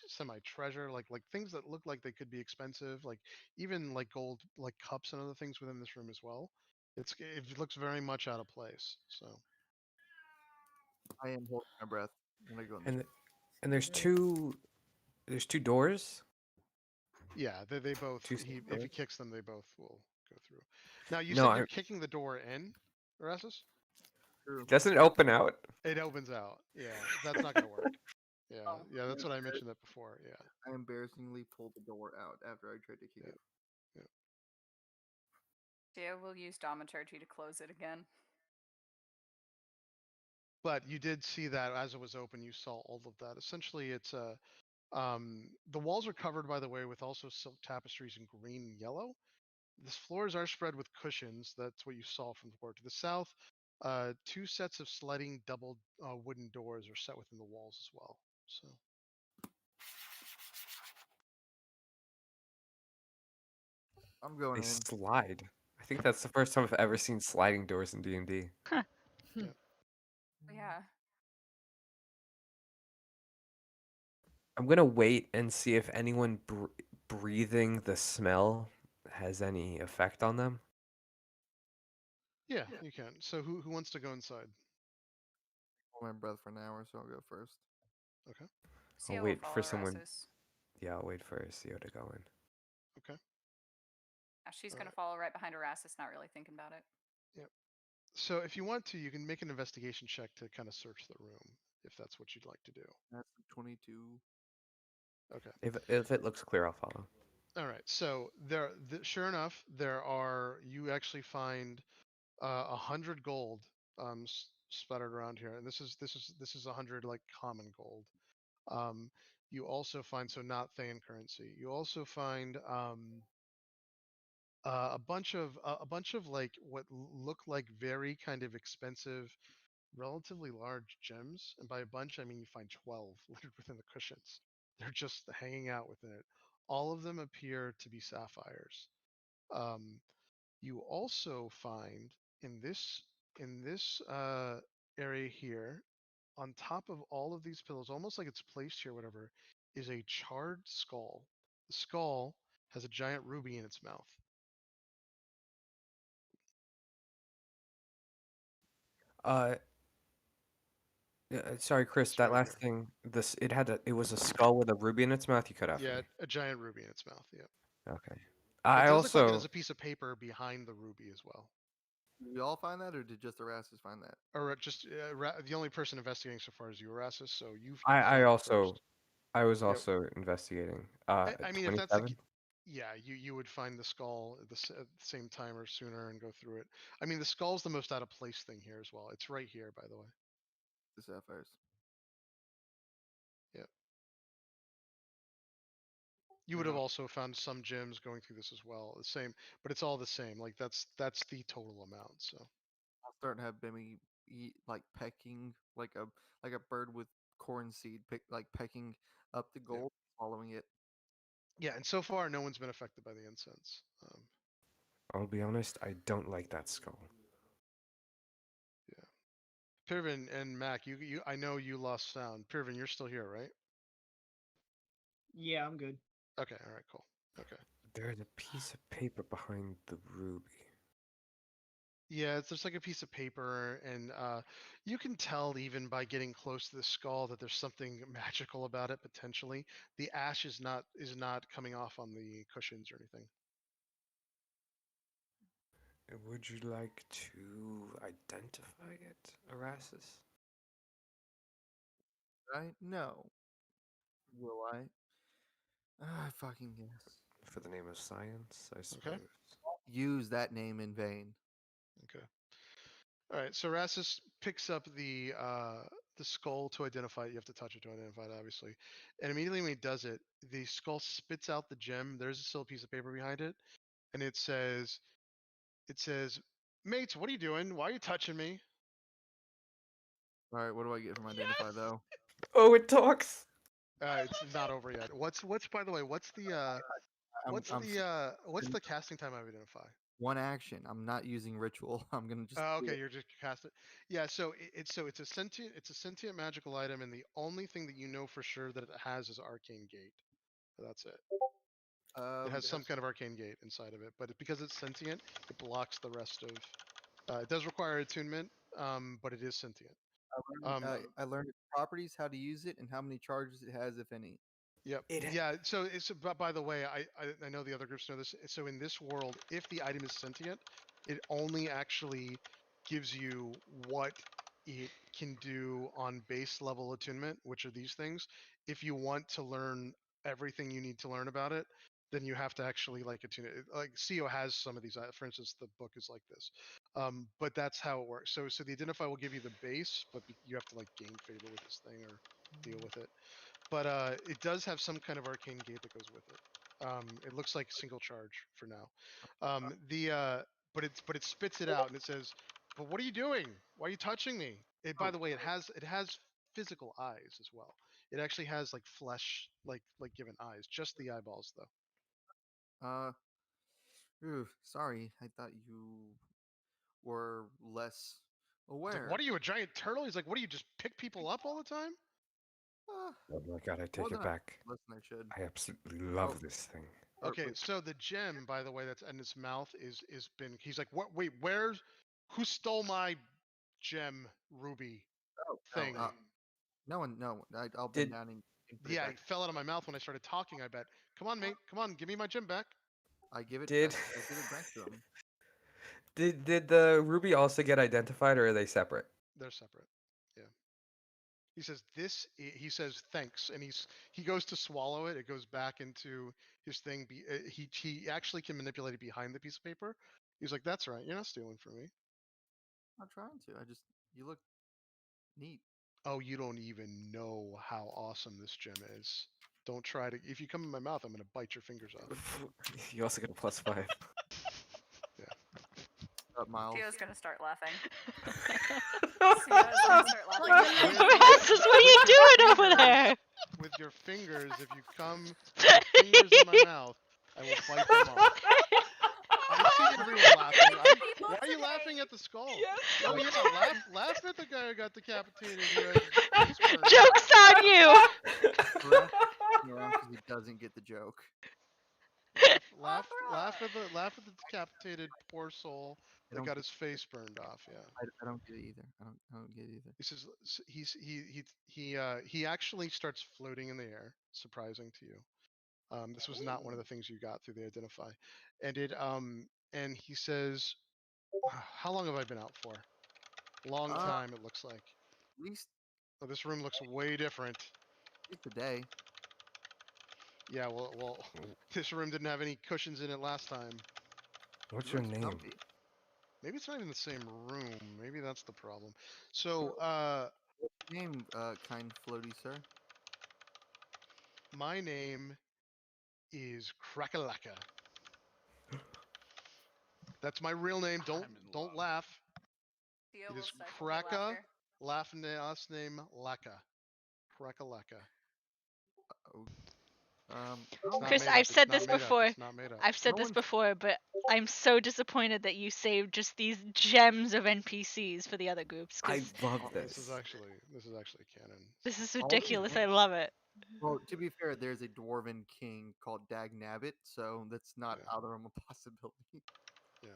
semi-treasure, like things that look like they could be expensive, like even like gold, like cups and other things within this room as well. It looks very much out of place. So I am holding my breath when I go in the And there's two doors. yeah, they both. Two If he doors? kicks them, they both will go through. Now you No, said you're I'm- kicking the door in, Erasmus? Doesn't it open out? It opens out. Yeah, that's not gonna work. Yeah, Oh. yeah, that's what I mentioned that before. Yeah. I embarrassingly pulled the door out after I tried to kick it. Theo will use Domaturgy to close it again. But you did see that as it was open, you saw all of that. Essentially, it's the walls are covered, by the way, with also silk tapestries in green and yellow. The floors are spread with cushions. That's what you saw from the floor to the south. Two sets of sliding double wooden doors are set within the walls as well. So I'm going They in. slide. I think that's the first time I've ever seen sliding doors in D&D. Yeah. I'm gonna wait and see if anyone breathing the smell has any effect on them. yeah, you can. So who wants to go inside? Hold my breath for an hour, so I'll go first. Okay. CO I'll will wait for follow someone. Erasmus. Yeah, I'll wait for CO to go in. Okay. Yeah, she's All gonna right. follow right behind Erasmus, not really thinking about it. Yep. So if you want to, you can make an investigation check to kind of search the room, if that's what you'd like to do. That's 22. Okay. If it looks clear, I'll follow. All right. So sure enough, you actually find 100 gold splattered around here, and this is 100 like common gold. You also find, so not Thayan currency. You also find a bunch of like what look like very kind of expensive, relatively large gems, and by a bunch I mean you find 12 littered within the cushions. They're just hanging out within it. All of them appear to be sapphires. You also find in this area here, on top of all of these pillows, almost like it's placed here, whatever, is a charred skull The skull has a giant ruby in its mouth. Sorry, Chris. It's That right last here. thing. It was a skull with a ruby in its mouth. You cut out for Yeah, me. a giant ruby in its mouth. Yep. Okay. It I does look like it also. has a piece of paper behind the ruby as well. Did we all find that, or did just Erastus find that? Or just the only person investigating so far is you, Erastus. So you've. I also. I was Yep. also investigating. I mean, if that's the 27. yeah, you would find the skull at the same time or sooner and go through it. I mean, the skull's the most out of place thing here as well. It's right here, by the way. The sapphires. Yep. You would have also found some gems going through this as well. The same, but it's all the same. Like that's the total amount. So I'll start to have Bimmy eat like pecking like a bird with corn seed, pecking up the gold, following it. yeah, and so far no one's been affected by the incense. I'll be honest. I don't like that skull. Yeah. Pirvin and Mac, you I know you lost sound. Pirvin, you're still here, right? Yeah, I'm good. Okay, all right, cool. Okay. There's a piece of paper behind the ruby. Yeah, it's just like a piece of paper, and you can tell even by getting close to the skull that there's something magical about it potentially. The ash is not coming off on the cushions or anything. Would you like to identify it, Erastus? Right? No. Will I? I fucking guess. For the name of science, I suppose. Okay. Use that name in vain. Okay. All right. So Erastus picks up the skull to identify it. You have to touch it to identify it, obviously. And immediately when he does it, the skull spits out the gem. There's still a piece of paper behind it, and it says, "Mates, what are you doing? Why are you touching me?" All right, what do I get from identify though? Oh, it talks. It's not over yet. What's by the way? What's the casting time of identify? One action. I'm not using ritual. I'm gonna just. Oh, do okay, it. you're just cast it. Yeah, so it's a sentient magical item, and the only thing that you know for sure that it has is arcane gate. That's it. It has some kind of arcane gate inside of it, but because it's sentient, it blocks the rest of. It does require attunement, but it is sentient. I learned its properties, how to use it, and how many charges it has, if any. Yep. Yeah. So it's. By the way, I know the other groups know this. So in this world, if the item is sentient, it only actually gives you what it can do on base level attunement, which are these things. If you want to learn everything you need to learn about it, then you have to actually like attune it. Like CO has some of these. For instance, the book is like this. But that's how it works. So the identify will give you the base, but you have to like gain favor with this thing or deal with it. But it does have some kind of arcane gate that goes with it. It looks like single charge for now. But it spits it out and it says, "But what are you doing? Why are you touching me?" By the way, it has physical eyes as well. It actually has like flesh, like given eyes. Just the eyeballs though. Sorry. I thought you were less aware. Like, what are you, a giant turtle? He's like, what do you just pick people up all the time? Oh my god, I take it back. Less than I should. I absolutely love this thing. Okay, so the gem, by the way, that's in his mouth is been. He's like, what? Wait, who stole my gem ruby thing? No one. No, I'll bend down and put it Yeah, back. it fell out of my mouth when I started talking. I bet. Come on, mate. Come on, give me my gem back. I give it. Did I give it back to him. did the ruby also get identified, or are they separate? They're separate. Yeah. He says this. He says thanks, and he goes to swallow it. It goes back into his thing. He actually can manipulate it behind the piece of paper. He's like, that's right. You're not stealing from me. I'm trying to. You look neat. Oh, you don't even know how awesome this gem is. Don't try to. If you come in my mouth, I'm gonna bite your fingers off. You also get a +5. Yeah. Miles. Theo's gonna start laughing. Theo's gonna start laughing. Erastus, what are you doing over there? With your fingers, if you come fingers in my mouth, I will bite them off. I see everyone laughing. Why are you laughing at the skull? Yes. Oh yeah, laugh at the guy who got decapitated. Joke's on you! Because he doesn't get the joke. laugh at the decapitated poor soul that got his face burned off. Yeah. I don't get it either. I don't get it either. He says he actually starts floating in the air, surprising to you. This was not one of the things you got through the identify, and he says, "How long have I been out for? Long time, it looks like. At least Oh, this room looks way different. at least a day. Yeah, well, this room didn't have any cushions in it last time. What's your Looks name? comfy. Maybe it's not even the same room. Maybe that's the problem. So, Name, kind floaty sir. my name is Crakalaka. That's my real name. Don't laugh. Theo It will is stifle her Kraka. laughter. Laughing last name Laka. Crakalaka. Chris, I've said this before. It's not made up. I've said this before, but I'm so disappointed that you saved just these gems of NPCs for the other groups. I 'cause love This this. is actually canon. This is ridiculous. I love it. Well, to be fair, there's a dwarven king called Dagnabbit, so that's not Yeah. out of the realm of possibility. Yeah.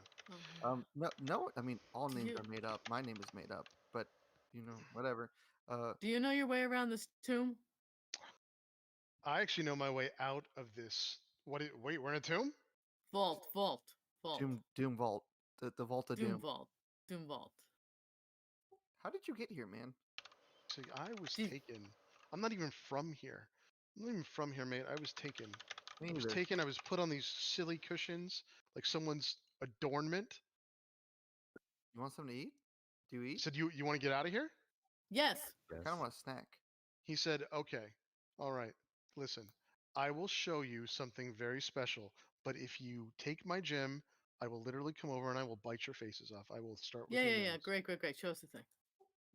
No. I mean, all names are made up. My name is made up, but whatever. Do you know your way around this tomb? I actually know my way out of this. Wait, we're in a tomb? Vault. Doom Vault. The Vault of Doom. Doom Vault. How did you get here, man? See, I was taken. I'm not even from here. I'm not even from here, mate. I was taken. Me I was neither. taken. I was put on these silly cushions, like someone's adornment. You want something to eat? Do you He eat? said, "You want to get out of here?" Yes. I kind of want a snack. He said, "Okay, all right. Listen, I will show you something very special. But if you take my gem, I will literally come over and I will bite your faces off. I will start with your Yeah. nose." Great. Show us the thing.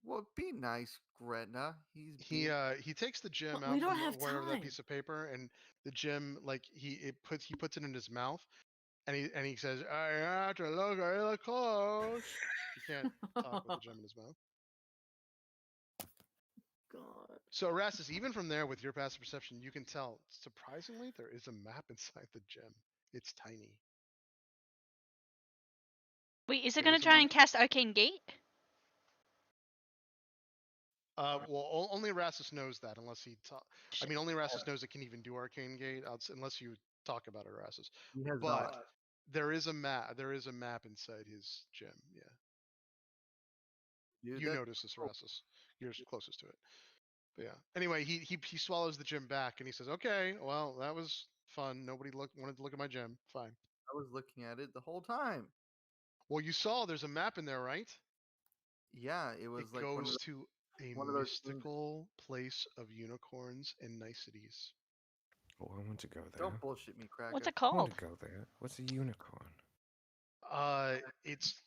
Well, be nice, Gretna. He takes the gem But out we don't from have wherever that time. piece of paper, and the gem, like he puts it in his mouth, and he says, "I have to look really close." He can't talk with the gem in his mouth. God. So Erastus, even from there, with your passive perception, you can tell. Surprisingly, there is a map inside the gem. It's tiny. Wait, is it There gonna is a try map. and cast Arcane Gate? Well, only Erastus knows that, unless he I mean, only Erastus knows it can even do Arcane Gate, unless you talk about it, Erastus. He has But not. there is a map. There is a map inside his gem. Yeah. Dude, You notice this, Erastus. You're closest to it. But yeah. Anyway, he swallows the gem back and he says, "Okay, well, that was fun. Nobody wanted to look at my gem. Fine." I was looking at it the whole time. Well, you saw there's a map in there, right? Yeah, it was It like goes to a one of those things- mystical place of unicorns and niceties. Oh, I want to go there. Don't bullshit me, Cracker. What's it I want called? to go there. What's a unicorn? It's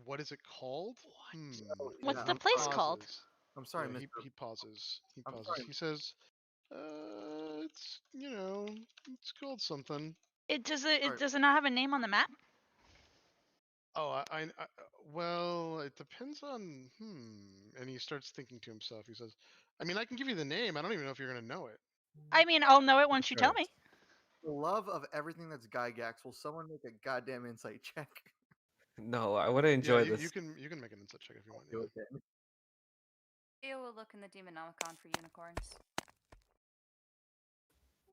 what is it called? What's Yeah, the I'm place sorry. called? I'm sorry, Yeah, Mr. he pauses. He I'm pauses. sorry. He says, it's it's called something." Does Sorry. it not have a name on the map? Oh, well, it depends on And he starts thinking to himself. He says, "I mean, I can give you the name. I don't even know if you're gonna know it." I mean, I'll know it once you tell me. For the love of everything that's Gygax, will someone make a goddamn insight check? No, I want to enjoy Yeah, this. you can make an insight check if you want. Do Yeah. it. Theo will look in the Demonomicon for unicorns.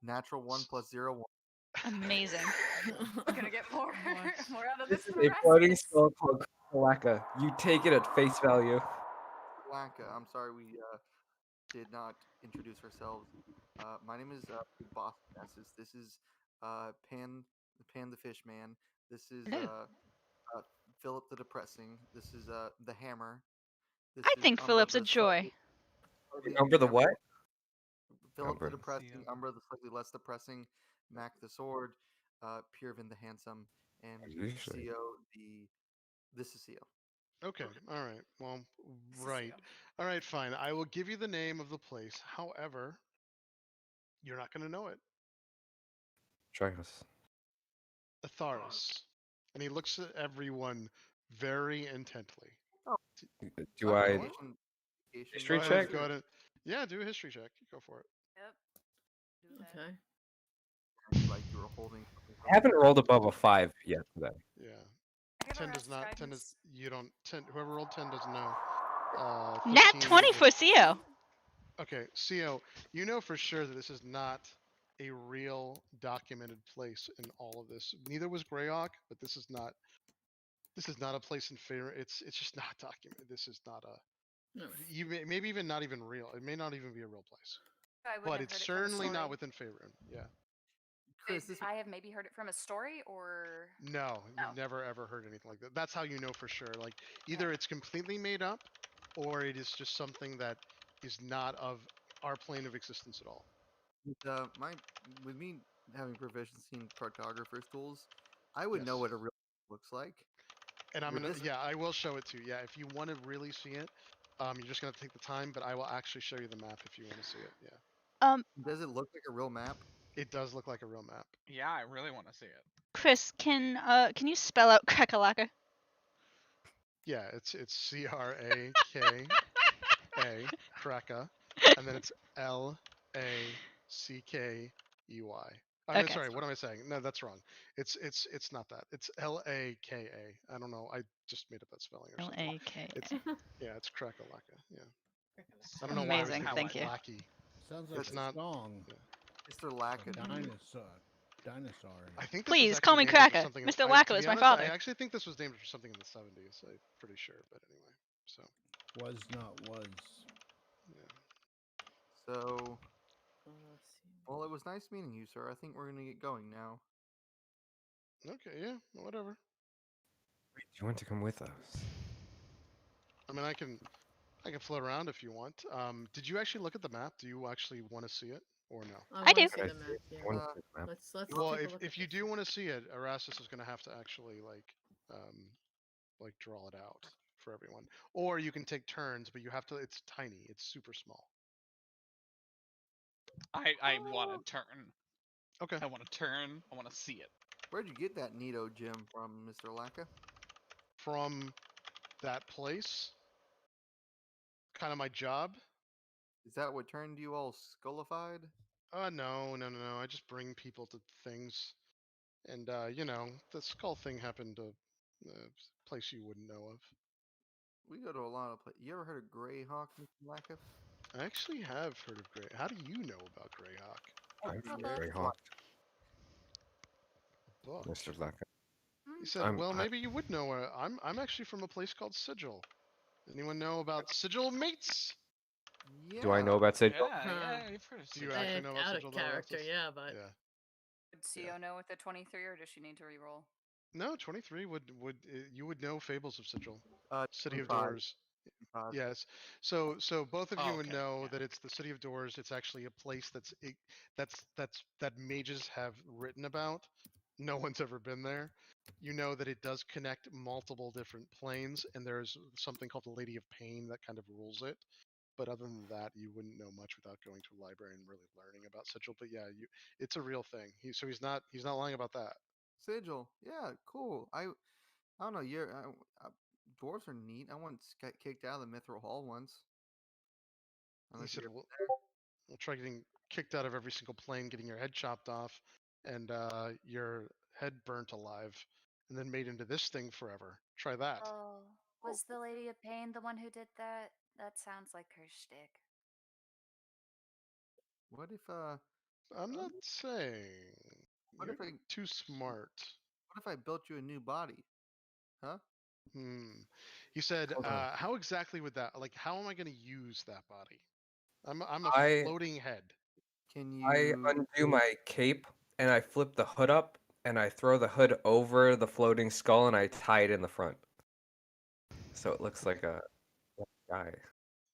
Natural 1 plus 0 1. Amazing. We're gonna get more out of This this. is a floating spell called Kalaka. You take it at face value. Blanca, I'm sorry we did not introduce ourselves. My name is Big Boss Passes. This is Pan the Fish Man. This is Philip the Depressing. This is the Hammer. This I is think Umbra Philip's a the joy. Umber the what? Philip Umbra. the Depressing, Umbra the slightly less depressing, Mac the Sword, Pirvin the Handsome, and Usually. Co this is Co. Okay. All right. Well, right. All right. Fine. I will give you the name of the place. However, you're not going to know it. Try us. Atharis. And he looks at everyone very intently. Do I know it? history Go ahead, check? Go ahead. Yeah, do a history check. Go for it. Yep. Do that. Okay. Like you were holding something I haven't rolled above a 5 yet today. Yeah. I have 10 does Erastus not. 10 guidance. does. You don't. 10. Whoever rolled 10 doesn't know. Nat 13 20 would- for CO. Okay, CO, you know for sure that this is not a real documented place in all of this. Neither was Greyhawk, but this is not. This is not a place in favor. It's just not documented. This is not a. No. Maybe even not even real. It may not even be a real place. I wouldn't But have it's heard it from a certainly not story. within Faerun. Yeah. Chris, this I have maybe heard it from a story or. No, No. you've never ever heard anything like that. That's how you know for sure. Like either it's completely made up, or it is just something that is not of our plane of existence at all. with me having proficiency in cartographer's tools, I would know Yes. what a real looks like. And I'm With gonna, this- yeah, I will show it to you. Yeah, if you want to really see it, you're just gonna take the time. But I will actually show you the map if you want to see it. Yeah, Does it look like a real map? it does look like a real map. Yeah, I really want to see it. Chris, can you spell out Crakalaka? Yeah, it's CRAKA, Kraka, and then it's LACKEY. I'm Okay. sorry, what am I saying? No, that's wrong. It's not that. It's LAKA. I don't know. I just made up that spelling or something. L-A-K. It's yeah, it's Krakalaka. Yeah. I don't know Amazing, why I was thank thinking you. Lackey. Sounds like It's a not- song. Mr. A Lacka. dinosaur. I think this Please, was call actually me named after Kraka. something Mr. to Wacko be is my honest, father. I actually think this was named for something in the 70s. I'm pretty sure, but anyway. So Was not was. yeah. So, well, it was nice meeting you, sir. I think we're gonna get going now. Okay, yeah, whatever. Wait, do you want to come with us? I mean, I can float around if you want. Did you actually look at the map? Do you actually want to see it or no? I do. wanna see the map, yeah. I wanna see the map. Let's Well, take a look if at you this. do want to see it, Erastus is going to have to actually like draw it out for everyone, or you can take turns, but you have to. It's tiny. It's super small. I want to turn. Okay. I want to turn. I want to see it. Where'd you get that Nito gem from, Mr. Lacka? From that place, kind of my job. Is that what turned you all skullified? No. I just bring people to things, and the skull thing happened to a place you wouldn't know of. We go to a lot of places. You ever heard of Greyhawk, Mr. Lacka? I actually have heard of Grey. How do you know about Greyhawk? I'm from yeah. Greyhawk, Book. Mr. Lacka. He said, I'm- "Well, I- maybe you would know. I'm actually from a place called Sigil. Anyone know about Sigil Mates? Yeah. Do I know about Sigil? Yeah, you've heard of Do you Sigil. actually know about Out Sigil? of though, character, Erastus? yeah, but Yeah. Would CO know with the 23, or does she need to reroll? No, 23 would you would know Fables of Sigil, City of 25. Doors. Yes. So both of you would Okay, know yeah. that it's the City of Doors. It's actually a place that mages have written about. No one's ever been there. You know that it does connect multiple different planes, and there's something called the Lady of Pain that kind of rules it. But other than that, you wouldn't know much without going to a library and really learning about Sigil. But yeah, it's a real thing. He's not lying about that. Sigil. Yeah, cool. I don't know. Dwarves are neat. I once got kicked out of the Mithril Hall once. He Unless said, you're we'll try getting kicked out of every single plane, getting your head chopped off, and your head burnt alive, and then made into this thing forever. Try that. Oh, was the Lady of Pain the one who did that? That sounds like her shtick. What if I'm not saying. What You're if I too smart. what if I built you a new body? Huh? He said, Hold on. how exactly would that? Like, how am I going to use that body? I'm a I- floating head. Can I you undo my cape and I flip the hood up and I throw the hood over the floating skull and I tie it in the front. So it looks like a guy.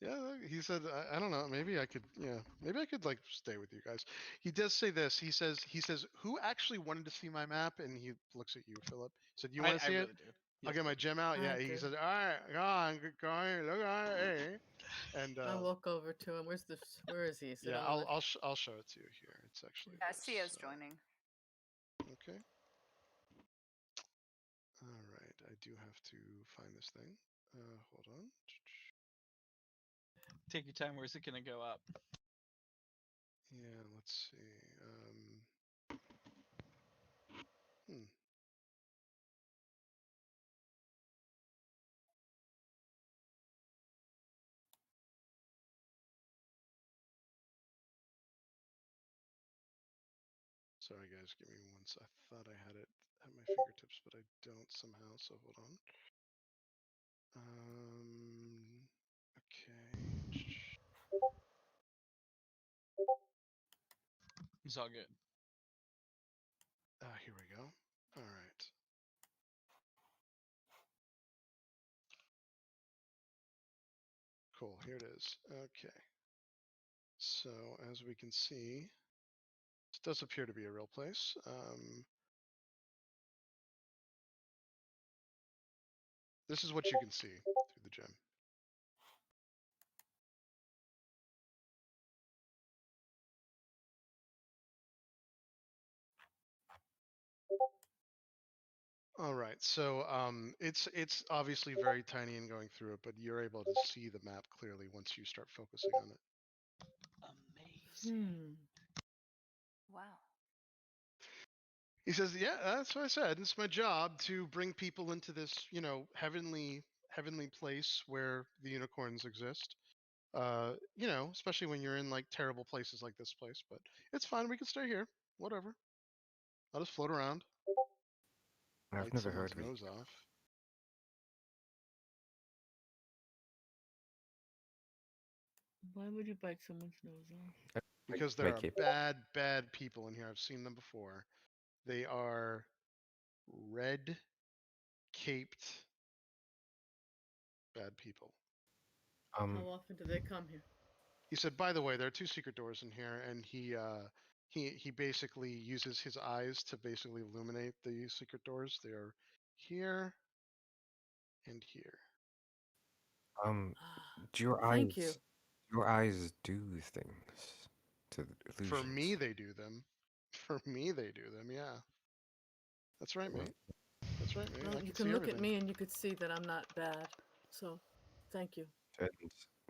Yeah, he said, I don't know, maybe I could, maybe I could like stay with you guys. He does say this. He says, who actually wanted to see my map? And he looks at you, Philip. He said, you want to see I it? really do. I'll Yes, get my gem out. I Yeah, he do. said, all right, go on, go on, look on it. And I walk over to him. Where is he? Is it yeah, on the- I'll show it to you here. It's actually Yeah, this, CO's joining. Okay. All right, I do have to find this thing. Hold on. Take your time. Where's it gonna go up? Yeah, let's see. Hmm. Sorry guys, give me one sec. I thought I had it at my fingertips, but I don't somehow, so hold on. Okay. It's all good. Here we go. All right. Cool, here it is. Okay. So as we can see, this does appear to be a real place. This is what you can see through the gym. All right, so it's obviously very tiny and going through it, but you're able to see the map clearly once you start focusing on it. Amazing. Wow. He says, "Yeah, that's what I said. It's my job to bring people into this, you know, heavenly place where the unicorns exist. You know, especially when you're in like terrible places like this place. But it's fine. We can stay here. Whatever. I'll just float around. I've Bite never someone's heard of it. nose off. Why would you bite someone's nose off? Because there are bad people in here. I've seen them before. They are red caped bad people. How often do they come here? He said, by the way, there are 2 secret doors in here, and he basically uses his eyes to basically illuminate the secret doors. They are here and here. Do your Thank you. eyes do things to the illusions? For me, they do them. For me, they do them. Yeah. That's right, mate. That's right, mate. Well, I you can can see look everything. at me and you could see that I'm not bad. So, thank you. And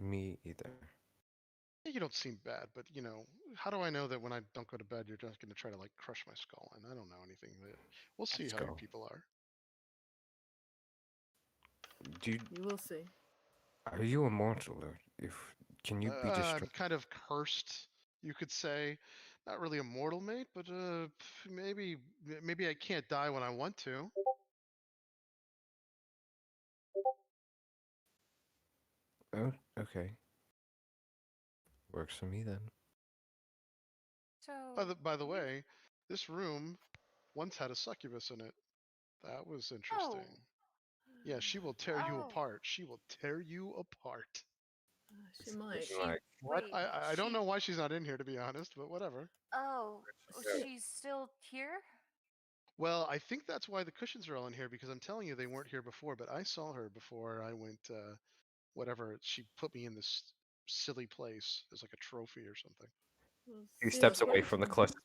me either. You don't seem bad, but you know, how do I know that when I don't go to bed, you're just going to try to like crush my skull? And I don't know anything. We'll see how your people are. You will see. Are you immortal, or can you be I'm destroyed? kind of cursed, you could say. Not really a mortal, mate, but maybe I can't die when I want to. Oh, okay. Works for me then. So. By the way, this room once had a succubus in it. That was interesting. Oh. Yeah, she will tear you apart. She will tear you apart. She might. What? Wait, I don't know why she's not in here, to be honest, but whatever. Oh, she's still here? Well, I think that's why the cushions are all in here, because I'm telling you they weren't here before, but I saw her before I went, whatever, she put me in this silly place as like a trophy or something. He steps away from the cluster.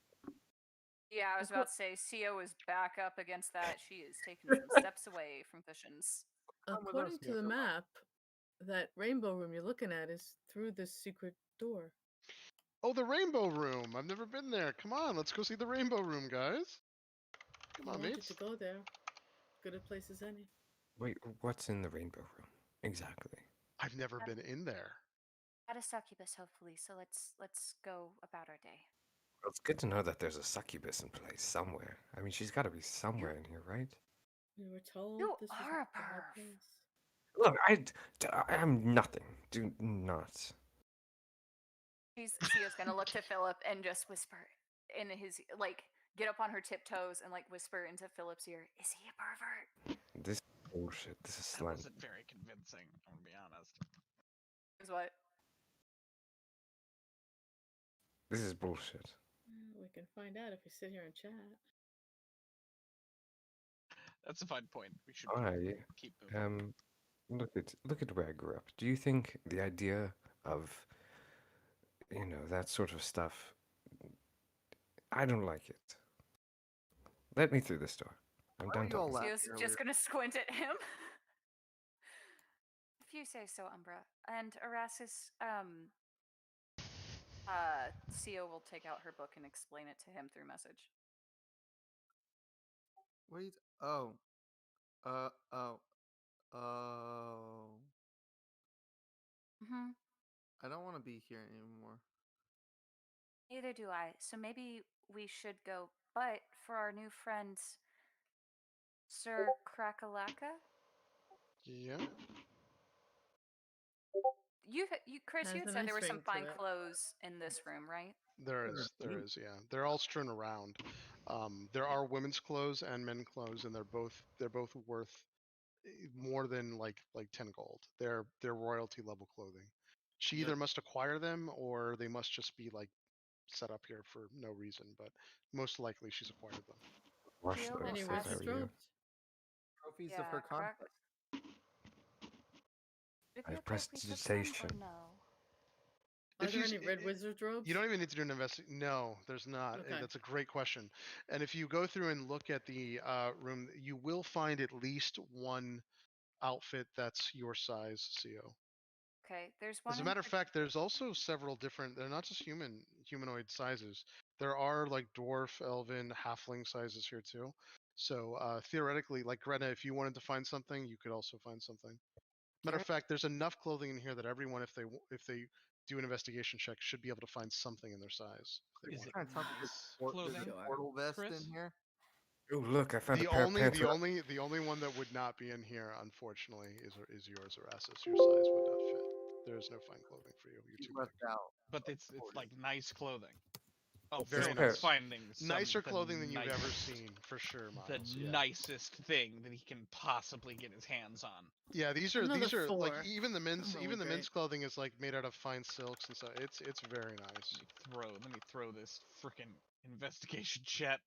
Yeah, I was about to say, CO is back up against that. She is taking some steps away from cushions. According to the map, that rainbow room you're looking at is through this secret door. Oh, the rainbow room! I've never been there. Come on, let's go see the rainbow room, guys. Come on, I wanted mates. to go there. Good a place as any. Wait, what's in the rainbow room exactly? I've never been in there. Had a succubus, hopefully. So let's go about our day. Well, it's good to know that there's a succubus in place somewhere. I mean, she's got to be somewhere in here, right? We were told You this are was a a bad perv. Look, I'm nothing. Do not. CO's gonna look to Philip and just whisper in his, like, get up on her tiptoes and like whisper into Philip's ear, "Is he a pervert?" This is bullshit. This is That slang. wasn't very convincing, I'm gonna be honest. Is what? This is bullshit. We can find out if we sit here and chat. That's a fine point. We should keep moving. Look at where I grew up. Do you think the idea of, you know, that sort of stuff, I don't like it. Let me through this door. I'm done talking. CO's just gonna squint at him. If you say so, Umbra. And Erastus, CO will take out her book and explain it to him through message. What are you? Oh. Oh. Oh. Hmm. I don't want to be here anymore. Neither do I. So maybe we should go. But for our new friend, Sir Crakalaka, Yeah. Chris, you Has had a said there nice were some ring to fine it. clothes in this room, right? There is, yeah. They're all strewn around. There are women's clothes and men clothes, and they're both worth more than like 10 gold. They're royalty level clothing. She either must acquire them or they must just be like set up here for no reason, but most likely she's acquired them. Wash Theo those Any will if I wizard's ask. were you. robes? Trophies of Yeah, her Crack. conquest. Would it be I've okay if we took them or prestidigitation. no? Are If there you any red wizard's robes? You don't even need to do an investigation. No, there's not. Okay. That's a great question. And if you go through and look at the room, you will find at least one outfit that's your size, CO. Okay, there's one. As a matter of fact, there's also several different. They're not just humanoid sizes. There are like dwarf, elven, halfling sizes here too. So theoretically, like Greta, if you wanted to find something, you could also find something. Matter of fact, there's enough clothing in here that everyone, if they do an investigation check, should be able to find something in their size. If they Is want. it Trying to tell me there's nice clothing, a portal vest Chris? in here. Oh, look! I found The a pair of pants. the only one that would not be in here, unfortunately, is yours, Erasmus. Your size would not fit. There is no fine clothing for you. You're She's too left big. out. But it's like nice clothing. Oh, Very Philip nice. is finding Nicer the clothing than you've ever nicest- seen, for sure, The Miles. Yeah. nicest thing that he can possibly get his hands on. Yeah, these are Another like 4. even the men's I'm rolling men's great. clothing is like made out of fine silks and stuff. It's very nice. Let me throw this freaking investigation chat.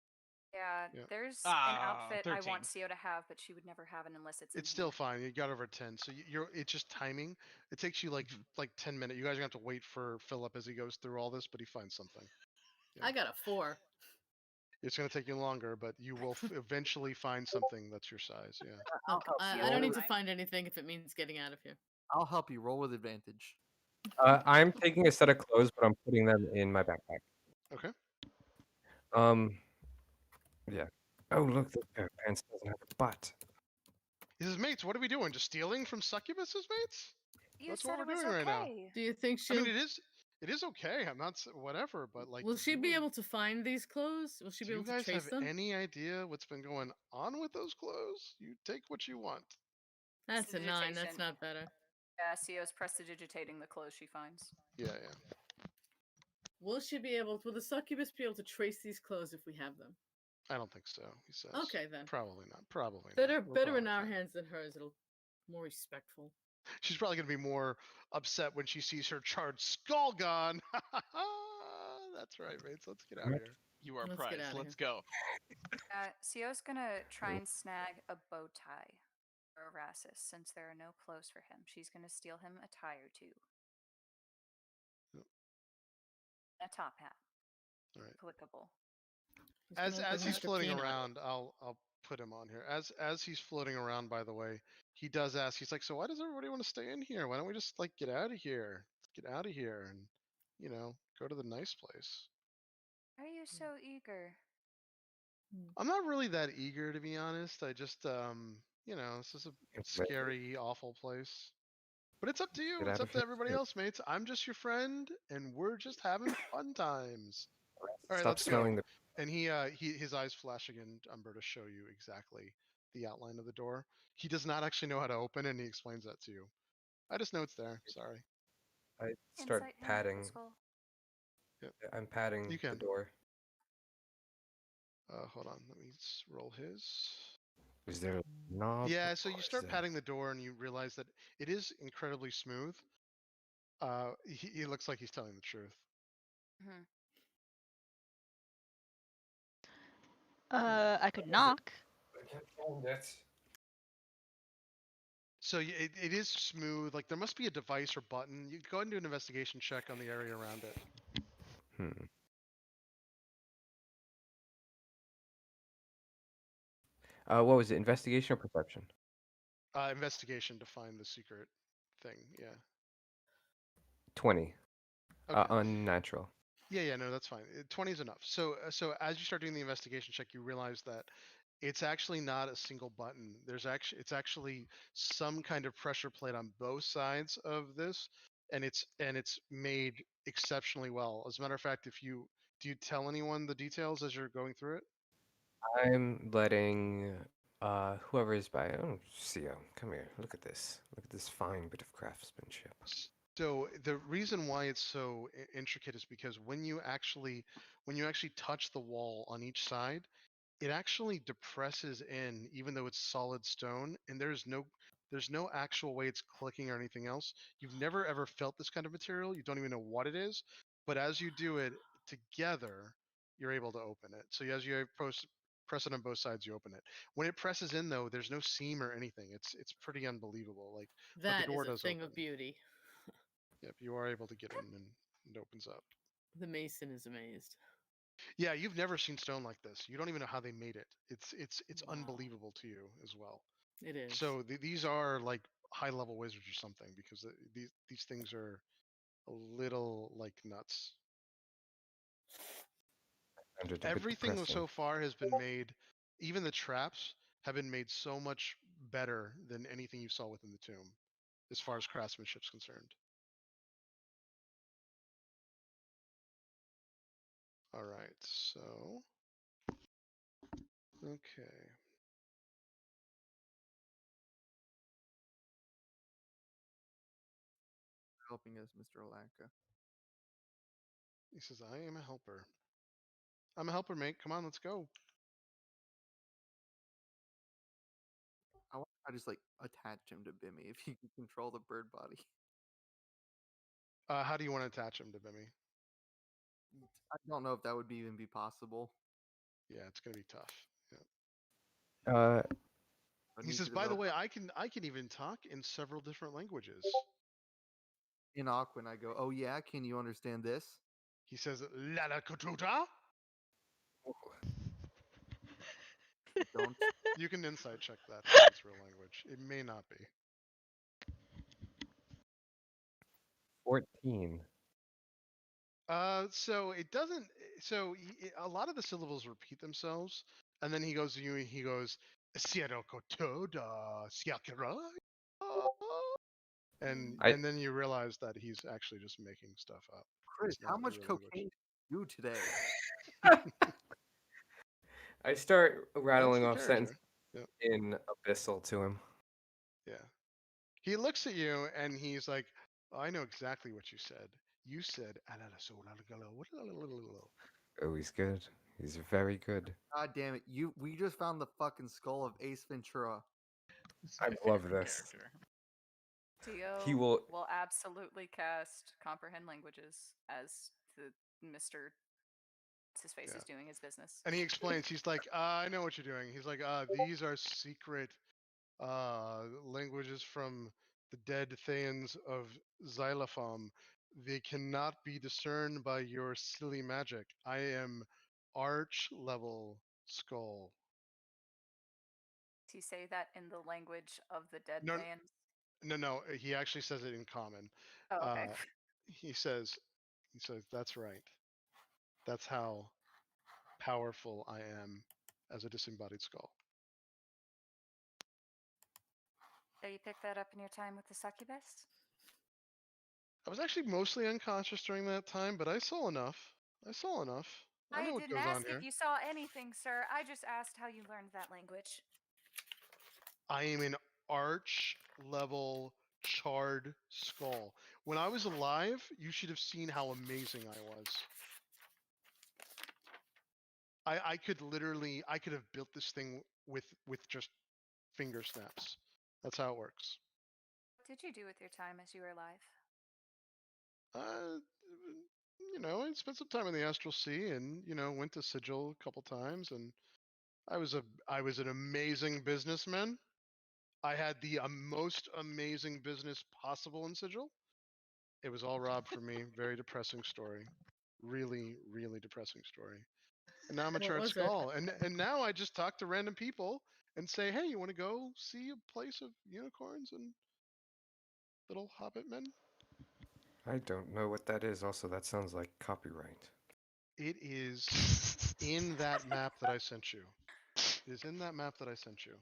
Yeah, Yeah. there's an outfit I 13. want CO to have, but she would never have it unless it's. It's still fine. You got over 10, so you're. It's just timing. It takes you like 10 minutes. You guys are gonna have to wait for Philip as he goes through all this, but he finds something. Yeah. I got a 4. It's gonna take you longer, but you will eventually find something that's your size. Yeah. Okay. I don't need to find anything if it means getting out of here. I'll help you. Roll with advantage. I'm taking a set of clothes, but I'm putting them in my backpack. Okay. Yeah. Oh, look! This pair of pants doesn't have a butt. He says, mates, what are we doing? Just stealing from succubus's mates? You That's said what it we're was doing right now. okay. Do you think I she'll? mean, it is okay. I'm not whatever, but like. Will she be able to find these clothes? Will she be Do you able to guys trace have them? any idea what's been going on with those clothes? You take what you want. That's a 9. That's Prestidigitation. not better. Yeah, CO's prestidigitating the clothes she finds. Yeah, yeah. Will she be able? Will the succubus be able to trace these clothes if we have them? I don't think so. He says. Okay then. Probably not. Probably Better, not. We'll better in probably our fine. hands than hers. It'll more respectful. She's probably gonna be more upset when she sees her charred skull gone. That's right, mates. Let's get out of here. You are Let's get prized. outta Let's here. go. CO's gonna try and snag a bow tie for Erasmus since there are no clothes for him. She's gonna steal him a tie or two. Yep. A top hat. All right. Applicable. As he's floating around, I'll put him on here. As he's floating around, by the way, he does ask. He's like, so why does everybody want to stay in here? Why don't we just like get out of here? Get out of here and go to the nice place. Why are you so eager? I'm not really that eager, to be honest. I just this is a scary, awful place. But it's up to you. Get It's out up of to here. everybody else, mates. I'm just your friend, and we're just having fun times. All right, Stop let's smelling go. the. And his eyes flash again, Umber, to show you exactly the outline of the door. He does not actually know how to open, and he explains that to you. I just know it's there. Sorry. I start Insight, patting. Yep. I'm patting You the can. door. Hold on. Let me roll his. Is there a knob? Yeah, so you Or start is patting the door, and you realize that it is incredibly smooth. He looks like he's telling the truth. Mm-hmm. I could knock. I can't find it. So it is smooth. Like there must be a device or button. You go ahead and do an investigation check on the area around it. What was it? Investigation or perception? Investigation to find the secret thing. Yeah. 20. Okay. Unnatural. Yeah, no, that's fine. 20 is enough. So as you start doing the investigation check, you realize that It's actually not a single button. It's actually some kind of pressure plate on both sides of this, and it's made exceptionally well. As a matter of fact, do you tell anyone the details as you're going through it? I'm letting whoever is by. Oh, Cio, come here. Look at this. Look at this fine bit of craftsmanship. So the reason why it's so intricate is because when you actually touch the wall on each side, it actually depresses in, even though it's solid stone, and there's no actual way it's clicking or anything else. You've never ever felt this kind of material. You don't even know what it is, but as you do it together, you're able to open it. So as you press it on both sides, you open it. When it presses in, though, there's no seam or anything. It's pretty unbelievable. Like, but the That door is a does thing open. of beauty. Yep, you are able to get in, and it opens up. The mason is amazed. Yeah, you've never seen stone like this. You don't even know how they made it. It's Wow. unbelievable to you as well. It is. So these are like high level wizards or something, because these things are a little like nuts. Everything so far has been made. Even the traps have been made so much better than anything you saw within the tomb, as far as craftsmanship's concerned. All right, so okay. Helping us, Mr. Alaka. He says, "I am a helper. I'm a helper, mate. Come on, let's go." I want to just like attach him to Bimmy if he can control the bird body. How do you want to attach him to Bimmy? I don't know if that would even be possible. Yeah, it's gonna be tough. Yeah. He says, "By the way, I can even talk in several different languages." In Aquan, I go, "Oh yeah, can you understand this?" He says, "La la kututa." Don't. You can insight check that for its real language. It may not be. 14. So it doesn't. So a lot of the syllables repeat themselves, and then he goes, "Siero kotoda siakira," and then you realize that he's actually just making stuff up. Chris, how much cocaine did you do today? I start rattling off character. sentences in Abyssal to him. Yeah. He looks at you and he's like, "I know exactly what you said. You said." Oh, he's good. He's very good. God damn it! We just found the fucking skull of Ace Ventura. I love this. Cio will absolutely cast Comprehend Languages as the Mr. His face is doing his business. And he explains, he's like, "I know what you're doing." He's like, "These are secret languages from the dead Thayans of Xylophone. They cannot be discerned by your silly magic. I am arch level skull." Do you say that in the language of the dead Thayans? No. He actually says it in common. Oh, okay. He says, "That's right. That's how powerful I am as a disembodied skull." So you picked that up in your time with the succubus? I was actually mostly unconscious during that time, but I saw enough. I know what didn't goes on ask here. if you saw anything, sir. I just asked how you learned that language. I am an arch level charred skull. When I was alive, you should have seen how amazing I was. I could have built this thing with just finger snaps. That's how it works. What did you do with your time as you were alive? I spent some time in the Astral Sea, and went to Sigil a couple times, and I was an amazing businessman. I had the most amazing business possible in Sigil. It was all robbed from me. Very depressing story. Really, really depressing story. And now I'm a charred skull. And now I just talk to random people and say, "Hey, you want to go see a place of unicorns and little hobbit men?" I don't know what that is. Also, that sounds like copyright. It is in that map that I sent you. is in that map that I sent you.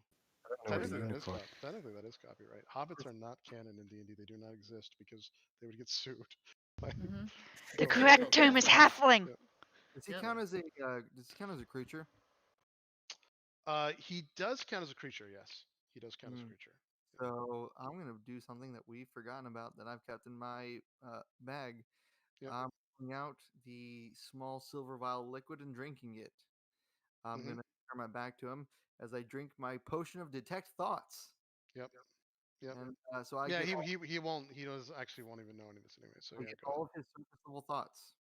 I don't know Technically, what that is unicorn. technically that is copyright. Hobbits are not canon in D&D. They do not exist because they would get sued. by- Mm-hmm. The Oh, correct term is halfling. Yeah. Does he Yep. count as a creature? He does count as a creature. Yes, he does count as a Hmm. creature. So I'm gonna do something that we've forgotten about that I've kept in my bag. Yep. I'm pulling out the small silver vial of liquid and drinking it. I'm Mhm. gonna turn my back to him as I drink my potion of detect thoughts. Yep. Yep. And so I Yeah, get all, he won't. He does actually won't even know any of this anyway. So I yeah, get go all ahead. of his surface level thoughts.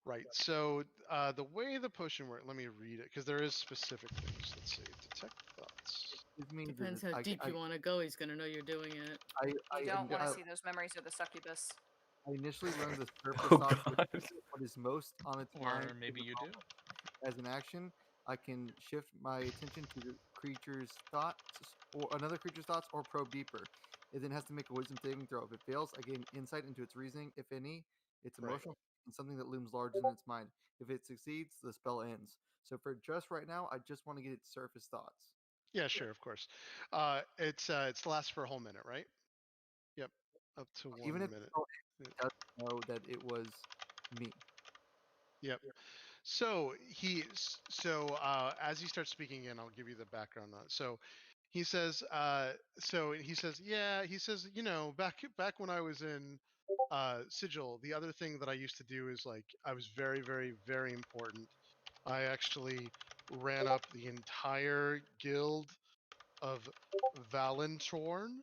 Right. So the way the potion works, let me read it because there is specific things. Let's see. Detect thoughts. Gives me Depends the, how deep you want to go. He's gonna know you're doing it. You don't want to see those memories of the succubus. I initially learned the surface Oh thoughts, god. what is most on its mind. Or maybe you do. As an action, I can shift my attention to the creature's thoughts or another creature's thoughts or probe deeper. It then has to make a wisdom saving throw. If it fails, I gain insight into its reasoning, if any, its Right. emotional, and something that looms large in its mind. If it succeeds, the spell ends. So for just right now, I just want to get its surface thoughts. Yeah, sure, of course. It's lasts for a whole minute, right? Yep, up to 1 Even if minute. it doesn't know that it was me. Yep. So as he starts speaking in, I'll give you the background on it. So he says, yeah, he says, back when I was in Sigil, the other thing that I used to do is like I was very, very, very important. I actually ran up the entire guild of Valentorn.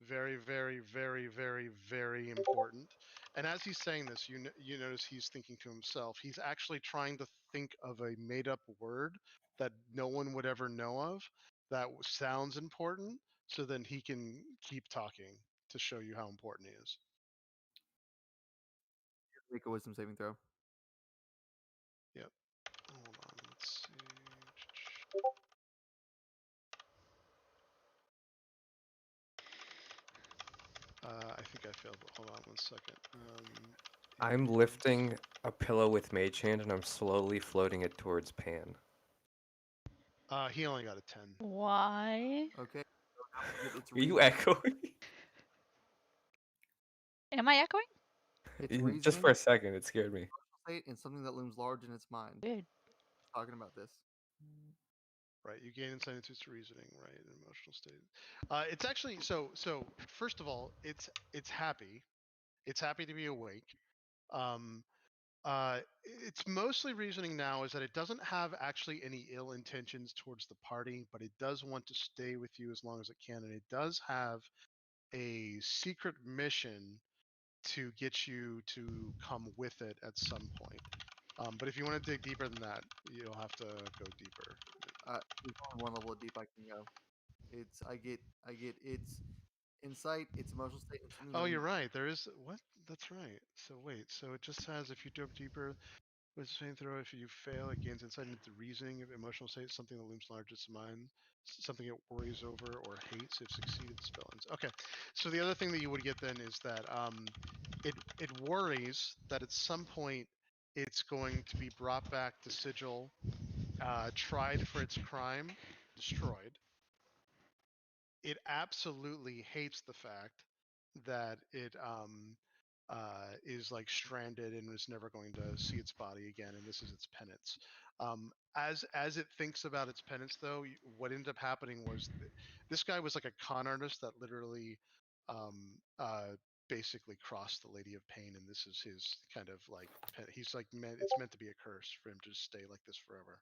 Very, very, very, very, very important. And as he's saying this, you notice he's thinking to himself. He's actually trying to think of a made-up word that no one would ever know of that sounds important, so then he can keep talking to show you how important he is. Make a wisdom saving throw. Yep. Hold on. Let's see. I think I failed. Hold on 1 second. I'm lifting a pillow with Mage Hand and I'm slowly floating it towards Pan. He only got a 10. Why? Okay. Are you echoing? Am I echoing? It's Just for a second, it scared me. state and something that looms large in its mind. Weird. Talking about this. Right, you gain insight into its reasoning, right, and emotional state. It's actually so. First of all, it's happy. It's happy to be awake. It's mostly reasoning now is that it doesn't have actually any ill intentions towards the party, but it does want to stay with you as long as it can, and it does have a secret mission to get you to come with it at some point. But if you want to dig deeper than that, you'll have to go deeper. There's only one level of deep I can go. I get its insight, its emotional state, and something. Oh, you're right. There is what? That's right. So wait. So it just has if you dove deeper with the same throw. If you fail, it gains insight into the reasoning of emotional state, something that looms large its mind, something it worries over or hates. If succeeded, the spell ends. Okay. So the other thing that you would get then is that it worries that at some point it's going to be brought back to Sigil, tried for its crime, destroyed. It absolutely hates the fact that it is like stranded and is never going to see its body again, and this is its penance. As it thinks about its penance, though, what ended up happening was this guy was like a con artist that literally basically crossed the Lady of Pain, and this is his kind of like he's like it's meant to be a curse for him to just stay like this forever.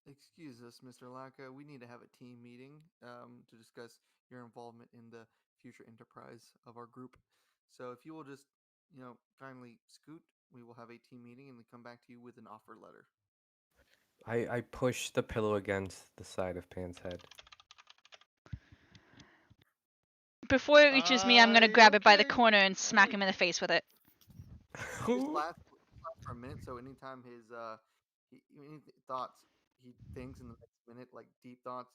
Excuse us, Mr. Laka. We need to have a team meeting to discuss your involvement in the future enterprise of our group. So if you will just, kindly scoot, we will have a team meeting and then come back to you with an offer letter. I push the pillow against the side of Pan's head. Before it reaches me, I'm gonna grab it by the corner and smack him in the face with it. This lasts for a minute, so anytime his any thoughts, he thinks in the next minute, like deep thoughts.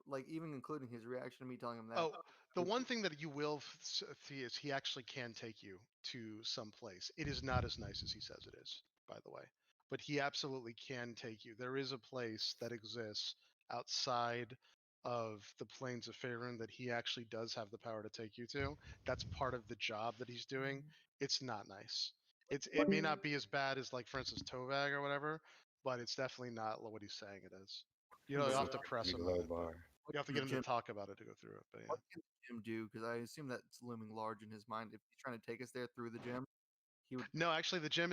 Like even including his reaction to me telling him that. Oh, the one thing that you will see is he actually can take you to some place. It is not as nice as he says it is, by the way, but he absolutely can take you. There is a place that exists outside of the plains of Faerun that he actually does have the power to take you to. That's part of the job that he's doing. It's not nice. It may not be as bad as, like, for instance, Tovag or whatever, but it's definitely not what he's saying it is. You It's have a to press pretty him low on it. bar. You have to get him to talk about it to go through it. But yeah. What can the gym do? Because I assume that's looming large in his mind. If he's trying to take us there through the gym, he would. No, actually, the gym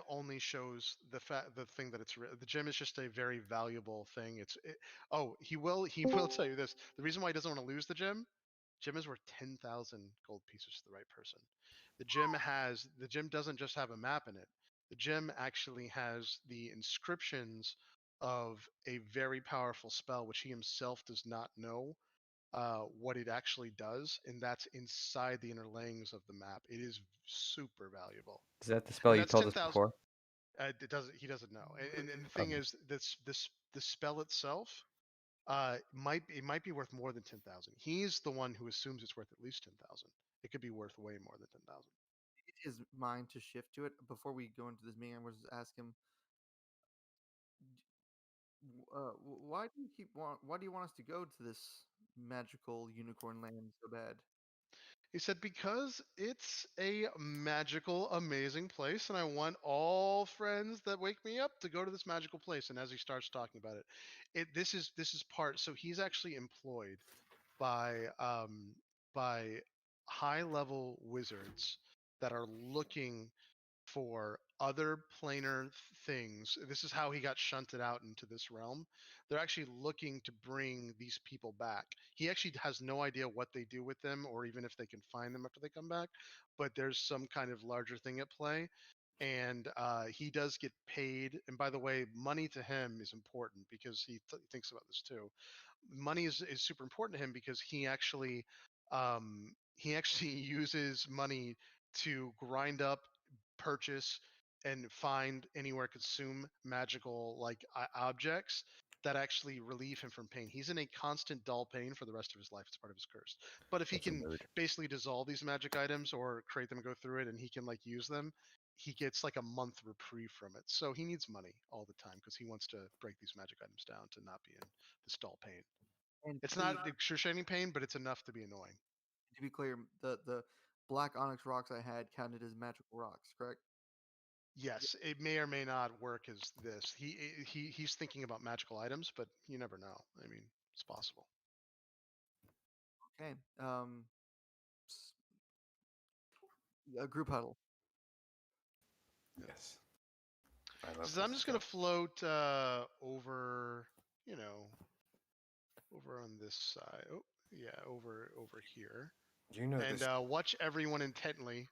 only shows the thing that the gym is just a very valuable thing. He will tell you this. The reason why he doesn't want to lose the gym is worth 10,000 gold pieces to the right person. The gym doesn't just have a map in it. The gym actually has the inscriptions of a very powerful spell which he himself does not know what it actually does, and that's inside the inner layings of the map. It is super valuable. Is that the spell And you that's told us 10,000. before? It doesn't. He doesn't know. And the thing is, the spell itself, might be worth more than 10,000. He's the one who assumes it's worth at least 10,000. It could be worth way more than 10,000. His mind to shift to it. Before we go into this meeting, I was just ask him, why do you want us to go to this magical unicorn land so bad? He said, because it's a magical, amazing place, and I want all friends that wake me up to go to this magical place. And as he starts talking about it, this is part. So he's actually employed by high level wizards that are looking for other planar things. This is how he got shunted out into this realm. They're actually looking to bring these people back. He actually has no idea what they do with them or even if they can find them after they come back, but there's some kind of larger thing at play. And he does get paid. And by the way, money to him is important because he thinks about this too. Money is super important to him because he actually uses money to grind up, purchase, and find anywhere consume magical like objects that actually relieve him from pain. He's in a constant dull pain for the rest of his life. It's part of his curse. But if he That's a can mood. basically dissolve these magic items or create them and go through it, and he can like use them, he gets like a month reprieve from it. So he needs money all the time because he wants to break these magic items down to not be in this dull pain. And It's not excruciating pain, but it's enough to be annoying. To be clear, the black onyx rocks I had counted as magical rocks, correct? Yes, it may or may not work as this. He's thinking about magical items, but you never know. I mean, it's possible. Okay. A group huddle. Yes. I love So I'm this just gonna stuff. float over, over on this side. Oh, yeah, over here. You know And this. watch everyone intently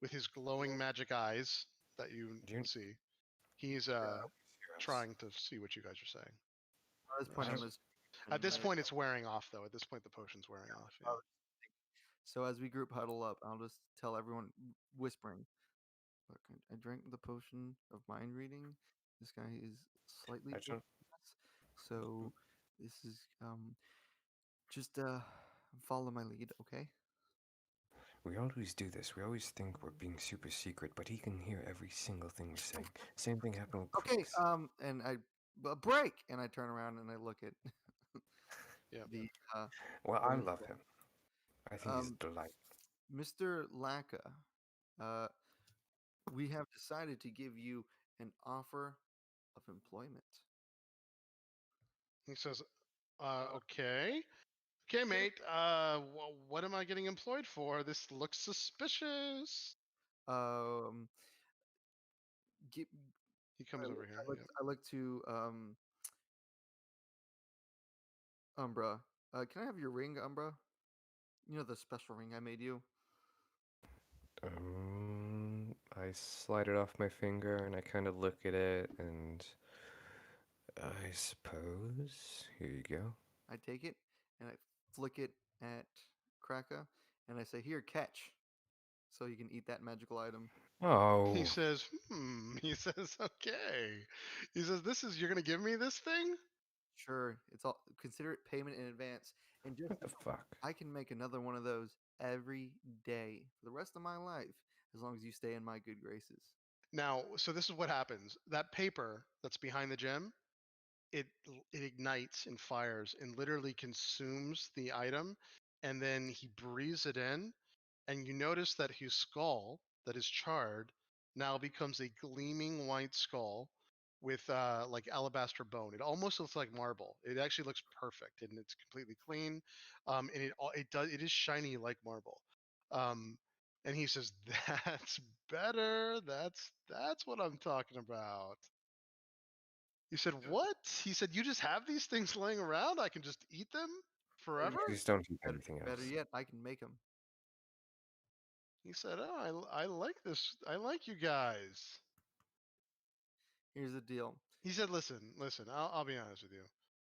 with his glowing magic eyes that you can see. He's trying to see what you guys are saying. At this point, At this point, it's wearing off, though. At this point, the potion's wearing off. Yeah. So as we group huddle up, I'll just tell everyone, whispering, look, I drank the potion of mind reading. This guy is slightly so this is just follow my lead, okay? We always do this. We always think we're being super secret, but he can hear every single thing we're saying. Same thing happened with Okay, Crix. and I break, and I turn around and I look at the well, I love him. I think he's a delight. Mr. Laka, we have decided to give you an offer of employment. He says, okay, mate. What am I getting employed for? This looks suspicious. He comes over here. I look to Umbra. Can I have your ring, Umbra? You know the special ring I made you? I slide it off my finger and I kind of look at it and I suppose, here you go. I take it and I flick it at Kraka and I say, here, catch. So you can eat that magical item. Oh. He says, He says, okay. He says, you're gonna give me this thing? Sure, it's all consider it payment in advance. And just What the fuck? I can make another one of those every day for the rest of my life, as long as you stay in my good graces. Now, so this is what happens. That paper that's behind the gem, it ignites and fires and literally consumes the item, and then he breathes it in, and you notice that his skull that is charred now becomes a gleaming white skull with like alabaster bone. It almost looks like marble. It actually looks perfect, and it's completely clean, and it is shiny like marble. And he says, "That's better. That's what I'm talking about." He said, "What?" He said, "You just have these things laying around? I can just eat them forever?" Please don't eat Better, anything better else. yet, I can make them. He said, "Oh, I like this. I like you guys." Here's the deal. He said, "Listen, I'll be honest with you."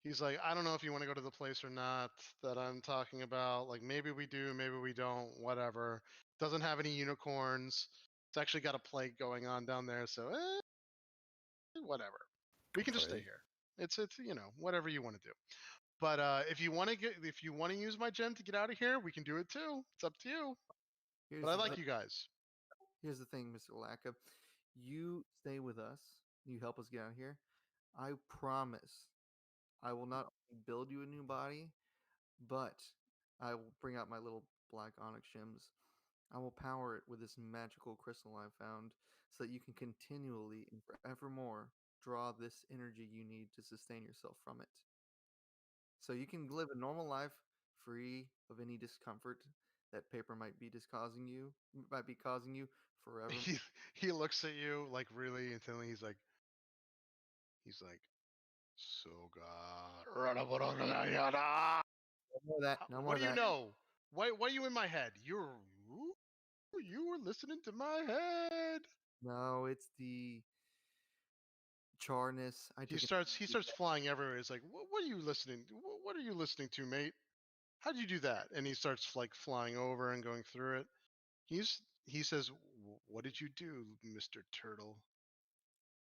He's like, "I don't know if you want to go to the place or not that I'm talking about. Like, maybe we do, maybe we don't. Whatever. Doesn't have any unicorns. It's actually got a plague going on down there, so whatever. We can just stay Plague? here. It's whatever you want to do. But if you want to use my gem to get out of here, we can do it too. It's up to you. Here's But I the like thing. you guys." Here's the thing, Mr. Lacka. You stay with us. You help us get out of here. I promise I will not only build you a new body, but I will bring out my little black onyx gems. I will power it with this magical crystal I found so that you can continually and forevermore draw this energy you need to sustain yourself from it. So you can live a normal life free of any discomfort that paper might be causing you forever. He looks at you like really intently. He's like, "So God, No more of that. No more what of do you that. know? Why are you in my head? You were listening to my head." No, it's the charness. He starts flying everywhere. He's like, what are you listening? What are you listening to, mate? How'd you do that? And he starts like flying over and going through it. He says, "What did you do, Mr. Turtle?"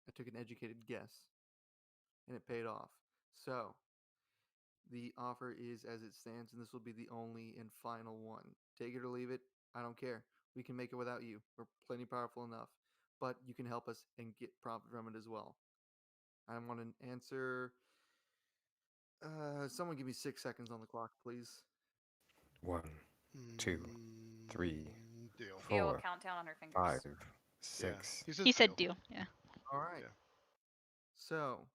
I took an educated guess, and it paid off. So the offer is as it stands, and this will be the only and final one. Take it or leave it. I don't care. We can make it without you. We're plenty powerful enough, but you can help us and get profit from it as well. I want an answer. Someone give me 6 seconds on the clock, please. 1, 2, 3, Deal. 4, countdown on her fingers. 5, Yeah. 6. He said deal. Yeah. All right. Yeah. So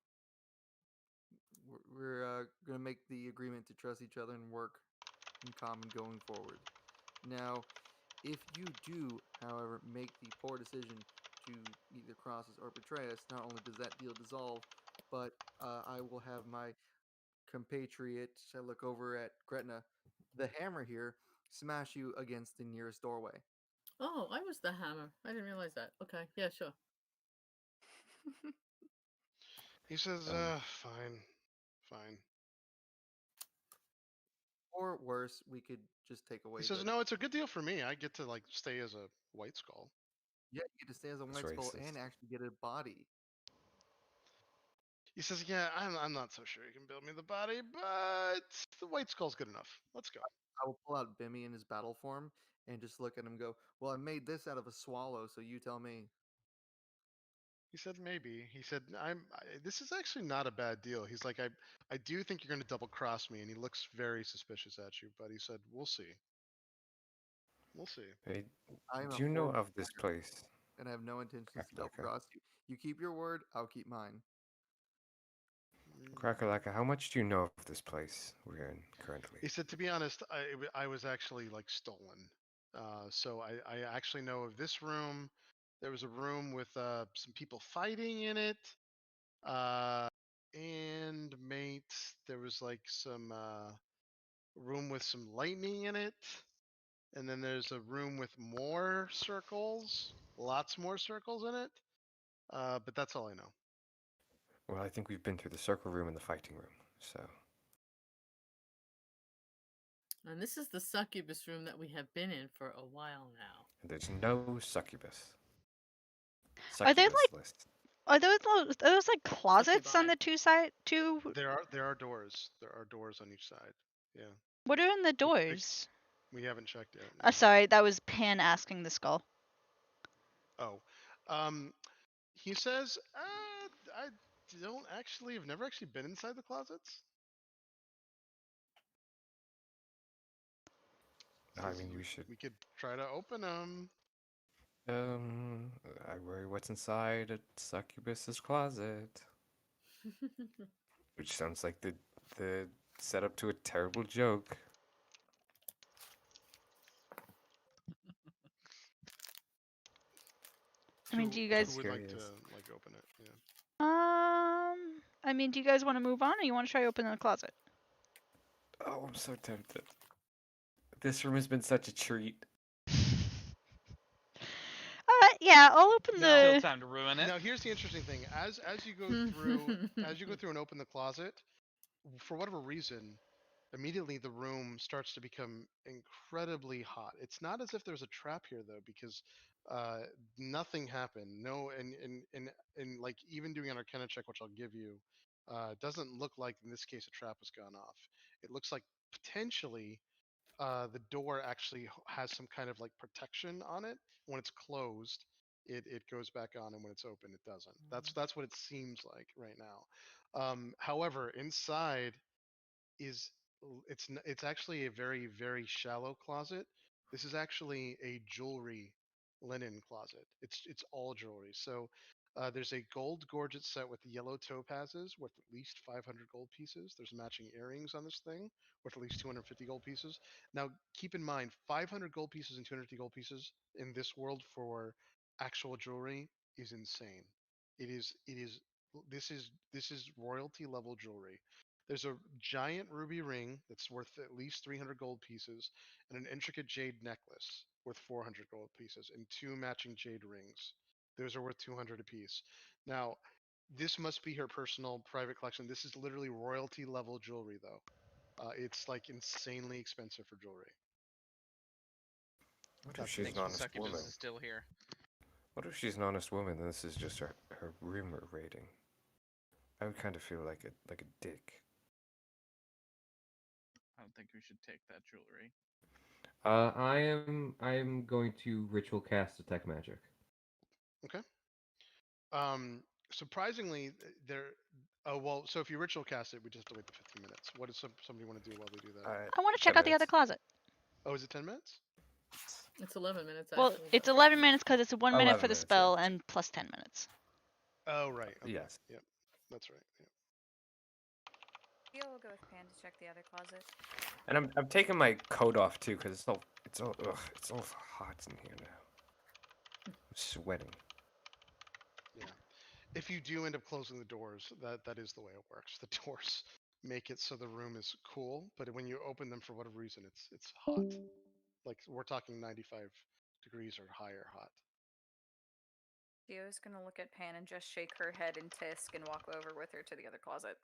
we're going to make the agreement to trust each other and work in common going forward. Now, if you do, however, make the poor decision to either cross us or betray us, not only does that deal dissolve, but I will have my compatriot, I look over at Gretna, the hammer here, smash you against the nearest doorway. Oh, I was the hammer. I didn't realize that. Okay, yeah, sure. He says, fine. Or worse, we could just take away He says, "No, it's a good deal for me. I get to like stay as a white skull." Yeah, you get to stay as a That's white skull racist. and actually get a body. He says, "Yeah, I'm not so sure you can build me the body, but the white skull's good enough. Let's go." I will pull out Bimmy in his battle form and just look at him and go, well, I made this out of a swallow, so you tell me. He said, "Maybe." He said, "This is actually not a bad deal." He's like, I do think you're going to double cross me," and he looks very suspicious at you. But he said, "We'll see. We'll see." Hey, I am do a you know horrible of this liar, place? and I have no intentions to double Cracker-lacka. cross you. You keep your word, I'll keep mine. Cracker-lacka, how much do you know of this place we're in currently? He said, "To be honest, I was actually like stolen. So I actually know of this room. There was a room with some people fighting in it. And mate, there was like some room with some lightning in it. And then there's a room with more circles, lots more circles in it. But that's all I know." Well, I think we've been through the circle room and the fighting room, so... And this is the succubus room that we have been in for a while now. There's no succubus. Are they Succubus like list. are those like closets on Succubi. the two? There are doors. There are doors on each side. Yeah. What are in the We- they- doors? We haven't checked yet. No. Sorry, that was Pan asking the skull. Oh. He says, I don't actually. I've never actually been inside the closets. I Says mean, we should. We could try to open them. I worry what's inside a succubus's closet, which sounds like the setup to a terrible joke. I mean, do you guys? Who would like to Curious. open it? Yeah. I mean, do you guys want to move on, or you want to try opening the closet? Oh, I'm so tempted. This room has been such a treat. Yeah, I'll open Still the. time to ruin it. Now here's the interesting thing. As you go through and open the closet, for whatever reason, immediately the room starts to become incredibly hot. It's not as if there's a trap here though, because nothing happened. No, and like even doing an Arcana check, which I'll give you, it doesn't look like in this case a trap has gone off. It looks like potentially the door actually has some kind of like protection on it. When it's closed, it goes back on, and when it's open, it doesn't. That's what it seems like right now. However, inside it's actually a very very shallow closet. This is actually a jewelry linen closet. It's all jewelry. So there's a gold gorget set with yellow topazes worth at least 500 gold pieces. There's matching earrings on this thing worth at least 250 gold pieces. Now keep in mind, 500 gold pieces and 250 gold pieces in this world for actual jewelry is insane. This is royalty level jewelry. There's a giant ruby ring that's worth at least 300 gold pieces, and an intricate jade necklace worth 400 gold pieces, and two matching jade rings. Those are worth 200 apiece. Now, this must be her personal private collection. This is literally royalty level jewelry, though. It's like insanely expensive for jewelry. What if That's she's the an Thanks for honest Succubus woman? is still here. What if she's an honest woman and this is just her rumor rating? I would kind of feel like a dick. I don't think we should take that jewelry. I am going to ritual cast detect magic. Okay. Surprisingly, there. Oh well, so if you ritual cast it, we just have to wait the 15 minutes. What does somebody want to do while they do that? I want to check out the other closet. Oh, is it 10 minutes? It's 11 minutes. Well, Actually, it's 11 minutes because it's 1 minute for the 11 minutes, spell and plus 10 minutes. Oh right. Okay. Yes. Yep. That's right. Yep. Theo will go with Pan to check the other closet. And I'm taking my coat off too because it's all hot in here now. I'm sweating. Yeah. If you do end up closing the doors, that is the way it works. The doors make it so the room is cool, but when you open them for whatever reason, it's hot. Like we're talking 95 degrees or higher hot. Theo's gonna look at Pan and just shake her head in tisk and walk over with her to the other closet.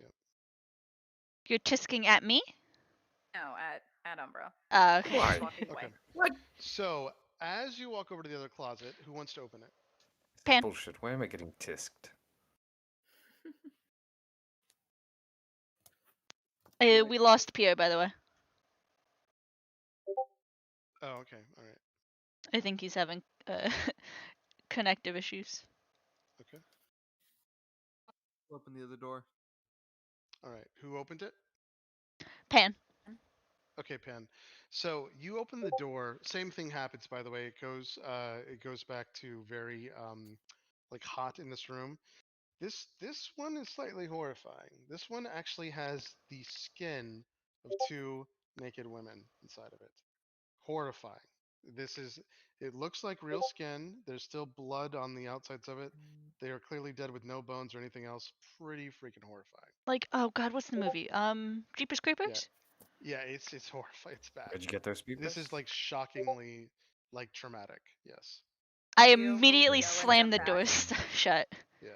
Yep. You're tisking at me? No, at Umbra. Okay. Just walking away. Okay. What? So as you walk over to the other closet, who wants to open it? Pan. Bullshit. Why am I getting tisked? We lost Pio, by the way. Oh, okay. All right. I think he's having connective issues. Okay. Open the other door. All right. Who opened it? Pan. Okay, Pan. So you open the door. Same thing happens, by the way. It goes back to very like hot in this room. This one is slightly horrifying. This one actually has the skin of two naked women inside of it. Horrifying. It looks like real skin. There's still blood on the outsides of it. They are clearly dead with no bones or anything else. Pretty freaking horrifying. Like, oh god, what's the movie? Jeepers Creepers? Yeah, it's horrifying. It's bad. Where'd you get those people? This is like shockingly like traumatic. Yes. I Theo will immediately yell and slammed the jump doors shut. Yeah.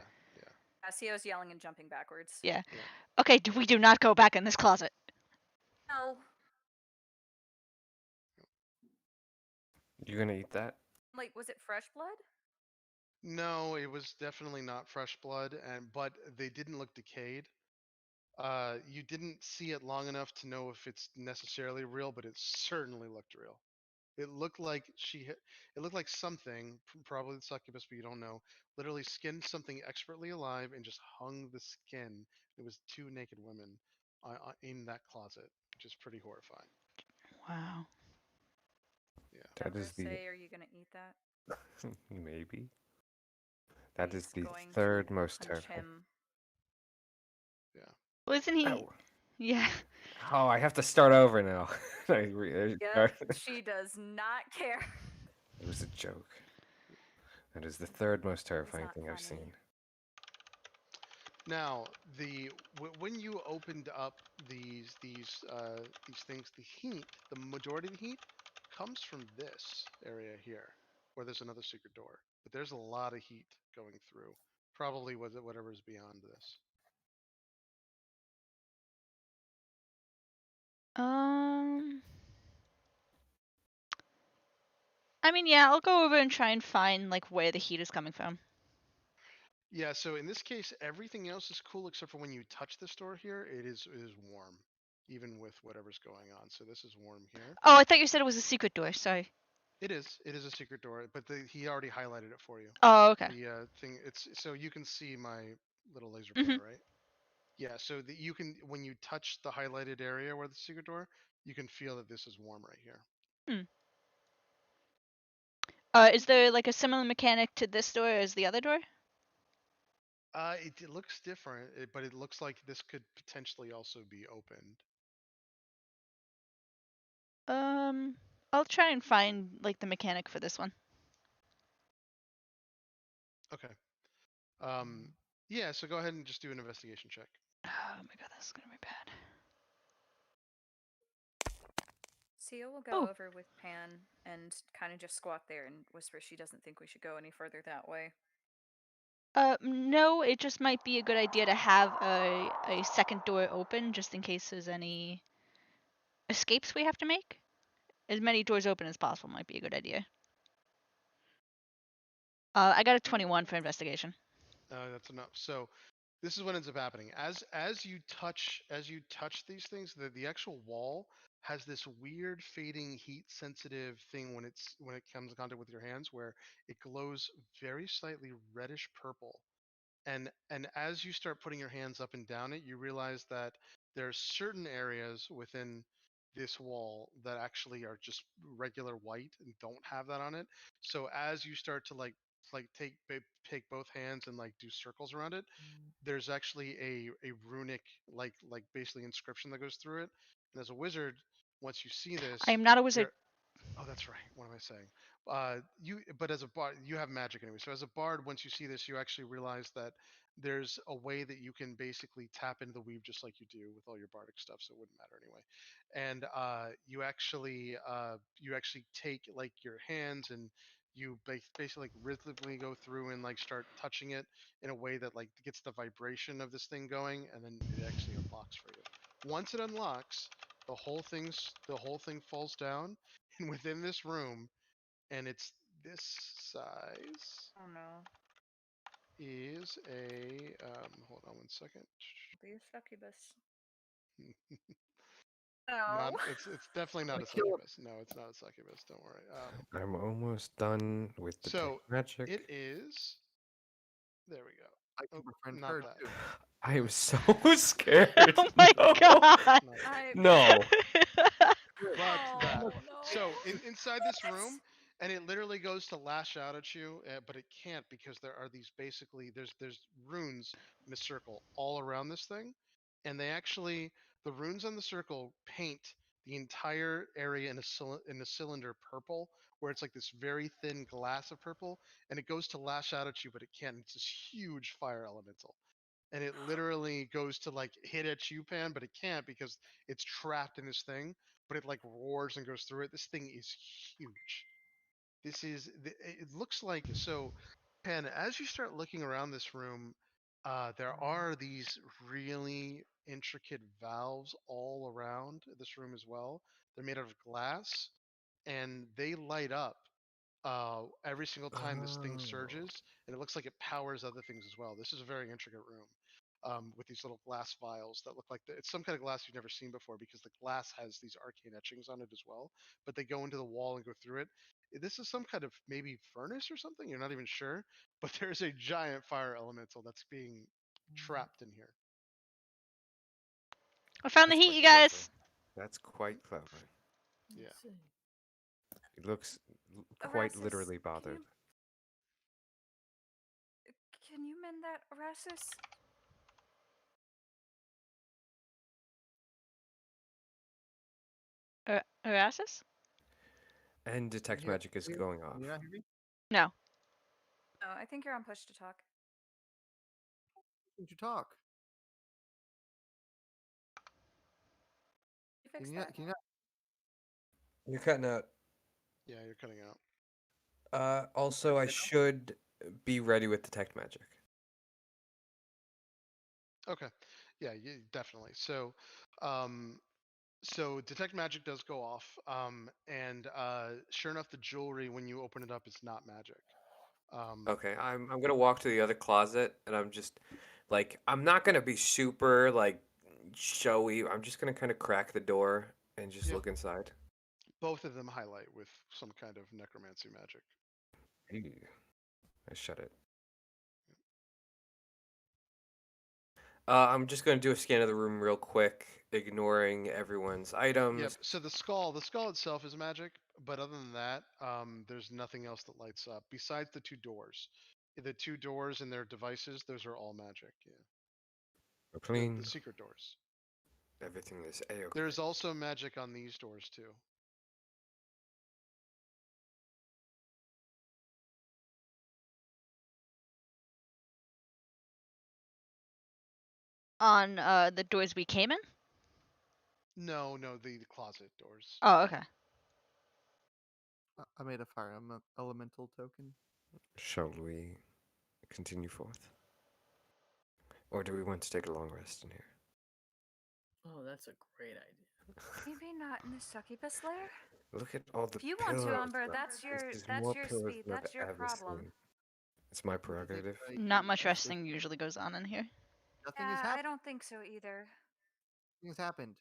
Theo's yelling and jumping backwards. Yeah. Okay, we do not go back in this closet. No. You gonna eat that? Like, was it fresh blood? No, it was definitely not fresh blood, but they didn't look decayed. You didn't see it long enough to know if it's necessarily real, but it certainly looked real. It looked like it looked like something, probably the succubus, but you don't know. Literally skinned something expertly alive and just hung the skin. It was two naked women in that closet, which is pretty horrifying. Wow. Yeah. That is the Say, are you gonna eat that? maybe. That is He's the going third to most punch terrifying. him. Yeah. Well, isn't he? Ow. Yeah. Oh, I have to start over now. Yep, she does not care. It was a joke. That is the third most terrifying not thing I've funny. seen. Now, when you opened up these things, the majority of the heat comes from this area here, where there's another secret door. But there's a lot of heat going through. Probably whatever's beyond this. I mean, yeah, I'll go over and try and find like where the heat is coming from. Yeah, so in this case, everything else is cool except for when you touch this door here, it is warm, even with whatever's going on. So this is warm here. Oh, I thought you said it was a secret door. Sorry. It is a secret door, but he already highlighted it for you. Oh, okay. The thing, it's so you can see my little laser pointer, right? Yeah, so that you can, when you touch the highlighted area where the secret door, you can feel that this is warm right here. Is there like a similar mechanic to this door as the other door? It looks different, but it looks like this could potentially also be opened. I'll try and find like the mechanic for this one. Okay. Yeah, so go ahead and just do an investigation check. Oh my god, this is gonna be bad. Sia will go over with Pan and kind of just squat there and whisper she doesn't think we should go any further that way. No, it just might be a good idea to have a second door open just in case there's any escapes we have to make. As many doors open as possible might be a good idea. I got a 21 for investigation. That's enough. So this is what ends up happening. As you touch these things, the actual wall has this weird fading heat sensitive thing when it comes in contact with your hands, where it glows very slightly reddish purple. And as you start putting your hands up and down it, you realize that there are certain areas within this wall that actually are just regular white and don't have that on it. So as you start to take both hands and like do circles around it, there's actually a runic like basically inscription that goes through it. And as a wizard, once you see this, I am not a wizard. Oh, that's right. What am I saying? But as a bard, you have magic anyway. So as a bard, once you see this, you actually realize that there's a way that you can basically tap into the weave just like you do with all your bardic stuff. So it wouldn't matter anyway. And you actually take like your hands and you basically like rhythmically go through and like start touching it in a way that like gets the vibration of this thing going, and then it actually unlocks for you. Once it unlocks, the whole thing falls down, and within this room, and it's this size, Oh no. is a hold on one second. Be a succubus. Not, No. it's definitely not a Kill him. succubus. No, it's not a succubus. Don't worry. I'm almost done with the So magic. it is. There we go. I keep my friend Not Bird that. too. I am so scared. Oh my god. No. But that. no. So inside this room, and it literally goes to lash out at you, but it can't because there are these basically there's runes in a circle all around this thing, and the runes on the circle paint the entire area in a cylinder purple, where it's like this very thin glass of purple, and it goes to lash out at you, but it can't. It's this huge fire elemental. And it literally goes to like hit at you, Pan, but it can't because it's trapped in this thing. But it like roars and goes through it. This thing is huge. It looks like so. Pan, as you start looking around this room, there are these really intricate valves all around this room as well. They're made out of glass, and they light up every single time this thing Oh. surges, and it looks like it powers other things as well. This is a very intricate room with these little glass vials that look like it's some kind of glass you've never seen before because the glass has these arcane etchings on it as well. But they go into the wall and go through it. This is some kind of maybe furnace or something. You're not even sure, but there's a giant fire elemental that's being trapped in here. I found the That's heat, you quite clever. guys. That's quite clever. Yeah. Let's see. He looks quite Erastus, literally bothered. Can you mend that, Erastus? Erastus? And detect magic is going off. You not hear me? No. Oh, I think you're on push to talk. Did you talk? You fix Can that. you not? You're cutting out. Yeah, you're cutting out. Also, I should be ready with detect magic. Okay. Yeah, definitely. So, so detect magic does go off, and sure enough, the jewelry when you open it up is not magic. Okay, I'm gonna walk to the other closet, and I'm just like I'm not gonna be super like showy. I'm just gonna kind of crack the door and just look inside. Both of them highlight with some kind of necromancy magic. I shut it. I'm just gonna do a scan of the room real quick, ignoring everyone's items. Yep. So the skull itself is magic, but other than that, there's nothing else that lights up besides the two doors. The two doors and their devices; those are all magic. Yeah. We're clean. The secret doors. Everything is A-okay. There's also magic on these doors too. On the doors we came in? No, the closet doors. Oh, okay. I made a fire elemental token. Shall we continue forth? Or do we want to take a long rest in here? Oh, that's a great idea. Maybe not in the succubus lair. Look at all the If you pillows. want to, Umber, though. that's your This is more pillows speed. than I've That's your ever problem. seen. It's my prerogative. Not much resting usually goes on in here. Nothing has Yeah, happened. I don't think so either. Nothing has happened.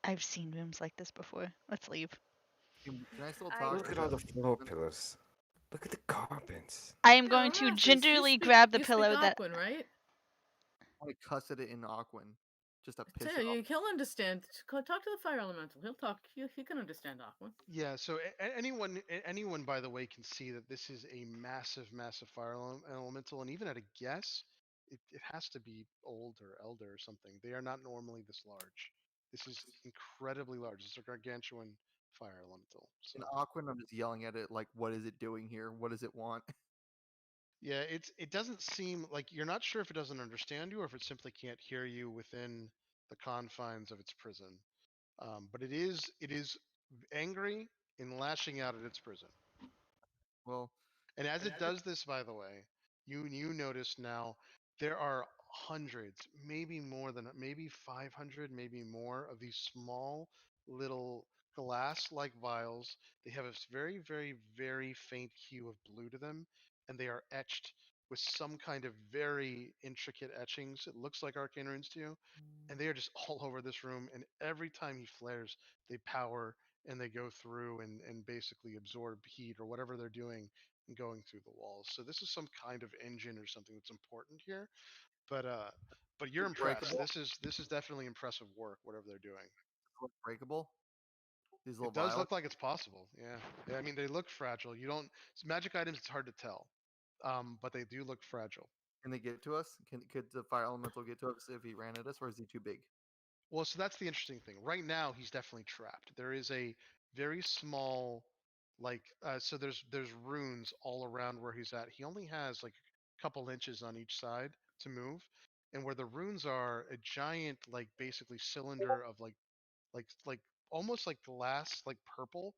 I've seen rooms like this before. Let's leave. Can I still talk? Look at all the floor pillows. Look at the carpets. I am going to Erastus, gingerly grab the you speak pillow that. Aquan, right? I cussed it in Aquan, just a piss So off. he'll understand. Talk to the fire elemental. He'll talk. He can understand Aquan. Yeah. So anyone, by the way, can see that this is a massive fire elemental, and even at a guess, it has to be old or elder or something. They are not normally this large. This is incredibly large. It's a gargantuan fire elemental. So. In Aquan, I'm just yelling at it like, "What is it doing here? What does it want?" Yeah, it doesn't seem like you're not sure if it doesn't understand you or if it simply can't hear you within the confines of its prison. But it is angry and lashing out at its prison. Well, and as it does this, by the way, you notice now there are hundreds, maybe more than maybe 500, maybe more of these small little glass-like vials. They have a very, very, very faint hue of blue to them, and they are etched with some kind of very intricate etchings. It looks like arcane runes to you, and they are just all over this room. And every time he flares, they power and they go through and basically absorb heat or whatever they're doing and going through the walls. So this is some kind of engine or something that's important here. But you're impressed. Breakable? This is definitely impressive work, whatever they're doing. Look breakable. These little It does vials. look like it's possible. Yeah. I mean, they look fragile. You don't. It's magic items. It's hard to tell, but they do look fragile. Can they get to us? Could the fire elemental get to us if he ran at us, or is he too big? Well, so that's the interesting thing. Right now, he's definitely trapped. There is a very small, like, so there's runes all around where he's at. He only has like a couple inches on each side to move, and where the runes are, a giant, like, basically cylinder of like almost like glass, like purple,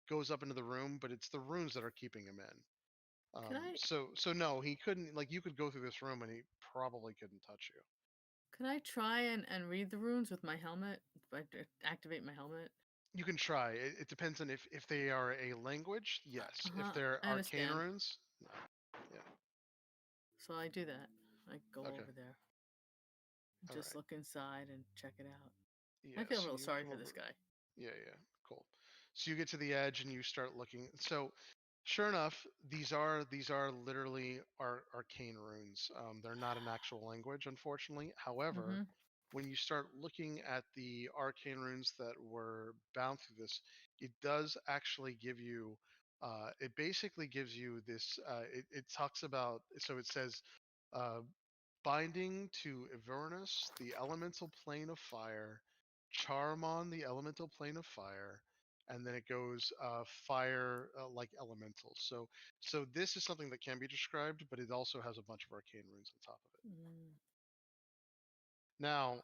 goes up into the room, but it's the runes that are keeping him in. So no, he couldn't. Like, you could go through this room and he probably couldn't touch you. Can I try and read the runes with my helmet? If I activate my helmet? You can try. It depends on if they are a language. Yes. If they're I arcane understand. runes. No. Yeah. So I do that. I go Okay. over there, All just right. look inside and check it out. Yeah. I feel So real you sorry come for this over. guy. Yeah. Yeah. Cool. So you get to the edge and you start looking. So, sure enough, these are literally arcane runes. They're not an actual language, unfortunately. However, Mm-hmm. when you start looking at the arcane runes that were bound through this, it does actually give you. It basically gives you this. It talks about. So it says, uh, binding to Avernus, the elemental plane of fire, Charmon, the elemental plane of fire, and then it goes fire like elementals. So this is something that can be described, but it also has a bunch of arcane runes on top of it. Mm. Now,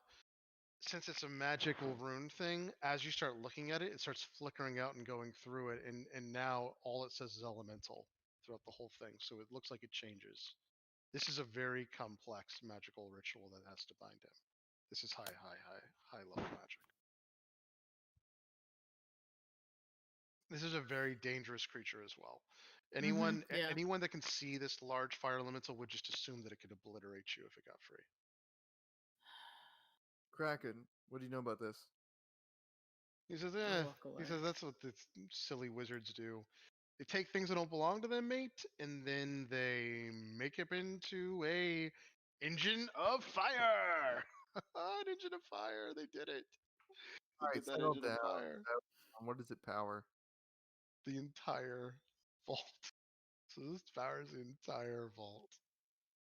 since it's a magical rune thing, as you start looking at it, it starts flickering out and going through it, and now all it says is elemental throughout the whole thing. So it looks like it changes. This is a very complex magical ritual that has to bind him. This is high level magic. This is a very dangerous creature as well. Anyone Yeah. anyone that can see this large fire elemental would just assume that it could obliterate you if it got free. Kraken, what do you know about this? He says, I'll walk away. He says that's what the silly wizards do. They take things that don't belong to them, mate, and then they make it into a engine of fire. An engine of fire. They did it. They All right, did that settle engine of down. fire. What does it power? The entire vault. So this powers the entire vault.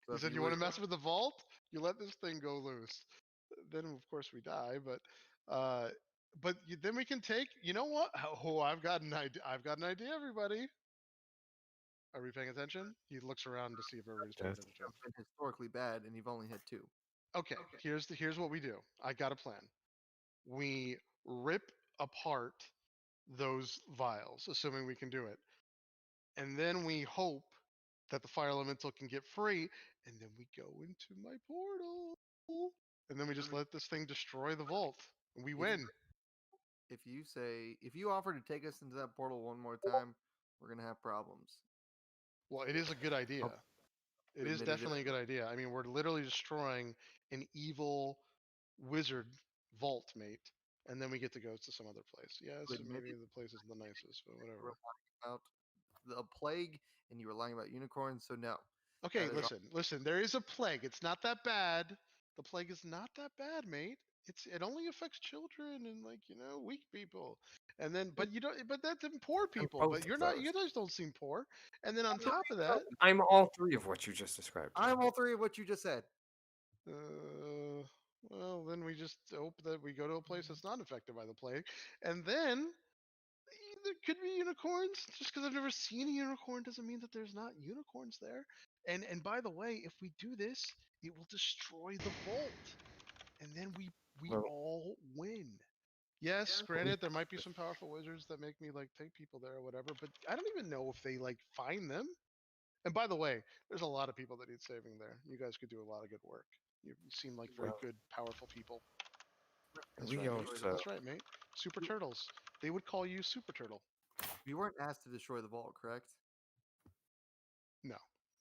So He if said, you "You want were to mess with the vault? You let this thing go loose. Then of course we die, but then we can take. You know what? Oh, I've got an idea. I've got an idea, everybody. Are we paying attention?" He looks around to see if everybody's paying Yes. attention. been historically bad, and you've only had 2. Okay, here's what we do. I got a plan. We rip apart those vials, assuming we can do it, and then we hope that the fire elemental can get free, and then we go into my portal, and then we just let this thing destroy the vault, and we win. If you offer to take us into that portal one more time, we're gonna have problems. Well, it is a good idea. It is admitted it. definitely a good idea. I mean, we're literally destroying an evil wizard vault, mate, and then we get to go to some other place. Yes, You admitted maybe the place isn't the nicest, but you were whatever. lying about the plague, and you were lying about unicorns. So no. Okay, That is listen. There is a plague. It's not that bad. The plague is not that bad, mate. It only affects children and weak people. And then but that's in poor people. both But of you're not. those. You guys don't seem poor. And then on top of that, I'm all 3 of what you just described. I'm all 3 of what you just said. well, then we just hope that we go to a place that's not affected by the plague, and then there could be unicorns. Just because I've never seen a unicorn doesn't mean that there's not unicorns there. And by the way, if we do this, it will destroy the vault, and then we Well- all win. Yes, granted, there might be some powerful wizards that make me take people there or whatever, but I don't even know if they find them. And by the way, there's a lot of people that need saving there. You guys could do a lot of good work. You seem like very good, powerful people. That's We right. don't, Mate. That's right, mate. Super Turtles. They would call you Super Turtle. You weren't asked to destroy the vault, correct?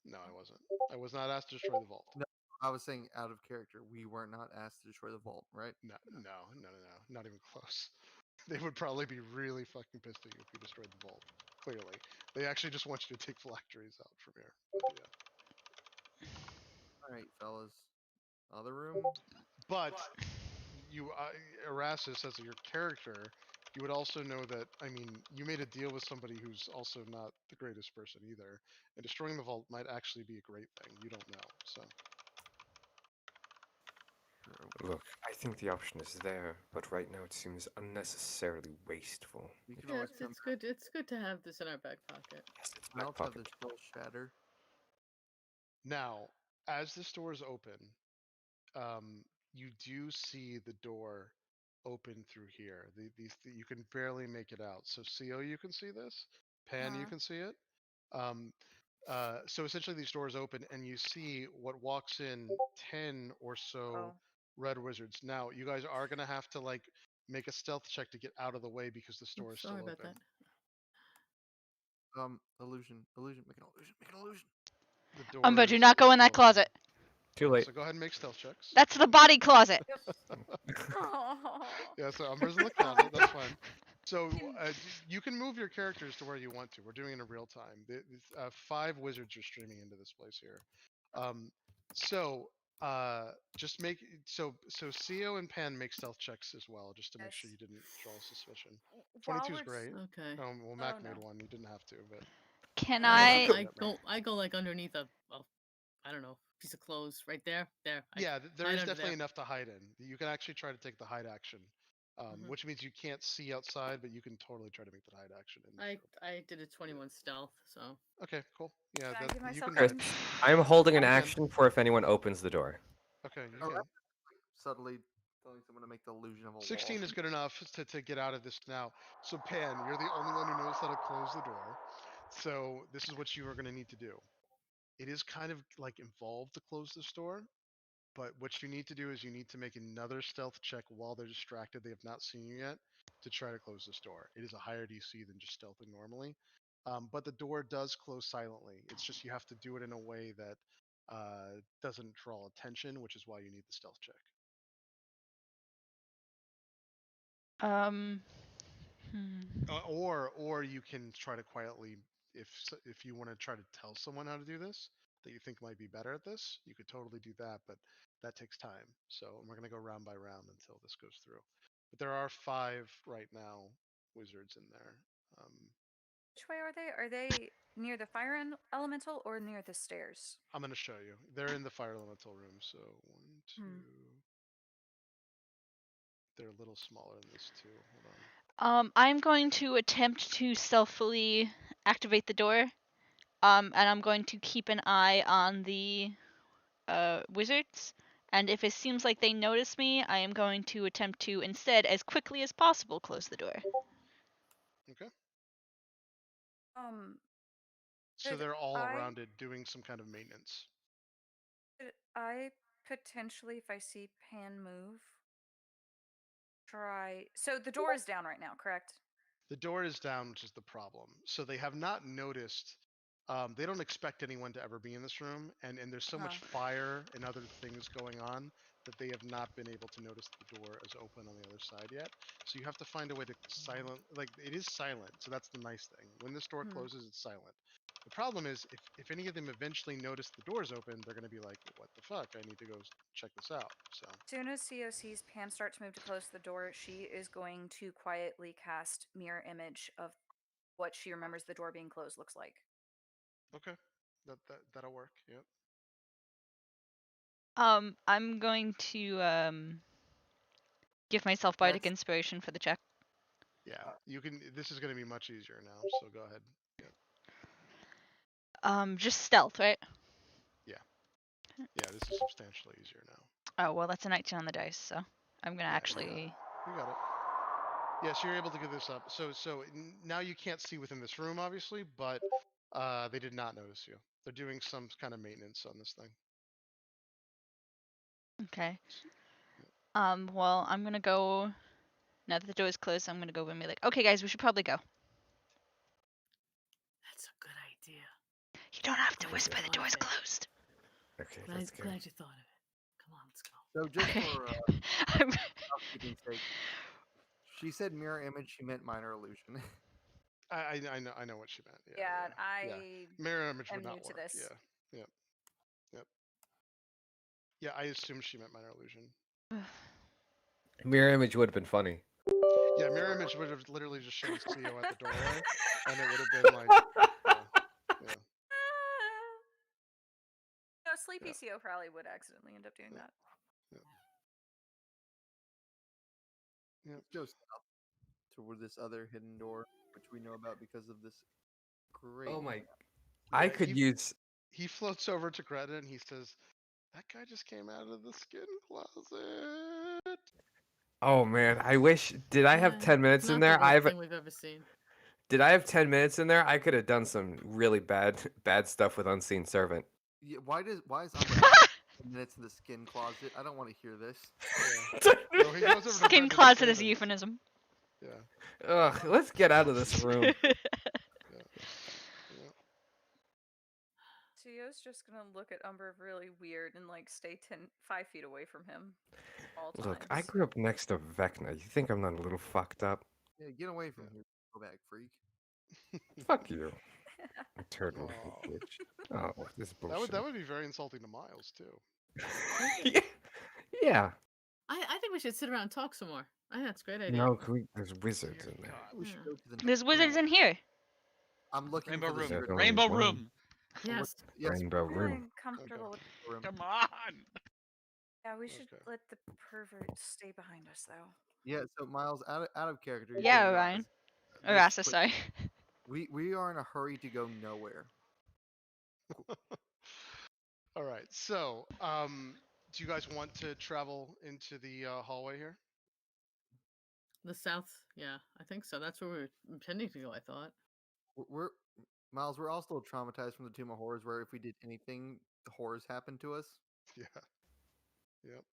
No, I wasn't. I was not asked to destroy the vault. No, I was saying out of character. We were not asked to destroy the vault, right? No, not even close. They would probably be really fucking pissed at you if you destroyed the vault. Clearly, they actually just want you to take phylacteries out from here. But yeah. All right, fellas. Other room. But you, Erastus, as your character, you would also know that, I mean, you made a deal with somebody who's also not the greatest person either, and destroying the vault might actually be a great thing. You don't know, so. Look, I think the option is there, but right now it seems unnecessarily wasteful. Yeah, it's good. It's good to have this in our back pocket. Yes, it's We back also have pocket. the spell shatter. Now, as this door is open, you do see the door open through here. You can barely make it out. So, CO, you can see this. Pan, you can see it. So essentially, these doors open, and you see what walks in 10 or so red wizards. Now, you guys are gonna have to make a stealth check to get out of the way because the store is still Sorry open. about that. Illusion, make an illusion. The door But do is not go in that still closet. Too late. So go ahead and make stealth checks. That's the body closet. Yeah, so Umber's in the closet. That's fine. So you can move your characters to where you want to. We're doing it in real time. 5 wizards are streaming into this place here. Just make so CO and Pan make stealth checks as well, just to make sure you didn't draw suspicion. 22 is great. Okay. Well, Mac made one. You didn't have to, but Can I go like underneath a I don't know, piece of clothes right there. There. Yeah, there hide is under definitely there. enough to hide in. You can actually try to take the hide action, which means you can't see outside, but you can totally try to make the hide action. I did a 21 stealth, so. Okay, cool. Yeah, Can I give you myself can. Chris, I'm holding an You can. action for if anyone opens the door. Okay, you Oh, can. subtly telling someone to make the illusion of a 16 wall. is good enough to get out of this now. So Pan, you're the only one who knows how to close the door. So this is what you are going to need to do. It is kind of like involved to close this door, but what you need to do is you need to make another stealth check while they're distracted. They have not seen you yet to try to close this door. It is a higher DC than just stealthing normally, but the door does close silently. It's just you have to do it in a way that doesn't draw attention, which is why you need the stealth check. Or you can try to quietly, if you want to try to tell someone how to do this that you think might be better at this, you could totally do that, but that takes time. So we're going to go round by round until this goes through. But there are 5 right now wizards in there. Which way are they? Are they near the fire elemental or near the stairs? I'm going to show you. They're in the fire elemental room. So 1, 2. They're a little smaller than this too. Hold on. I'm going to attempt to stealthily activate the door. And I'm going to keep an eye on the wizards. And if it seems like they notice me, I am going to attempt to instead, as quickly as possible, close the door. Okay. So Could they're all around it doing some kind of maintenance. Could I potentially, if I see Pan move, try? So the door is down right now, correct? The door is down, which is the problem. So they have not noticed. They don't expect anyone to ever be in this room, and there's so much fire and other things going on that they have not been able to notice the door is open on the other side yet. So you have to find a way to silent. Like, it is silent, so that's the nice thing. When this door closes, it's silent. The problem is, if any of them eventually notice the door's open, they're going to be like, what the fuck? I need to go check this out. So As soon as CO sees Pan start to move to close the door, she is going to quietly cast mirror image of what she remembers the door being closed looks like. Okay, that'll work. Yep. I'm going to give myself bardic inspiration for the check. Yeah, you can. This is going to be much easier now, so go ahead. Yeah. Just stealth, right? Yeah. Yeah, this is substantially easier now. Oh, well, that's a 19 on the dice, so I'm gonna actually. You got it. Yeah, so you're able to give this up. So now you can't see within this room, obviously, but they did not notice you. They're doing some kind of maintenance on this thing. Okay. Well, I'm gonna go. Now that the door is closed, I'm gonna go and be like, okay, guys, we should probably go. That's a good idea. You don't have to whisper the door's closed. Okay, Glad you thought of it. Come on, let's go. So just for housekeeping sake, she said mirror image. She meant minor illusion. I know what she meant. Yeah. Mirror image would not work. This. Yeah. Yep. Yeah, I assumed she meant minor illusion. Mirror image would have been funny. Yeah, mirror image would have literally just shown CO at the doorway, and it would have been like, yeah. No, Sleepy CO probably would accidentally end up doing that. Yeah. Just toward this other hidden door, which we know about because of this great. Oh my! I could use. He floats over to Greta and he says, "That guy just came out of the skin closet." Oh man, I wish. Did I have 10 minutes in there? I haven't. We've ever seen. Did I have 10 minutes in there? I could have done some really bad stuff with Unseen Servant. Yeah, why is minutes in the skin closet. I don't want to hear this. No, he goes over to Skin Brendan closet is a Sanders. euphemism. Yeah. Ugh, let's get out of this room. Tio's just gonna look at Umber really weird and like stay 5 feet away from him. All times. Look, I grew up next to Vecna. You think I'm not a little fucked up? Yeah, get away from here, go back, freak. Fuck you. Turtle bitch. Oh, this is bullshit. That would be very insulting to Miles too. Yeah. I think we should sit around and talk some more. I think that's a great idea. No, there's wizards in there. We should go to the There's wizards in here. I'm looking Rainbow for the room. secret Rainbow one. room. Yes. Yes. Rainbow I'm room. feeling comfortable with room. Come on. Yeah, we should let the pervert stay behind us though. Yeah, so Miles, out of character. Yeah, you know, Ryan. this Erastus, quick- sorry. We are in a hurry to go nowhere. All right. So, do you guys want to travel into the hallway here? The south, yeah, I think so. That's where we were intending to go, I thought. We're Miles. We're all still traumatized from the Tomb of Horrors, where if we did anything, the horrors happened to us. Yeah. Yep.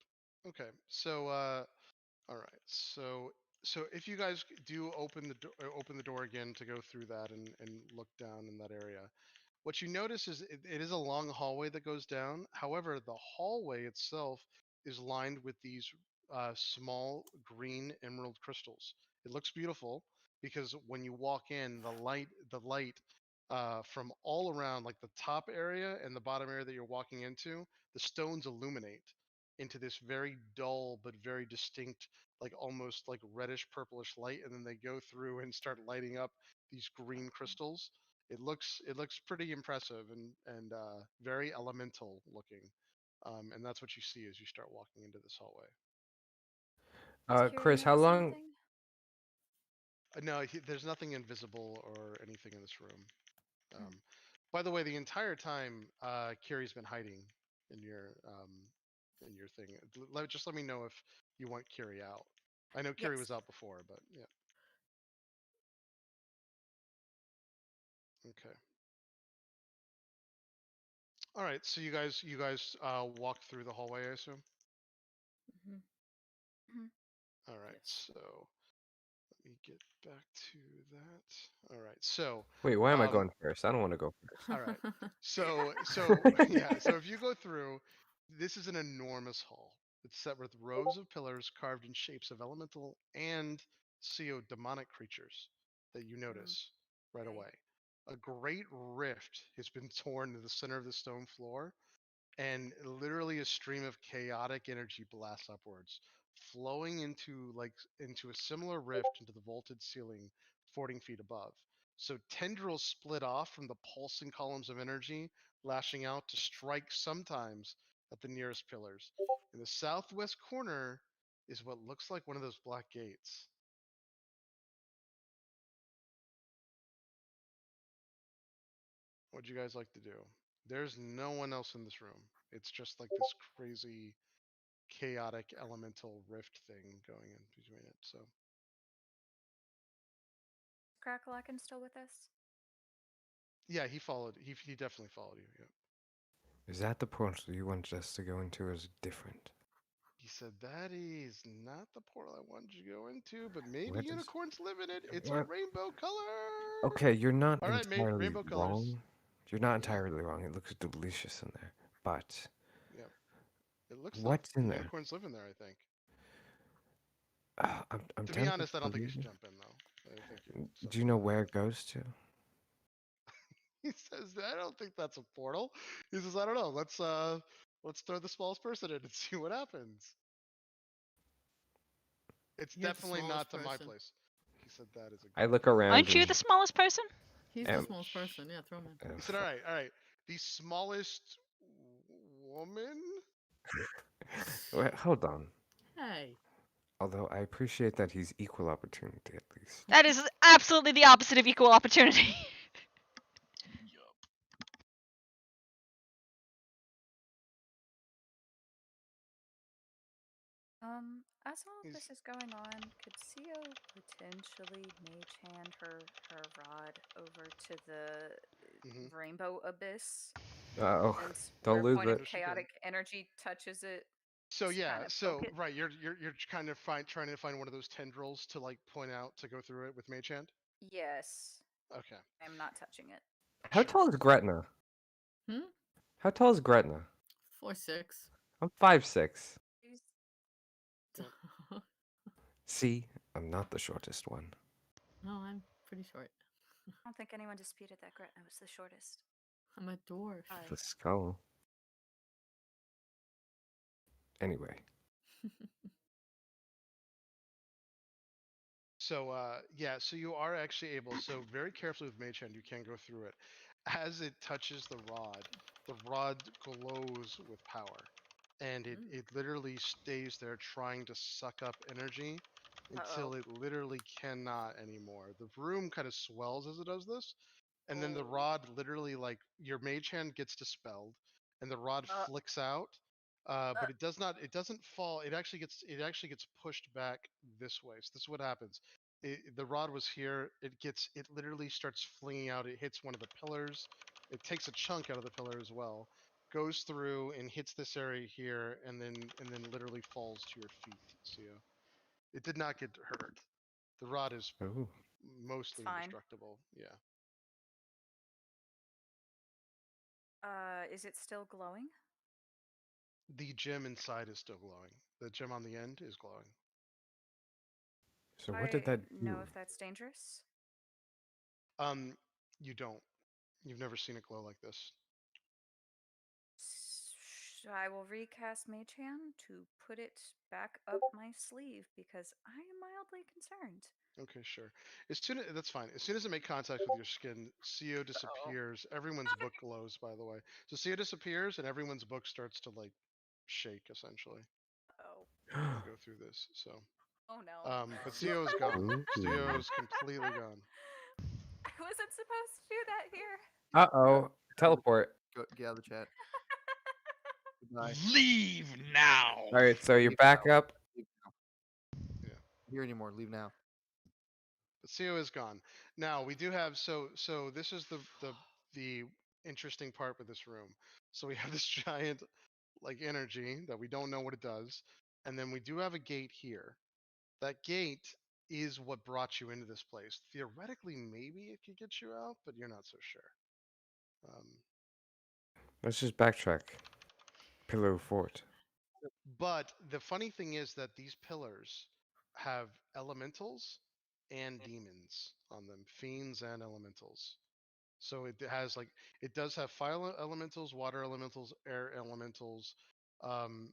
Okay. So, all right. So if you guys do open the door again to go through that and look down in that area, what you notice is it is a long hallway that goes down. However, the hallway itself is lined with these small green emerald crystals. It looks beautiful because when you walk in, the light from all around, like the top area and the bottom area that you're walking into, the stones illuminate into this very dull but very distinct, like almost like reddish purplish light, and then they go through and start lighting up these green crystals. It looks pretty impressive and very elemental looking, and that's what you see as you start walking into this hallway. Chris, how long? No, there's nothing invisible or anything in this room. By the way, the entire time, Kiri's been hiding in your thing. Just let me know if you want Kiri out. I know Kiri was out before, but yeah. Okay. All right. So you guys walk through the hallway, I assume. All right. So let me get back to that. All right. So Wait, why am I going first? I don't want to go first. all right. So yeah. So if you go through, this is an enormous hall. It's set with rows of pillars carved in shapes of elemental and demonic creatures that you notice right away. A great rift has been torn to the center of the stone floor, and literally a stream of chaotic energy blasts upwards, flowing into a similar rift into the vaulted ceiling 40 feet above. So tendrils split off from the pulsing columns of energy, lashing out to strike sometimes at the nearest pillars. In the southwest corner is what looks like one of those black gates. What'd you guys like to do? There's no one else in this room. It's just like this crazy, chaotic elemental rift thing going in between it. So Crackalakin still with us? yeah, he followed. He definitely followed you. Yeah. Is that the portal you wanted us to go into? Is different? He said that is not the portal I wanted you to go into, but maybe What is- unicorns live in it. It's a What? rainbow color. Okay, you're not All right, mate, entirely rainbow colors. wrong. You're not entirely wrong. It looks delicious in there, but Yeah, it looks. What's like in there? Unicorns live in there, I think. I'm To be tempted honest, I don't think you believe should it. jump in though. I think Do you know where it goes to? he says, I don't think that's a portal. He says, I don't know. Let's throw the smallest person in and see what happens. It's You're the definitely not smallest to my person. place. He said that is a I look around. Aren't you and- the smallest person? He's the smallest person. Yeah, throw him in. He said, all right. The smallest woman? Wait, hold on. Hey. Although I appreciate that he's equal opportunity at least. That is absolutely the opposite of equal opportunity. As all of this is going on, could Sio potentially mage hand her rod over to the rainbow abyss Oh, And don't where a lose point it. of chaotic energy touches it. So just yeah, kind of so poke it. right, you're kind of trying to find one of those tendrils to like point out to go through it with Mage Hand. Yes. Okay. I'm not touching it. How tall is Gretna? Hmm? How tall is Gretna? 4'6". I'm 5'6". Yep. See, I'm not the shortest one. No, I'm pretty short. I don't think anyone disputed that Gretna was the shortest. I'm a dwarf. The skull. Anyway. So yeah, so you are actually able. So very carefully with Mage Hand, you can go through it. As it touches the rod glows with power, and it literally stays there trying to suck up energy until it literally cannot anymore. The room kind of swells as it does this, and then the rod literally, like, your Mage Hand gets dispelled, and the rod flicks out. But it doesn't fall. It actually gets pushed back this way. So this is what happens. The rod was here. It literally starts flinging out. It hits one of the pillars. It takes a chunk out of the pillar as well. Goes through and hits this area here, and then literally falls to your feet. So yeah, it did not get hurt. The rod is Ooh. mostly Fine. indestructible. Yeah. Is it still glowing? The gem inside is still glowing. The gem on the end is glowing. So what did that do? know if that's dangerous? You don't. You've never seen it glow like this. I will recast Mage Hand to put it back up my sleeve because I am mildly concerned. Okay, sure. That's fine. As soon as it makes contact with your skin, CO disappears. Everyone's book glows, by the way. So CO disappears, and everyone's book starts to like shake, essentially. Oh. You go through this, so. Oh no. But CO is gone. Ooh. CO is completely gone. I wasn't supposed to do that here. Uh-oh. Teleport. Go, get out of the chat. Goodbye. Leave now. All right, so you're back up. Leave now. Yeah. Not here anymore. Leave now. But CO is gone. Now we do have so this is the interesting part with this room. So we have this giant like energy that we don't know what it does, and then we do have a gate here. That gate is what brought you into this place. Theoretically, maybe it could get you out, but you're not so sure. Let's just backtrack. Pillow Fort. But the funny thing is that these pillars have elementals and demons on them, fiends and elementals. So it has it does have fire elementals, water elementals, air elementals,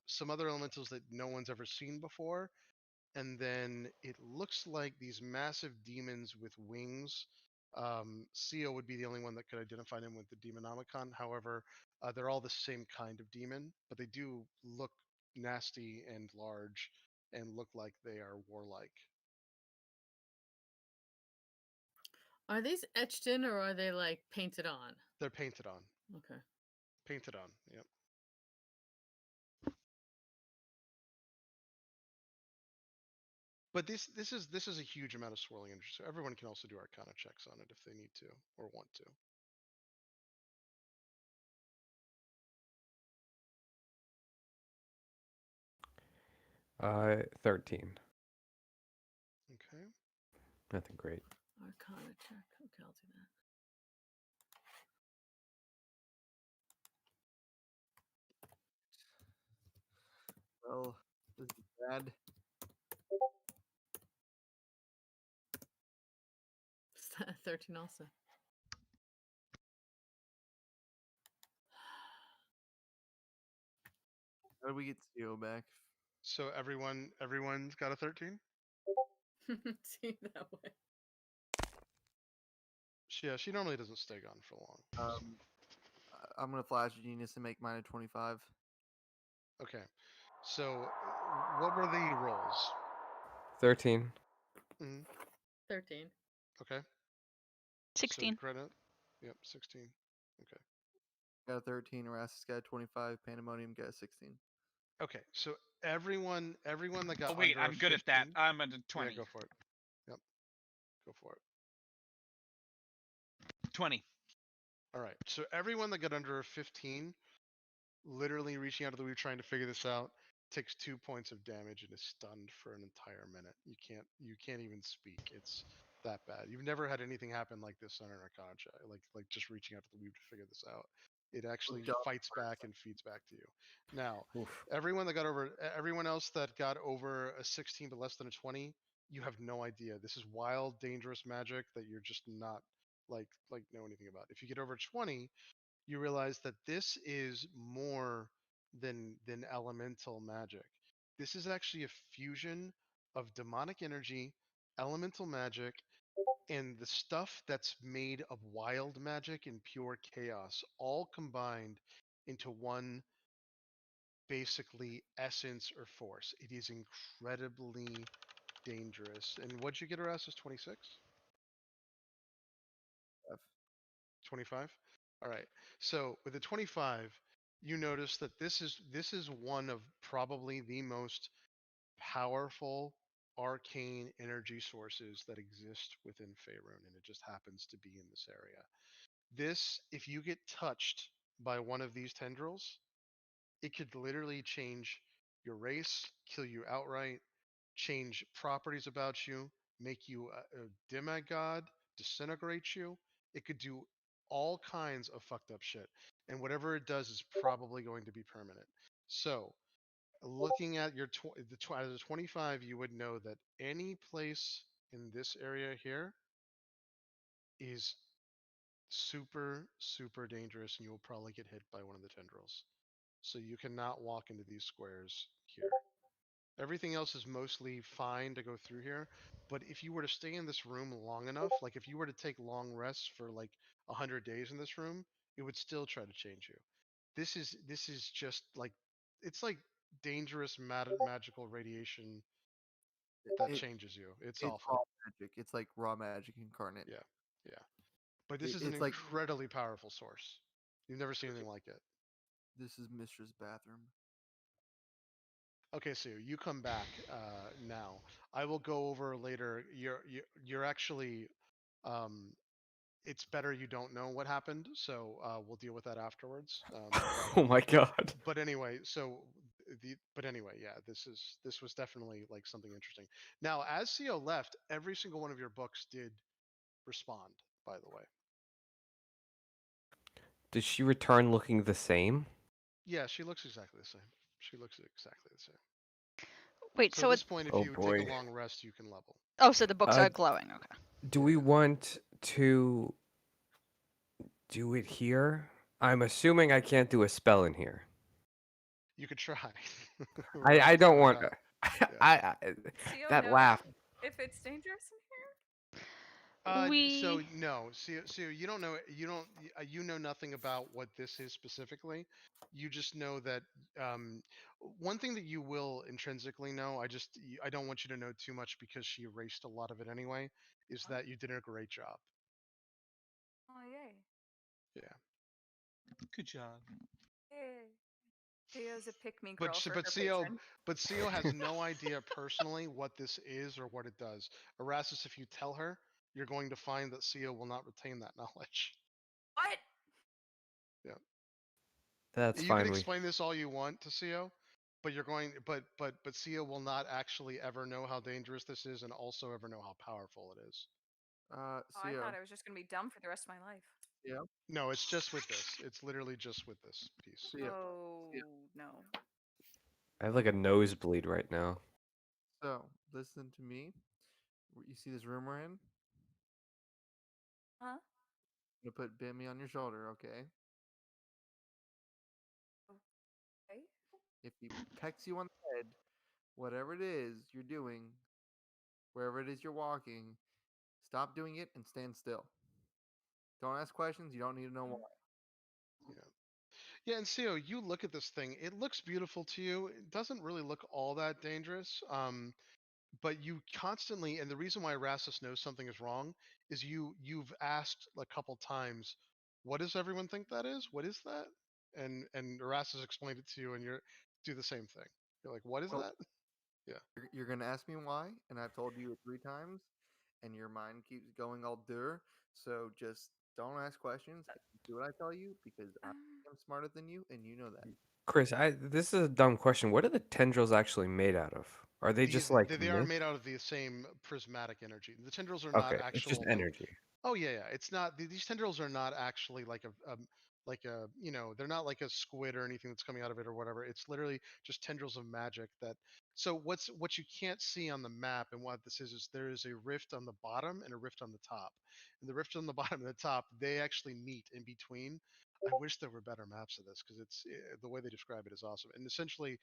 some other elementals that no one's ever seen before, and then it looks like these massive demons with wings. CO would be the only one that could identify them with the Demonomicon. However, they're all the same kind of demon, but they do look nasty and large and look like they are warlike. Are these etched in or are they like painted on? They're painted on. Okay. Painted on. Yep. But this is a huge amount of swirling energy. So everyone can also do Arcana checks on it if they need to or want to. 13. Okay. Nothing great. Arcana check. Okay, I'll do that. Well, this is bad. Is that 13 also? How do we get CO back? So everyone's got a 13? See that way. Yeah, she normally doesn't stay gone for long. I'm gonna flash Genius and make mine a 25. Okay. So what were the rolls? 13. 13. Okay. 16. So credit. Yep, 16. Okay. Got a 13. Erastus got a 25. Pandemonium got a 16. Okay. So everyone that got Oh wait, under a I'm good at that. 15 I'm at a 20. Yeah, go for it. Yep. Go for it. 20. All right. So everyone that got under a 15, literally reaching out of the weave trying to figure this out, takes 2 points of damage and is stunned for an entire minute. You can't even speak. It's that bad. You've never had anything happen like this on an Arcana check, like just reaching out to the weave to figure this out. It actually fights back and feeds back to you. Now, everyone else that got over a 16 but less than a 20, you have no idea. This is wild, dangerous magic that you're just not like know anything about. If you get over 20, you realize that this is more than elemental magic. This is actually a fusion of demonic energy, elemental magic, and the stuff that's made of wild magic and pure chaos, all combined into one basically essence or force. It is incredibly dangerous. And what'd you get, Erasmus? 26? 25? All right. So with the 25, you notice that this is one of probably the most powerful arcane energy sources that exist within Faerun, and it just happens to be in this area. This, if you get touched by one of these tendrils, it could literally change your race, kill you outright, change properties about you, make you a demigod, disintegrate you. It could do all kinds of fucked up shit. And whatever it does is probably going to be permanent. So, looking at your out of the 25, you would know that any place in this area here is super, super dangerous, and you will probably get hit by one of the tendrils. So you cannot walk into these squares here. Everything else is mostly fine to go through here, but if you were to stay in this room long enough, like if you were to take long rests for like 100 days in this room, it would still try to change you. This is just like, it's like dangerous magical radiation that changes you. It's awful. Raw magic. It's like raw magic incarnate. Yeah. But this is an like incredibly powerful source. You've never seen anything like it. This is Mistra's bathroom. Okay, so you come back now. I will go over later. You're actually, it's better you don't know what happened, so we'll deal with that afterwards. Oh my god. But anyway, yeah, this was definitely like something interesting. Now, as CO left, every single one of your books did respond. By the way. Does she return looking the same? Yeah, she looks exactly the same. She looks exactly the same. Wait, so at this point, if you take a long rest, you can level. Oh, so the books are glowing. Okay. Do we want to do it here? I'm assuming I can't do a spell in here. You could try. I don't want. Yeah. That laugh. If it's dangerous in here. So no, so you don't know, you know nothing about what this is specifically. You just know that one thing that you will intrinsically know, I don't want you to know too much because she erased a lot of it anyway, is that you did a great job. Oh yay. Yeah. Good job. Yay. Theo's a pick-me girl for her but CO has no idea personally what this is or what it does. Erasmus, if you tell her, you're going to find that CO will not retain that knowledge. What? Yeah. That's you fine. You can explain this all you want to CO, but you're going, but CO will not actually ever know how dangerous this is, and also ever know how powerful it is. I thought I was just gonna be dumb for the rest of my life. Yeah. No, it's just with this. It's literally just with this piece. Oh no. I have like a nosebleed right now. So listen to me. You see this room we're in? Huh? I'm gonna put Bimmy on your shoulder, okay? Okay. If he pecks you on the head, whatever it is you're doing, wherever it is you're walking, stop doing it and stand still. Don't ask questions. You don't need to know why. Yeah, and CO, you look at this thing. It looks beautiful to you. It doesn't really look all that dangerous. But you constantly, and the reason why Erasmus knows something is wrong is you've asked a couple times, what does everyone think that is? What is that? And Erasmus explained it to you, and you're do the same thing. You're like, what is that? Yeah. You're gonna ask me why, and I've told you 3 times, and your mind keeps going all dur. So just don't ask questions. do what I tell you because I am smarter than you, and you know that. Chris, this is a dumb question. What are the tendrils actually made out of? Are they just like they are mist? made out of the same prismatic energy. The tendrils are not Okay, actual. it's just energy. Oh yeah. It's not. These tendrils are not actually like a they're not like a squid or anything that's coming out of it or whatever. It's literally just tendrils of magic that. So what you can't see on the map and what this is there is a rift on the bottom and a rift on the top. And the rift on the bottom and the top, they actually meet in between. I wish there were better maps of this because the way they describe it is awesome. And essentially,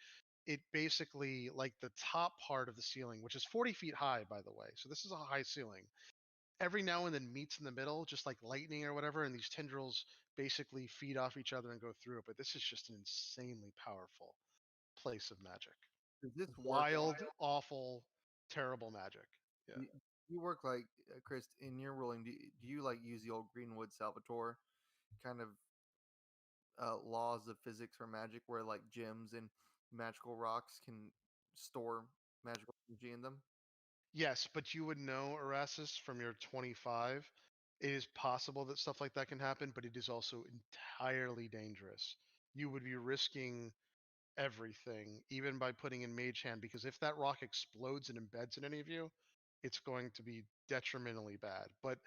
it basically like the top part of the ceiling, which is 40 feet high, by the way. So this is a high ceiling. Every now and then meets in the middle, just like lightning or whatever, and these tendrils basically feed off each other and go through it. But this is just an insanely powerful place of magic. Does this wild, awful, terrible magic? Yeah. You work like Chris in your ruling. Do you like use the old Greenwood Salvatore kind of laws of physics for magic, where like gems and magical rocks can store magical energy in them? Yes, but you would know, Erasmus, from your 25. It is possible that stuff like that can happen, but it is also entirely dangerous. You would be risking everything, even by putting in Mage Hand, because if that rock explodes and embeds in any of you, it's going to be detrimentally bad. But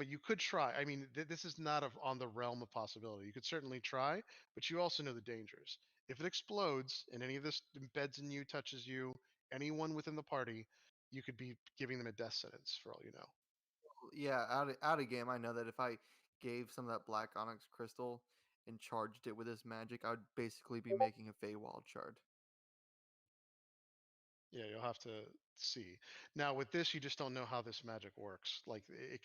you could try. I mean, this is not on the realm of possibility. You could certainly try, but you also know the dangers. If it explodes and any of this embeds in you, touches you, anyone within the party, you could be giving them a death sentence for all you know. Yeah, out of game, I know that if I gave some of that black onyx crystal and charged it with this magic, I would basically be making a Feywild shard. Yeah, you'll have to see. Now with this, you just don't know how this magic works. Like it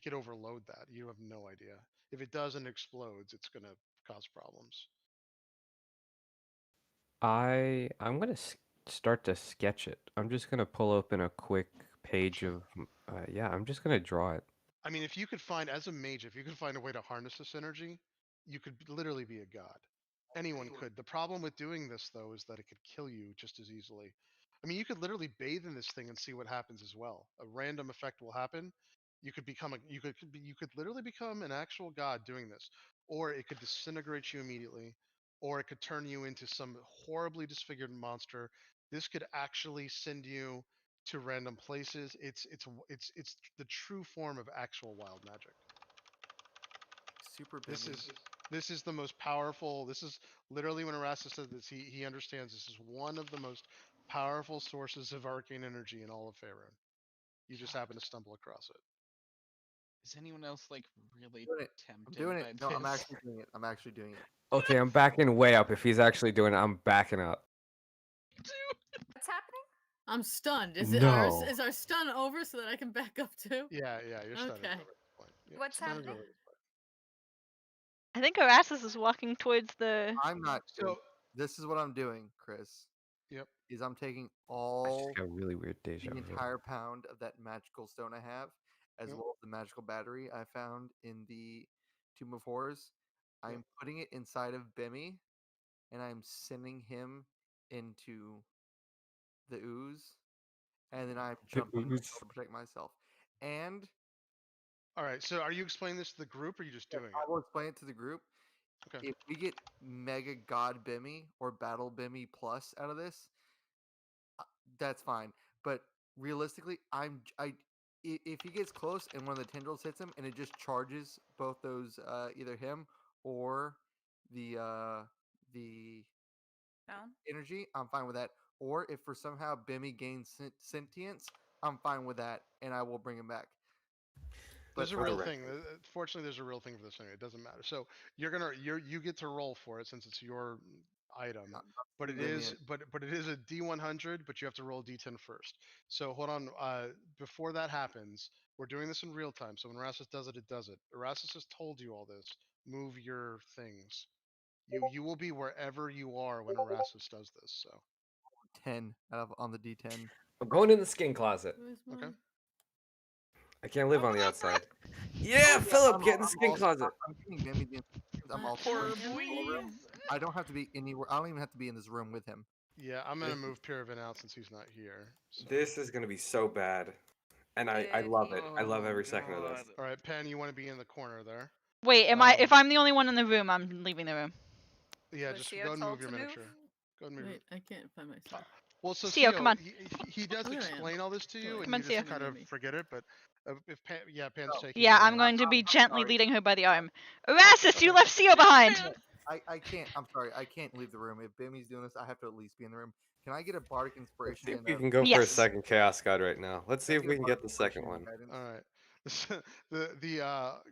could overload that. You have no idea. If it does and explodes, it's gonna cause problems. I'm gonna start to sketch it. I'm just gonna pull open a quick page of yeah. I'm just gonna draw it. I mean, if you could find, as a mage, if you could find a way to harness this energy, you could literally be a god. Anyone could. The problem with doing this, though, is that it could kill you just as easily. I mean, you could literally bathe in this thing and see what happens as well. A random effect will happen. You could become you could literally become an actual god doing this, or it could disintegrate you immediately, or it could turn you into some horribly disfigured monster. This could actually send you to random places. It's the true form of actual wild magic. Super This Bimmy. this is the most powerful. This is literally when Erastus said this. He understands this is one of the most powerful sources of arcane energy in all of Faerun. You just happen to stumble across it. Is anyone else like really I'm tempted doing by it. No, this? I'm actually doing it. I'm actually doing it. Okay, I'm backing way up. If he's actually doing it, I'm backing up. What's happening? I'm stunned. Is No. is our stun over so that I can back up too? Yeah, you're stunned. Okay. What's happening? I think Erasmus is walking towards the. I'm not. So this is what I'm doing, Chris. Yep. Is I'm taking I all just got really weird deja the vu. entire pound of that magical stone I have, as Yep. well as the magical battery I found in the Tomb of Horrors. I'm putting it inside of Bimmy, and I'm sending him into the ooze, and then I'm jumping ooze. to protect myself. And all right. So are you explaining this to the group, or are you just doing I it? will explain it to the group. Okay. If we get Mega God Bimmy or Battle Bimmy Plus out of this, that's fine. But realistically, if he gets close and one of the tendrils hits him and it just charges both those either him or the Down. energy, I'm fine with that. Or if for somehow Bimmy gains sentience, I'm fine with that, and I will bring him back. There's a for the real record- thing. Fortunately, there's a real thing for this anyway. It doesn't matter. So you get to roll for it since it's your item. But it Bimmy is but it is a D100, but you have to roll D10 first. So hold on. Before that happens, we're doing this in real time. So when Erastus does it, it does it. Erastus has told you all this. Move your things. You will be wherever you are when Erastus does this. So 10 on the D10. I'm going in the skin closet. okay. I can't live on the outside. Yeah, Philip, get in the skin also- closet. I'm getting Bimmy the I'm also Poor in the boy. room. I don't have to be anywhere. I don't even have to be in this room with him. Yeah, I'm gonna move Pyravin out since he's not here. So. This is gonna be so bad, and I love it. I love every second of this. All right, Pen, you want to be in the corner there. Wait, am I? If I'm the only one in the room, I'm leaving the room. Yeah, Was just Sio go and told move your to move? miniature. Go and move. Wait, I can't find my stuff. Well, so Sio, Sio, come on. he does Oh, there I am. explain all this to you, Come and Come on, you just Sio. kind of Me. forget it. But if Pan, Pan's taking. Yeah, the, I'm going to be gently sorry. leading her by the arm. Erastus, you Okay. left Sio behind. I can't. I'm sorry. I can't leave the room. If Bimmy's doing this, I have to at least be in the room. Can I get a bardic I inspiration? think And we a- can go for a Yes. second Chaos God right now. Let's see Can I if we a can bardic get the second inspiration one. and guidance? All right.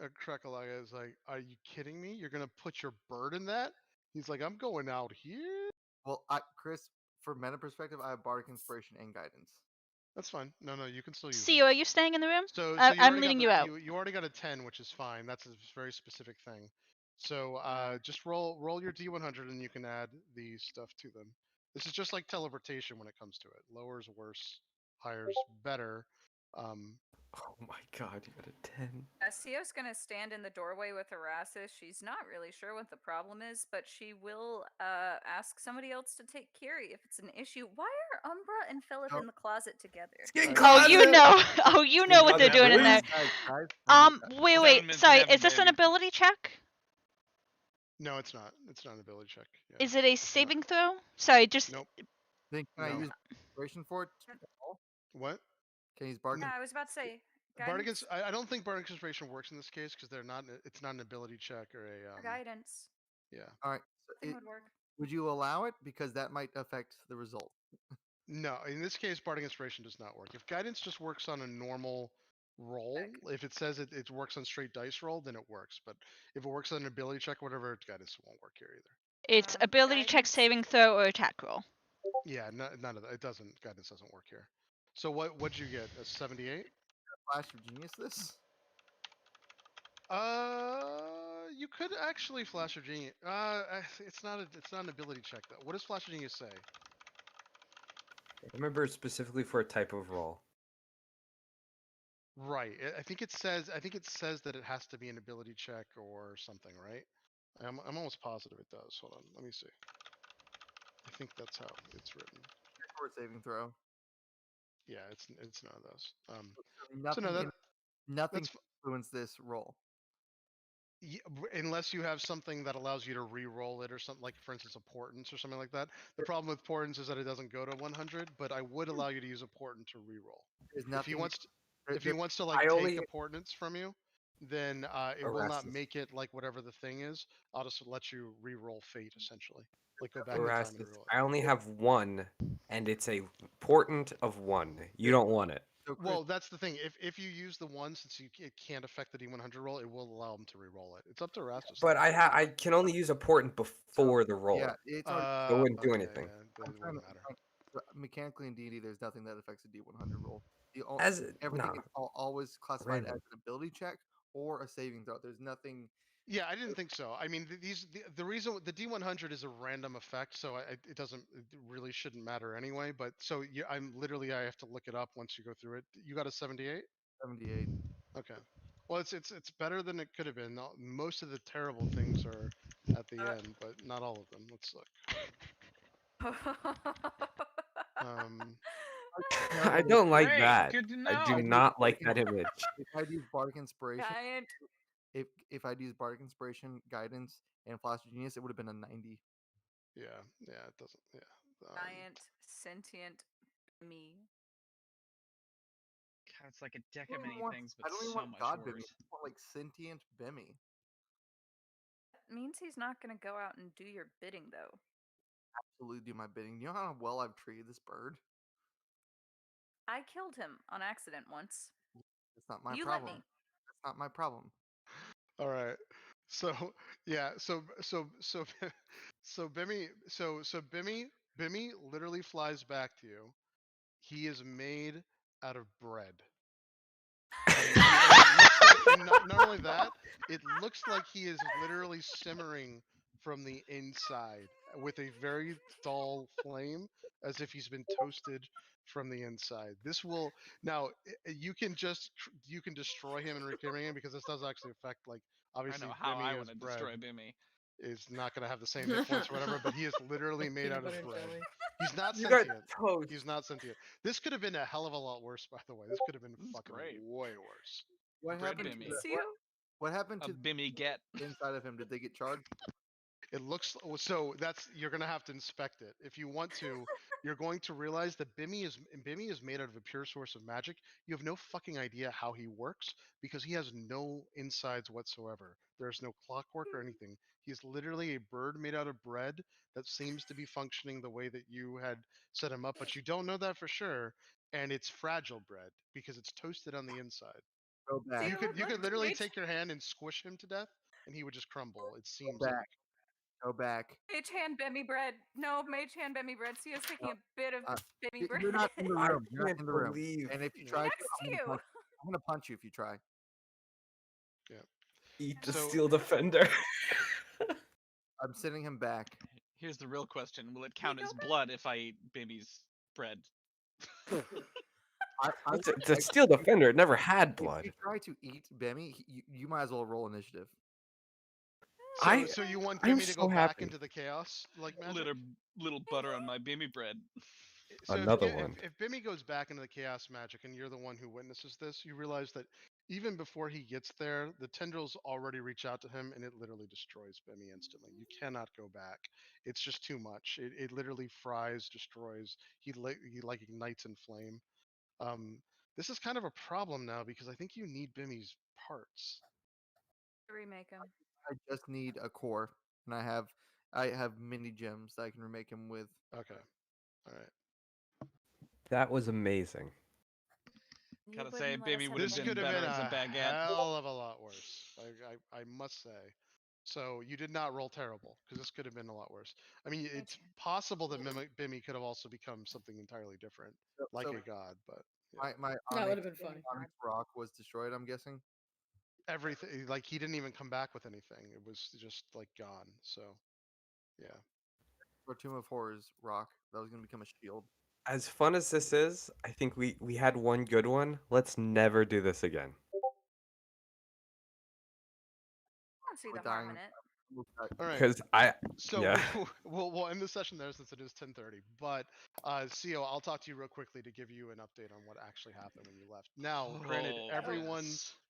the Krekalaga is like, are you kidding me? You're gonna put your bird in that? He's like, I'm going out here. Well, Chris, for meta perspective, I have bardic inspiration and guidance. That's fine. No, you can still use Sio, it. are you staying in the room? So I'm already leading got you out. You already got a 10, which is fine. That's a very specific thing. So just roll your D100 and you can add the stuff to them. This is just like teleportation when it comes to it. Lower's worse, higher's better. Oh my god, you got a 10. Sio's gonna stand in the doorway with Erastus. She's not really sure what the problem is, but she will ask somebody else to take Kiri if it's an issue. Why are Umbra and Philip in the closet together? Oh, you know. Oh, you know what they're doing in there. Guys, Wait. Sorry. Is this an ability check? No, it's not. It's not an ability check. Yeah. Is it a saving throw? Sorry, just. Nope. Then can I No. use inspiration for it? What? Can I use bardic? Yeah, I was about to say. Bardic Guidance. I don't think bardic inspiration works in this case because they're not. It's not an ability check or a. Or guidance. Yeah. All right. So I think would work. would you allow it because that might affect the result? No, in this case, bardic inspiration does not work. If guidance just works on a normal roll, if it says it works on straight dice roll, then it works. But if it works on an ability check, or whatever, guidance won't work here either. It's ability check, saving throw, or attack roll. Yeah, none of that. It doesn't. Guidance doesn't work here. So what'd you get? A 78? Flash of Genius this? You could actually Flash of Genius. It's not an ability check though. What does Flash of Genius say? I remember specifically for a type of roll. Right. I think it says that it has to be an ability check or something, right? I'm almost positive it does. Hold on, let me see. I think that's how it's written. Or saving throw. Yeah, it's none of those. Nothing so no, nothing influence this roll. Yeah, unless you have something that allows you to re-roll it or something, like for instance a portents or something like that. The problem with portents is that it doesn't go to 100, but I would allow you to use a portent to re-roll. If he wants to like take the portents from you, then it will not make it like whatever the thing is. I'll just let you re-roll fate essentially, like go back in time and re-roll it. I only have one, and it's a portent of 1. You don't want it. Well, that's the thing. If you use the 1, since it can't affect the D100 roll, it will allow him to re-roll it. It's up to Erastus. But I can only use a portent before the roll. Yeah, it's so it wouldn't do anything. Yeah, it wouldn't matter. Mechanically in D&D, there's nothing that affects the D100 roll. Everything is always classified as an ability check or a saving throw. There's nothing. Yeah, I didn't think so. I mean, the reason the D100 is a random effect, so it really shouldn't matter anyway. But so I have to look it up once you go through it. You got a 78? 78. Okay. Well, it's better than it could have been. Most of the terrible things are at the end, but not all of them. Let's look. I don't like that. Good to know. I do not like that image. If I'd use bardic inspiration, if I'd use bardic inspiration, guidance, and Flash of Genius, it would have been a 90. Yeah, it doesn't. Yeah. Giant sentient me. God, it's like a deck of many things, but I don't even so want much God worse. Bimmy. I want like sentient Bimmy. That means he's not gonna go out and do your bidding though. Absolutely do my bidding. You know how well I've treated this bird? I killed him on accident once. It's not my You problem. let me. That's not my problem. All right. So yeah. So Bimmy literally flies back to you. He is made out of bread. And not only that, it looks like he is literally simmering from the inside with a very dull flame, as if he's been toasted from the inside. This will now you can destroy him and reclaim him, because this does actually affect, like, obviously I know how I Bimmy want to destroy Bimmy. is not going to have the same hit points or whatever, but he is literally made out of bread. He's not You got sentient. toast. He's not sentient. This could have been a hell of a lot worse, by the way. This could have been fucking great. way worse. What Bread happened? Bimmy. To See you? What happened a to Bimmy get? the inside of him? Did they get charged? It looks so. That's you're gonna have to inspect it if you want to. You're going to realize that Bimmy is made out of a pure source of magic. You have no fucking idea how he works because he has no insides whatsoever. There's no clockwork or anything. He's literally a bird made out of bread that seems to be functioning the way that you had set him up, but you don't know that for sure. And it's fragile bread because it's toasted on the inside. Go back. You could literally take your hand and squish him to death, and he would just crumble. It seems back. like. Go back. Mage hand Bemmy bread. No, mage hand Bemmy bread. Sia's taking a bit of Bemmy bread. You're not in the room. You're not can't in the room. believe And if you try, Next to you. I'm gonna punch you if you try. Yeah. Eat the So- steel defender. I'm sending him back. Here's the real question: will it count You as know blood if I eat Bimmy's bread? It's a steel defender. It never had blood. If you try to eat Bemmy, you might as well roll initiative. So you want I'm Bimmy to go so back happy. into the chaos like magic? Little butter on my Bimmy bread. So Another if, one. If Bimmy goes back into the chaos magic and you're the one who witnesses this, you realize that even before he gets there, the tendrils already reach out to him and it literally destroys Bimmy instantly. You cannot go back. It's just too much. It literally fries, destroys. He like ignites in flame. This is kind of a problem now because I think you need Bimmy's parts. Remake him. I just need a core, and I have mini gems that I can remake him with. Okay. All right. That was amazing. You Gotta wouldn't say, let us Bimmy have would have This Bemmy been could have better been as a a baguette. hell of a lot worse. I must say. So you did not roll terrible because this could have been a lot worse. I mean, it's possible that Bimmy could have also become something entirely different, like So a god. But yeah. my That would Onyx, have been funny. Onyx rock was destroyed. I'm guessing. Everything, like he didn't even come back with anything. It was just like gone. So yeah. Or Tomb of Horrors rock that was gonna become a shield. As fun as this is, I think we had one good one. Let's never do this again. I don't see We're the harm dying. in it. All right. Because So yeah. we'll end the session there since it is 10:30. But CO, I'll talk to you real quickly to give you an update on what actually happened when you left. Now, granted, Oh,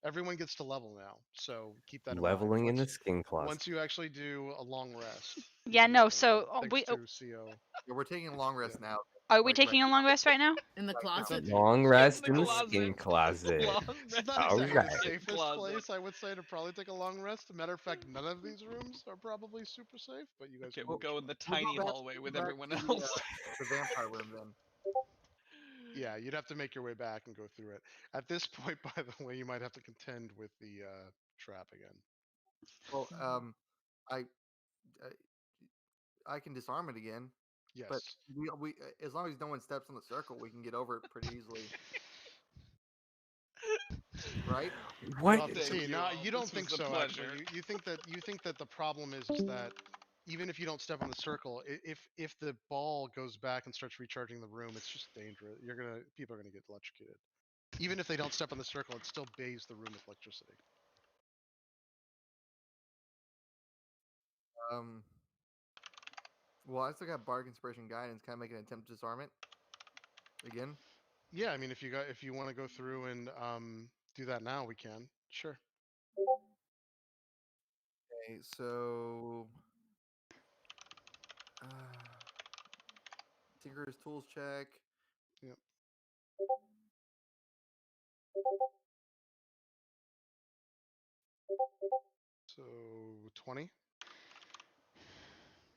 everyone gets to level now, so keep that in Leveling mind. in the skin closet. Once you actually do a long rest. you Yeah, can no. level So again, thanks to CO. Yeah, we're taking a long rest now. are we Like, taking a long rest right now? In the closet? Long rest in the skin closet. closet. Long It's rest not All exactly right. the Skin safest closet. place, I would say, to probably take a long rest. Matter of fact, none of these rooms are probably super safe, but you guys Okay, can we'll do go which in the one. tiny back- hallway with back everyone to else. the vampire room then. Yeah, you'd have to make your way back and go through it. At this point, by the way, you might have to contend with the trap again. Well, I can disarm it again. Yes. But we as long as no one steps on the circle, we can get over it pretty easily. Right? What? Well, Thank see, you no, all. you don't This think was a so. Actually, pleasure. you think that the problem is that even if you don't step on the circle, if the ball goes back and starts recharging the room, it's just dangerous. People are gonna get electrocuted. Even if they don't step on the circle, it still bathes the room with electricity. Well, I still got Bardic Inspiration Guidance. Can I make an attempt to disarm it again? Yeah, I mean, if you want to go through and do that now, we can. Sure. Okay, so Tinker's Tools check. Yep. So 20.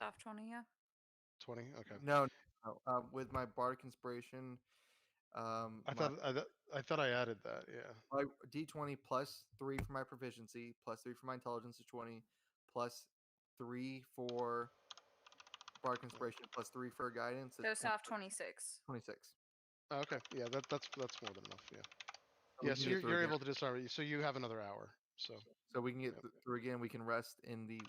Soft 20, yeah. 20. Okay. No. With my Bardic Inspiration, I thought I added that. Yeah. my D20 plus 3 for my proficiency, plus 3 for my intelligence is 20, plus 3 for Bardic Inspiration, plus 3 for guidance. So soft 26. 26. Oh, okay. Yeah, that's more than enough. Yeah. we Yeah. can So get through you're again. able to disarm it. So you have another hour. So we can get through again. We can rest in the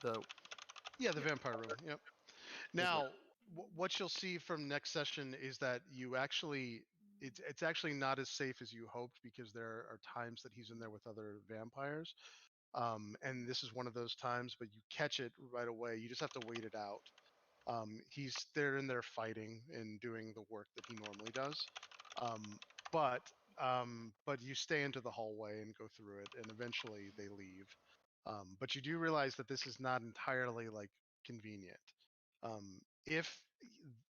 the vampire room. Yep. Now, what you'll see from next session is that you actually it's actually not as safe as you hoped because there are times that he's in there with other vampires, and this is one of those times. But you catch it right away. You just have to wait it out. They're in there fighting and doing the work that he normally does, but but you stay into the hallway and go through it, and eventually they leave. But you do realize that this is not entirely like convenient. If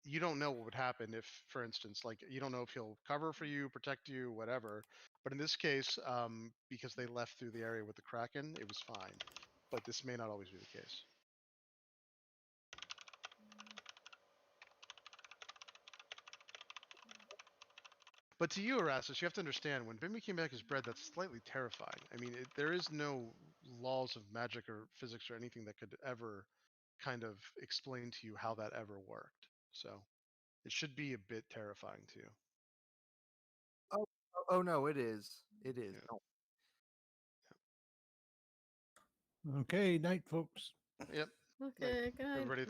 you don't know what would happen if, for instance, like you don't know if he'll cover for you, protect you, whatever. But in this case, because they left through the area with the Kraken, it was fine. But this may not always be the case. But to you, Erastus, you have to understand, when Bimby came back as bread, that's slightly terrifying. I mean, there is no laws of magic or physics or anything that could ever kind of explain to you how that ever worked. So it should be a bit terrifying to you. Oh no, it is. It is. Yeah. Okay, night, folks. Yep. Okay, good night. Everybody,